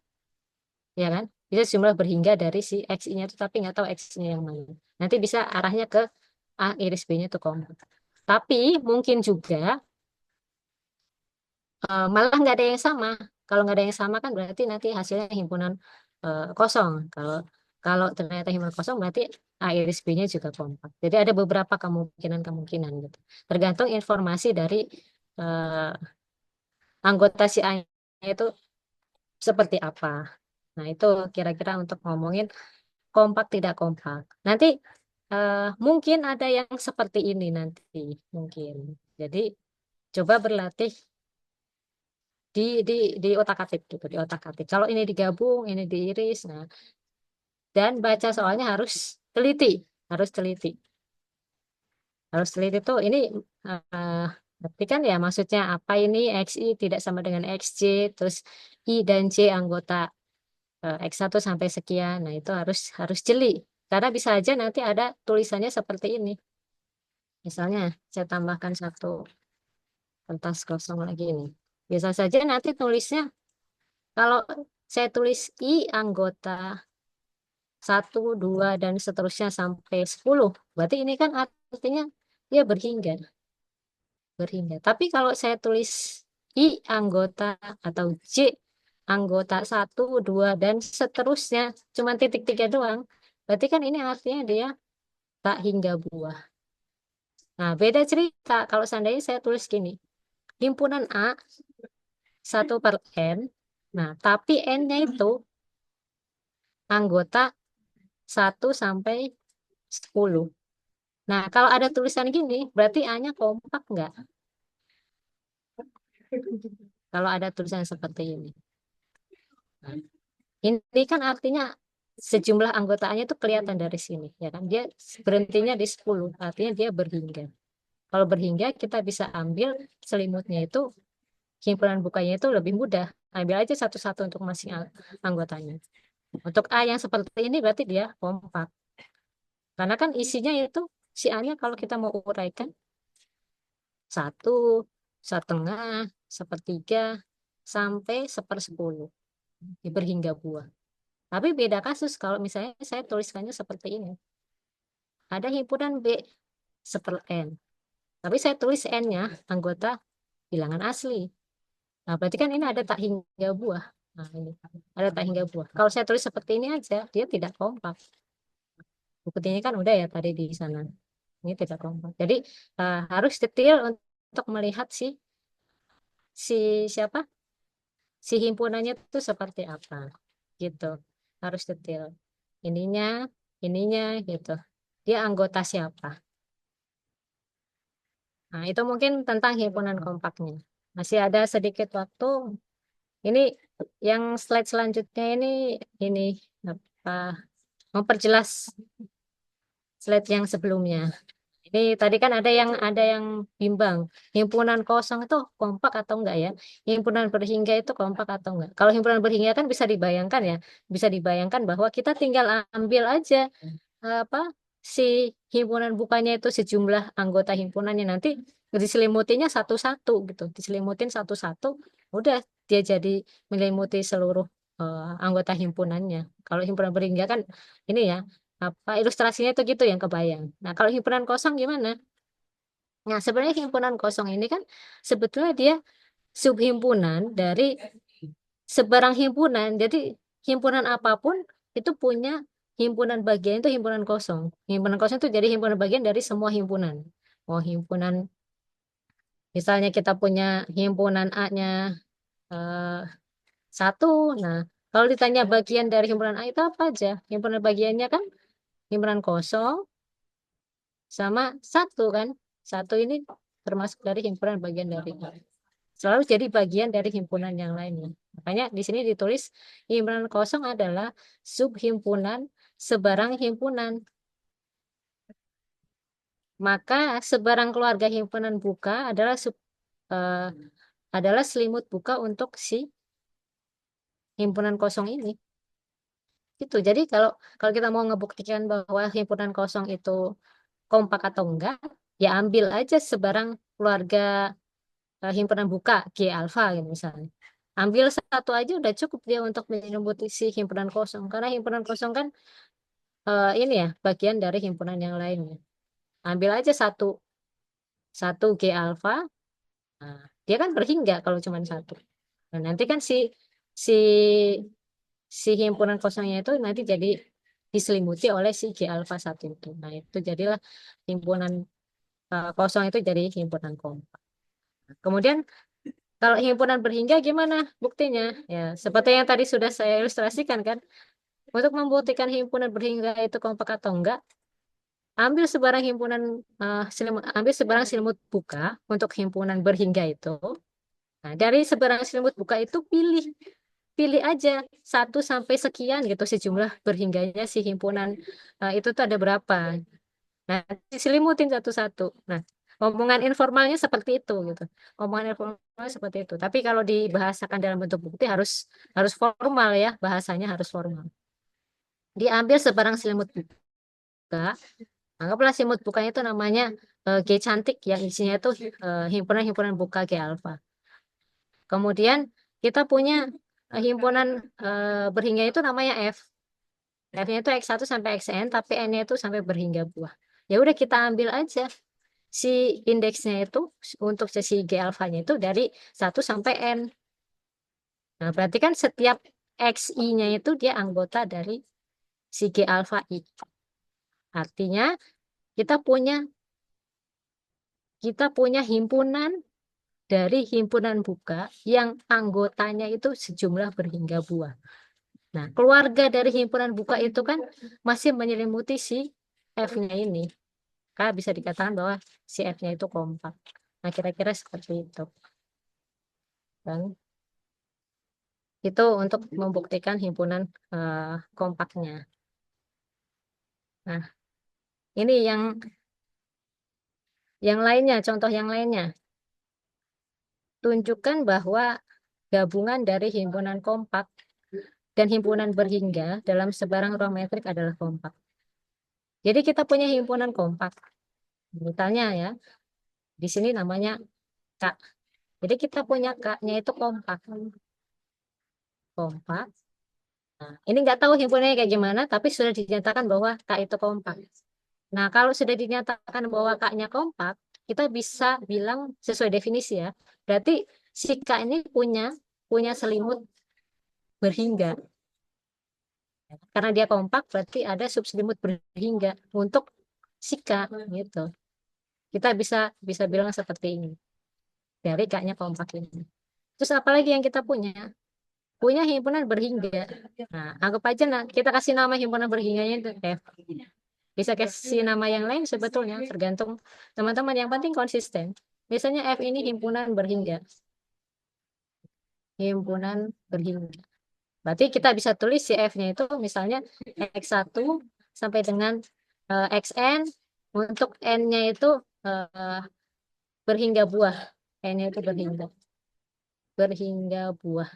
ya kan? Bisa sejumlah berhingga dari si XI-nya itu, tapi nggak tahu XI-nya yang mana. Nanti bisa arahnya ke A iris B-nya itu kompak. Tapi mungkin juga malah nggak ada yang sama. Kalau nggak ada yang sama kan berarti nanti hasilnya himpunan kosong. Kalau kalau ternyata himpunan kosong berarti A iris B-nya juga kompak. Jadi ada beberapa kemungkinan gitu. Tergantung informasi dari eh, anggota si A itu seperti apa. Nah, itu kira-kira untuk ngomongin kompak tidak kompak. Nanti mungkin ada yang seperti ini nanti, mungkin. Jadi coba berlatih di otak-atik gitu, di otak-atik. Kalau ini digabung, ini diiris. Nah, dan baca soalnya teliti, harus teliti. Harus teliti tuh ini berarti kan ya maksudnya apa ini XI tidak sama dengan XJ, terus I dan J anggota X1 sampai sekian. Nah, itu harus jeli. Karena bisa aja nanti ada tulisannya seperti ini. Misalnya, saya tambahkan satu kertas kosong lagi ini. Bisa saja nanti tulisnya, kalau saya tulis I anggota 1, 2, dan seterusnya sampai 10. Berarti ini kan artinya dia berhingga. Berhingga. Tapi kalau saya tulis I anggota atau J anggota 1, 2, dan seterusnya, cuma titik 3 doang. Berarti kan ini artinya dia tak hingga buah. Nah, beda cerita kalau seandainya saya tulis gini. Himpunan A 1/n. Nah, tapi N-nya itu anggota 1 sampai 10. Nah, kalau ada tulisan gini, berarti A-nya kompak nggak? Kalau ada tulisan seperti ini. Nah, ini kan artinya sejumlah anggotaannya itu kelihatan dari sini, ya kan? Dia berhentinya di 10, artinya dia berhingga. Kalau berhingga, kita bisa ambil selimutnya itu, himpunan bukanya itu lebih mudah. Ambil aja satu-satu untuk masing anggotanya. Untuk A yang seperti ini berarti dia kompak. Karena kan isinya itu, si A-nya kalau kita mau uraikan, 1, 1/2, 1/3, sampai 1/10. Berhingga buah. Tapi beda kasus kalau misalnya saya tuliskannya seperti ini. Ada himpunan B 1/n. Tapi saya tulis N-nya anggota bilangan asli. Nah, berarti kan ini ada tak hingga buah. Nah, ini ada tak hingga buah. Kalau saya tulis seperti ini aja, dia tidak kompak. Buktinya kan udah ya tadi di sana. Ini tidak kompak. Jadi harus detail untuk melihat si siapa? Si himpunannya itu seperti apa. Gitu. Harus detail. Ininya, ininya gitu. Dia anggota siapa? Nah, itu mungkin tentang himpunan kompaknya. Masih ada sedikit waktu. Ini yang slide selanjutnya ini apa memperjelas slide yang sebelumnya. Ini tadi kan ada yang bimbang. Himpunan kosong itu kompak atau enggak ya? Himpunan berhingga itu kompak atau enggak? Kalau himpunan berhingga kan bisa dibayangkan ya, bisa dibayangkan bahwa kita tinggal ambil aja apa si himpunan bukannya itu sejumlah anggota himpunannya nanti diselimutinya satu-satu gitu, diselimutin satu-satu, udah dia jadi menyelimuti seluruh anggota himpunannya. Kalau himpunan berhingga kan ini ya apa ilustrasinya itu gitu yang kebayang. Nah, kalau himpunan kosong gimana? Nah, sebenarnya himpunan kosong ini kan sebetulnya dia subhimpunan dari sebarang himpunan. Jadi himpunan apapun itu punya himpunan bagian itu himpunan kosong. Himpunan kosong itu jadi himpunan bagian dari semua himpunan. Oh, himpunan misalnya kita punya himpunan A-nya eh, satu. Nah, kalau ditanya bagian dari himpunan A itu apa aja? Himpunan bagiannya kan himpunan kosong sama satu kan. Satu ini termasuk dari himpunan bagian dari A. Selalu jadi bagian dari himpunan yang lainnya. Makanya di sini ditulis himpunan kosong adalah subhimpunan sebarang himpunan. Maka sebarang keluarga himpunan buka eh, adalah selimut buka untuk si himpunan kosong ini. Gitu. Jadi kalau kalau kita mau ngebuktikan bahwa himpunan kosong itu kompak atau enggak, ya ambil aja sebarang keluarga himpunan buka G alfa gitu misalnya. Ambil satu aja udah cukup dia untuk menyelimuti si himpunan kosong. Karena himpunan kosong kan ini ya bagian dari himpunan yang lainnya. Ambil aja satu satu G alfa, nah, dia kan berhingga kalau cuma satu. Nah, nanti kan si si himpunan kosongnya itu nanti jadi diselimuti oleh si G alfa satu itu. Nah, itu jadilah himpunan kosong itu jadi himpunan kompak. Kemudian kalau himpunan berhingga gimana buktinya? Ya, seperti yang tadi sudah saya ilustrasikan kan. Untuk membuktikan himpunan berhingga itu kompak atau enggak, ambil sebarang ambil sebarang selimut buka untuk himpunan berhingga itu. Nah, dari sebarang selimut buka itu pilih pilih aja satu sampai sekian gitu sejumlah berhingganya si himpunan itu tuh ada berapa. Nah, diselimutin satu-satu. Nah, omongan informalnya seperti itu gitu. Omongan informalnya seperti itu. Tapi kalau dibahasakan dalam bentuk bukti harus harus formal ya, bahasanya harus formal. Diambil sebarang selimut buka, anggaplah selimut bukanya itu namanya G cantik yang isinya itu himpunan-himpunan buka G alfa. Kemudian kita punya himpunan berhingga itu namanya F. F-nya itu X1 sampai XN, tapi N-nya itu sampai berhingga buah. Ya udah kita ambil aja si indeksnya itu untuk sesi G alfanya itu dari 1 sampai N. Nah, berarti kan setiap XI-nya itu dia anggota dari si G alfa I. Artinya kita punya kita punya himpunan dari himpunan buka yang anggotanya itu sejumlah berhingga buah. Nah, keluarga dari himpunan buka itu kan masih menyelimuti si F-nya ini. Maka bisa dikatakan bahwa si F-nya itu kompak. Nah, kira-kira seperti itu. Dan itu untuk membuktikan himpunan kompaknya. Nah, ini yang lainnya, contoh yang lainnya. Tunjukkan bahwa gabungan dari himpunan kompak dan himpunan berhingga dalam sebarang ruang metrik adalah kompak. Jadi kita punya himpunan kompak. Misalnya ya, di sini namanya K. Jadi kita punya K-nya itu kompak. Kompak. Nah, ini nggak tahu himpunannya kayak gimana, tapi sudah dinyatakan bahwa K itu kompak. Nah, kalau sudah dinyatakan bahwa K-nya kompak, kita bisa bilang sesuai definisi ya. Berarti si K ini punya selimut berhingga. Karena dia kompak, berarti ada subselimut berhingga untuk si K gitu. Kita bisa bisa bilang seperti ini. Dari K-nya kompak ini. Terus apalagi yang kita punya? Punya himpunan berhingga. Nah, anggap aja kita kasih nama himpunan berhingganya itu F. Bisa kasih nama yang lain sebetulnya, tergantung teman-teman. Yang penting konsisten. Misalnya F ini himpunan berhingga. Himpunan berhingga. Berarti kita bisa tulis si F-nya itu misalnya X1 sampai dengan XN Untuk N-nya itu berhingga buah. N-nya itu berhingga buah.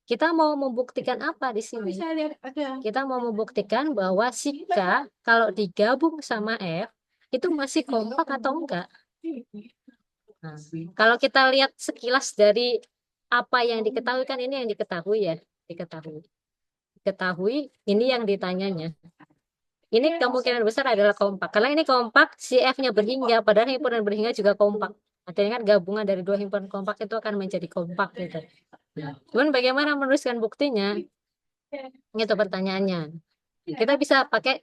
Kita mau membuktikan apa di sini? Bisa lihat ada. Kita mau membuktikan bahwa si K kalau digabung sama F itu masih kompak atau enggak. Nah, kalau kita lihat sekilas dari apa yang diketahui, kan ini yang diketahui ya, diketahui ini yang ditanyanya. Ini kemungkinan besar adalah kompak. Karena ini kompak, si F-nya berhingga, padahal himpunan berhingga juga kompak. Artinya kan gabungan dari dua himpunan kompak itu akan menjadi kompak gitu. Cuman bagaimana menuliskan buktinya? Itu pertanyaannya. Kita bisa pakai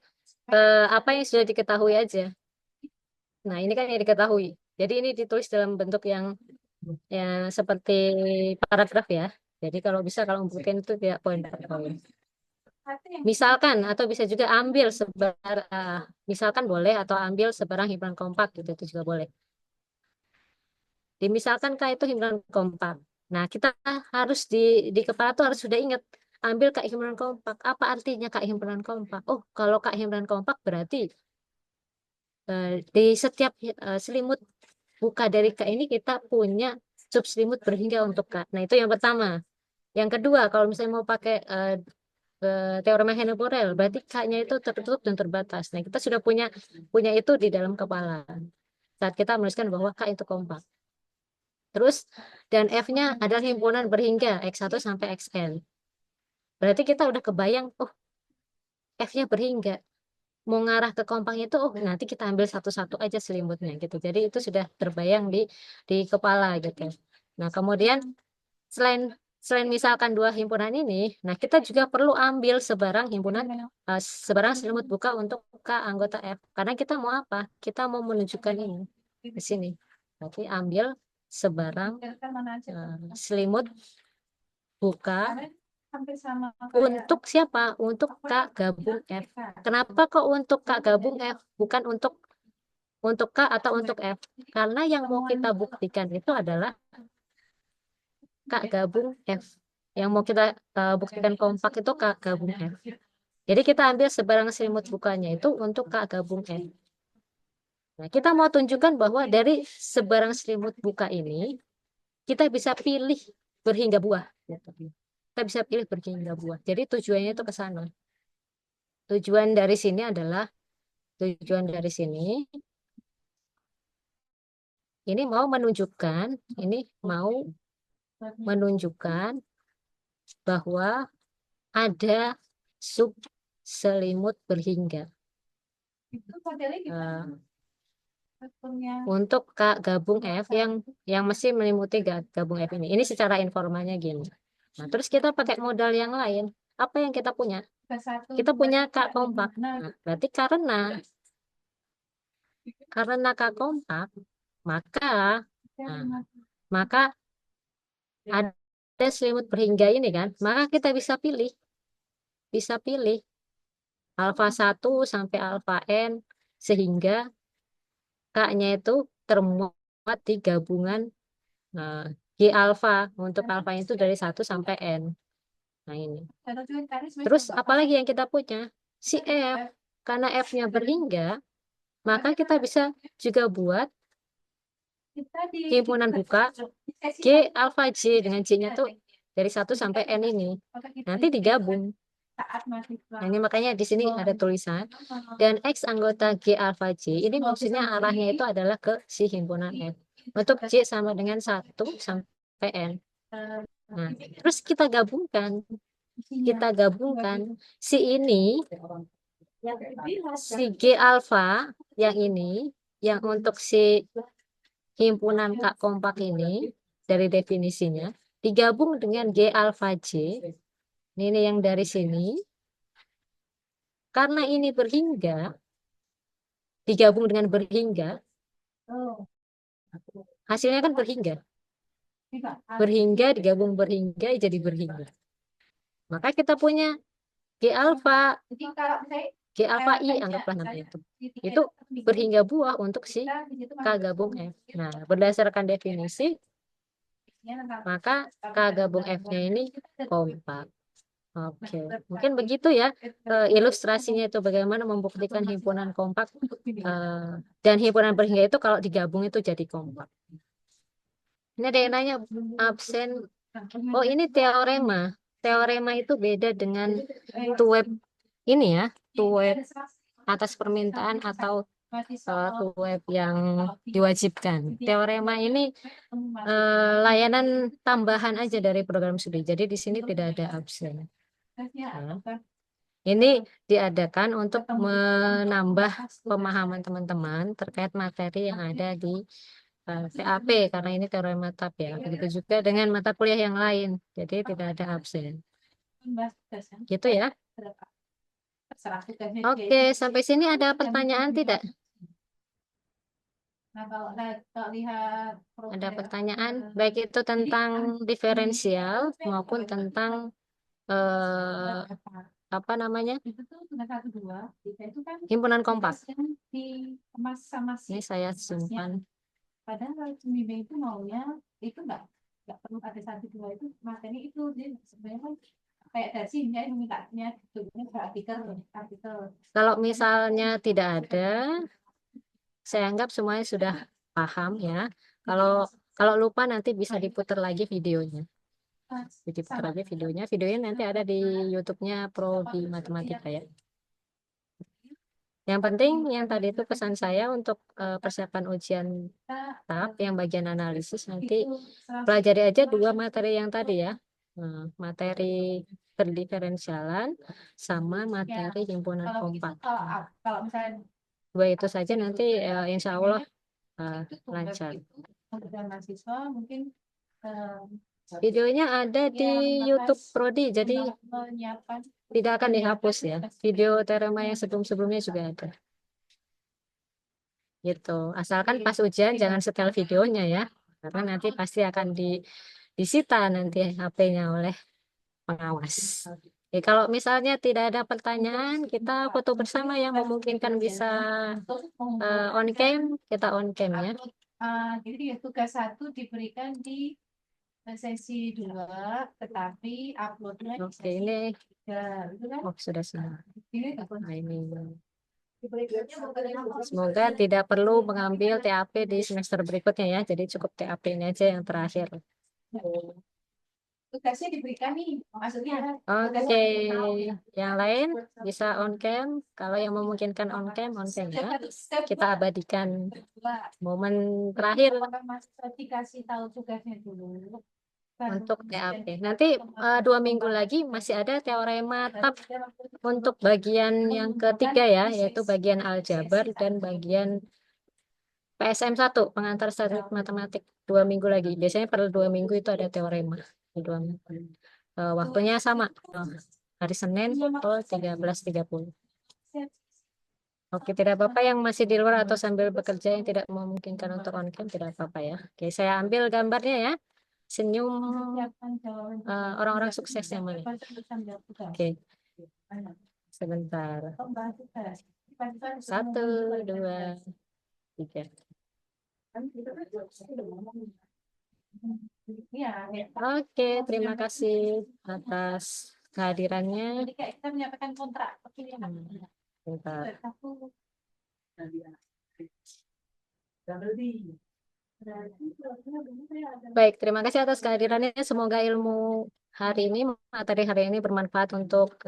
apa yang sudah diketahui aja. Nah, ini kan yang diketahui. Jadi ini ditulis dalam bentuk yang seperti paragraf ya. Jadi kalau bisa, kalau membuktikan itu tidak poin per poin. Misalkan, atau bisa juga ambil misalkan boleh, atau ambil sebarang himpunan kompak gitu, itu juga boleh. Dimisalkan K itu himpunan kompak. Nah, kita harus di kepala tuh harus sudah ingat, ambil K himpunan kompak. Apa artinya K himpunan kompak? Oh, kalau K himpunan kompak berarti di setiap selimut buka dari K ini kita punya subselimut berhingga untuk K. Nah, itu yang pertama. Yang kedua, kalau misalnya mau pakai teorema Henry-Borel, berarti K-nya itu tertutup dan terbatas. Nah, kita sudah punya itu di dalam kepala saat kita menuliskan bahwa K itu kompak. Terus, dan F-nya adalah himpunan berhingga X1 sampai Xn. Berarti kita udah kebayang, oh, F-nya berhingga. Mau ngarah ke kompaknya itu, oh, nanti kita ambil satu-satu aja selimutnya gitu. Jadi itu sudah terbayang di kepala gitu. Nah, kemudian selain misalkan dua himpunan ini, nah kita juga perlu ambil sebarang sebarang selimut buka untuk K anggota F. Karena kita mau apa? Kita mau menunjukkan ini di sini. Berarti ambil sebarang selimut buka Hampir sama untuk siapa? Untuk K gabung F. Kenapa kok untuk K gabung F? Bukan untuk K atau untuk F? Karena yang mau kita buktikan itu adalah K gabung F. Yang mau kita buktikan kompak itu K gabung F. Jadi kita ambil sebarang selimut bukanya itu untuk K gabung F. Nah, kita mau tunjukkan bahwa dari sebarang selimut buka ini, kita bisa pilih berhingga buah. Kita bisa pilih berhingga buah. Jadi tujuannya itu ke sana. Tujuan dari sini adalah, ini mau menunjukkan bahwa ada sub selimut berhingga itu modelnya gimana? untuk K gabung F yang mesti meliputi gabung F ini. Ini secara informalnya gini. Nah, terus kita pakai modal yang lain. Apa yang kita punya? Kita punya K kompak. Nah, berarti karena K kompak, maka ada selimut berhingga ini kan, maka kita bisa pilih alfa 1 sampai alfa n, sehingga K-nya itu termuat di gabungan G alfa. Untuk alfa itu dari 1 sampai n. Nah, ini. Terus apalagi yang kita punya? Si F. Karena F-nya berhingga, maka kita bisa juga buat himpunan buka G alfa J, dengan J-nya tuh dari 1 sampai N ini. Nanti digabung. Nah, ini makanya di sini ada tulisan. Dan X anggota G alfa J, ini maksudnya arahnya itu adalah ke si himpunan F. Untuk J sama dengan 1 sampai N. Nah, terus kita gabungkan. Si ini, si G alfa yang ini, yang untuk si himpunan K kompak ini, dari definisinya, digabung dengan G alfa J. Ini yang dari sini. Karena ini berhingga, digabung dengan berhingga, hasilnya kan berhingga. Berhingga digabung berhingga jadi berhingga. Maka kita punya G alfa I, anggaplah namanya itu. Itu berhingga buah untuk si K gabung F. Nah, berdasarkan definisi, maka K gabung F-nya ini kompak. Oke, mungkin begitu ya ilustrasinya itu bagaimana membuktikan himpunan kompak dan himpunan berhingga itu kalau digabung itu jadi kompak. Ini ada yang nanya absen. Oh, ini teorema. Teorema itu beda dengan tuweb ini ya, tuweb atas permintaan atau tuweb yang diwajibkan. Teorema ini layanan tambahan aja dari program studi. Jadi di sini tidak ada absen. Ini diadakan untuk menambah pemahaman teman-teman terkait materi yang ada di TAP karena ini teorema TAP ya. Begitu juga dengan mata kuliah yang lain. Jadi tidak ada absen. Gitu ya. Oke, sampai sini ada pertanyaan tidak? Nah, kalau lihat Ada pertanyaan baik itu tentang diferensial maupun tentang apa namanya? itu tuh dengan 1, 2, 3 itu kan Himpunan kompak. dikemas sama Ini saya simpan. Padahal kalau pembimbing itu maunya itu nggak perlu ada 1, 2 itu materi itu dia sebenarnya kan kayak dari sini ya mintanya gitu artikel. Kalau misalnya tidak ada, saya anggap semuanya sudah paham ya. Kalau lupa nanti bisa diputar lagi videonya. Diputar lagi videonya. Videonya nanti ada di YouTube-nya Prodi Matematika ya. Yang penting yang tadi itu pesan saya untuk persiapan ujian TAP yang bagian analisis nanti pelajari aja 2 materi yang tadi ya. Materi perdiferensialan sama materi himpunan kompak. Kalau misalnya 2 itu saja nanti insya Allah lancar. untuk mahasiswa mungkin Videonya ada di YouTube Prodi, jadi menyiapkan tidak akan dihapus ya. Video teorema yang sebelum-sebelumnya juga ada. Gitu. Asalkan pas ujian jangan setel videonya ya. Karena nanti pasti akan disita nanti HP-nya oleh pengawas. Oke, kalau misalnya tidak ada pertanyaan, kita foto bersama yang memungkinkan bisa on cam, kita on cam ya. Jadi tugas 1 diberikan di sesi 2, tetapi uploadnya di Oke, sesi ini 3. Itu kan? sudah semua. Ini Nah, ini. diberikannya Semoga tidak perlu mengambil TAP di semester berikutnya ya. Jadi cukup TAP ini aja yang terakhir. tugasnya diberikan nih, maksudnya Oke, yang lain bisa on cam. Kalau yang memungkinkan on cam ya. Kita abadikan momen terakhir mahasiswa dikasih tahu tugasnya dulu. untuk TAP. Nanti 2 minggu lagi masih ada teorema TAP untuk bagian yang ketiga ya, yaitu bagian aljabar dan bagian PSM 1, pengantar statistik matematik 2 minggu lagi. Biasanya per 2 minggu itu ada teorema. 2 minggu. Waktunya sama. Hari Senin pukul 13.30. Oke, tidak apa-apa yang masih di luar atau sambil bekerja yang tidak memungkinkan untuk on cam, tidak apa-apa ya. Oke, saya ambil gambarnya ya. Senyum orang-orang sukses yang mana? Oke, sebentar. 1, 2, 3. Oke, terima kasih atas kehadirannya. Jadi kayak kita menyampaikan kontrak. Bentar. Baik, terima kasih atas kehadirannya. Semoga ilmu hari ini, materi hari ini bermanfaat untuk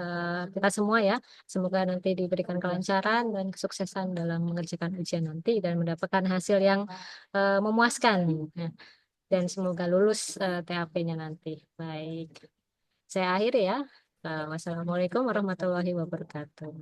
kita semua ya. Semoga nanti diberikan kelancaran dan kesuksesan dalam mengerjakan ujian nanti dan mendapatkan hasil yang memuaskan. Ya. Dan semoga lulus TAP-nya nanti. Baik, saya akhiri ya. Wassalamualaikum warahmatullahi wabarakatuh.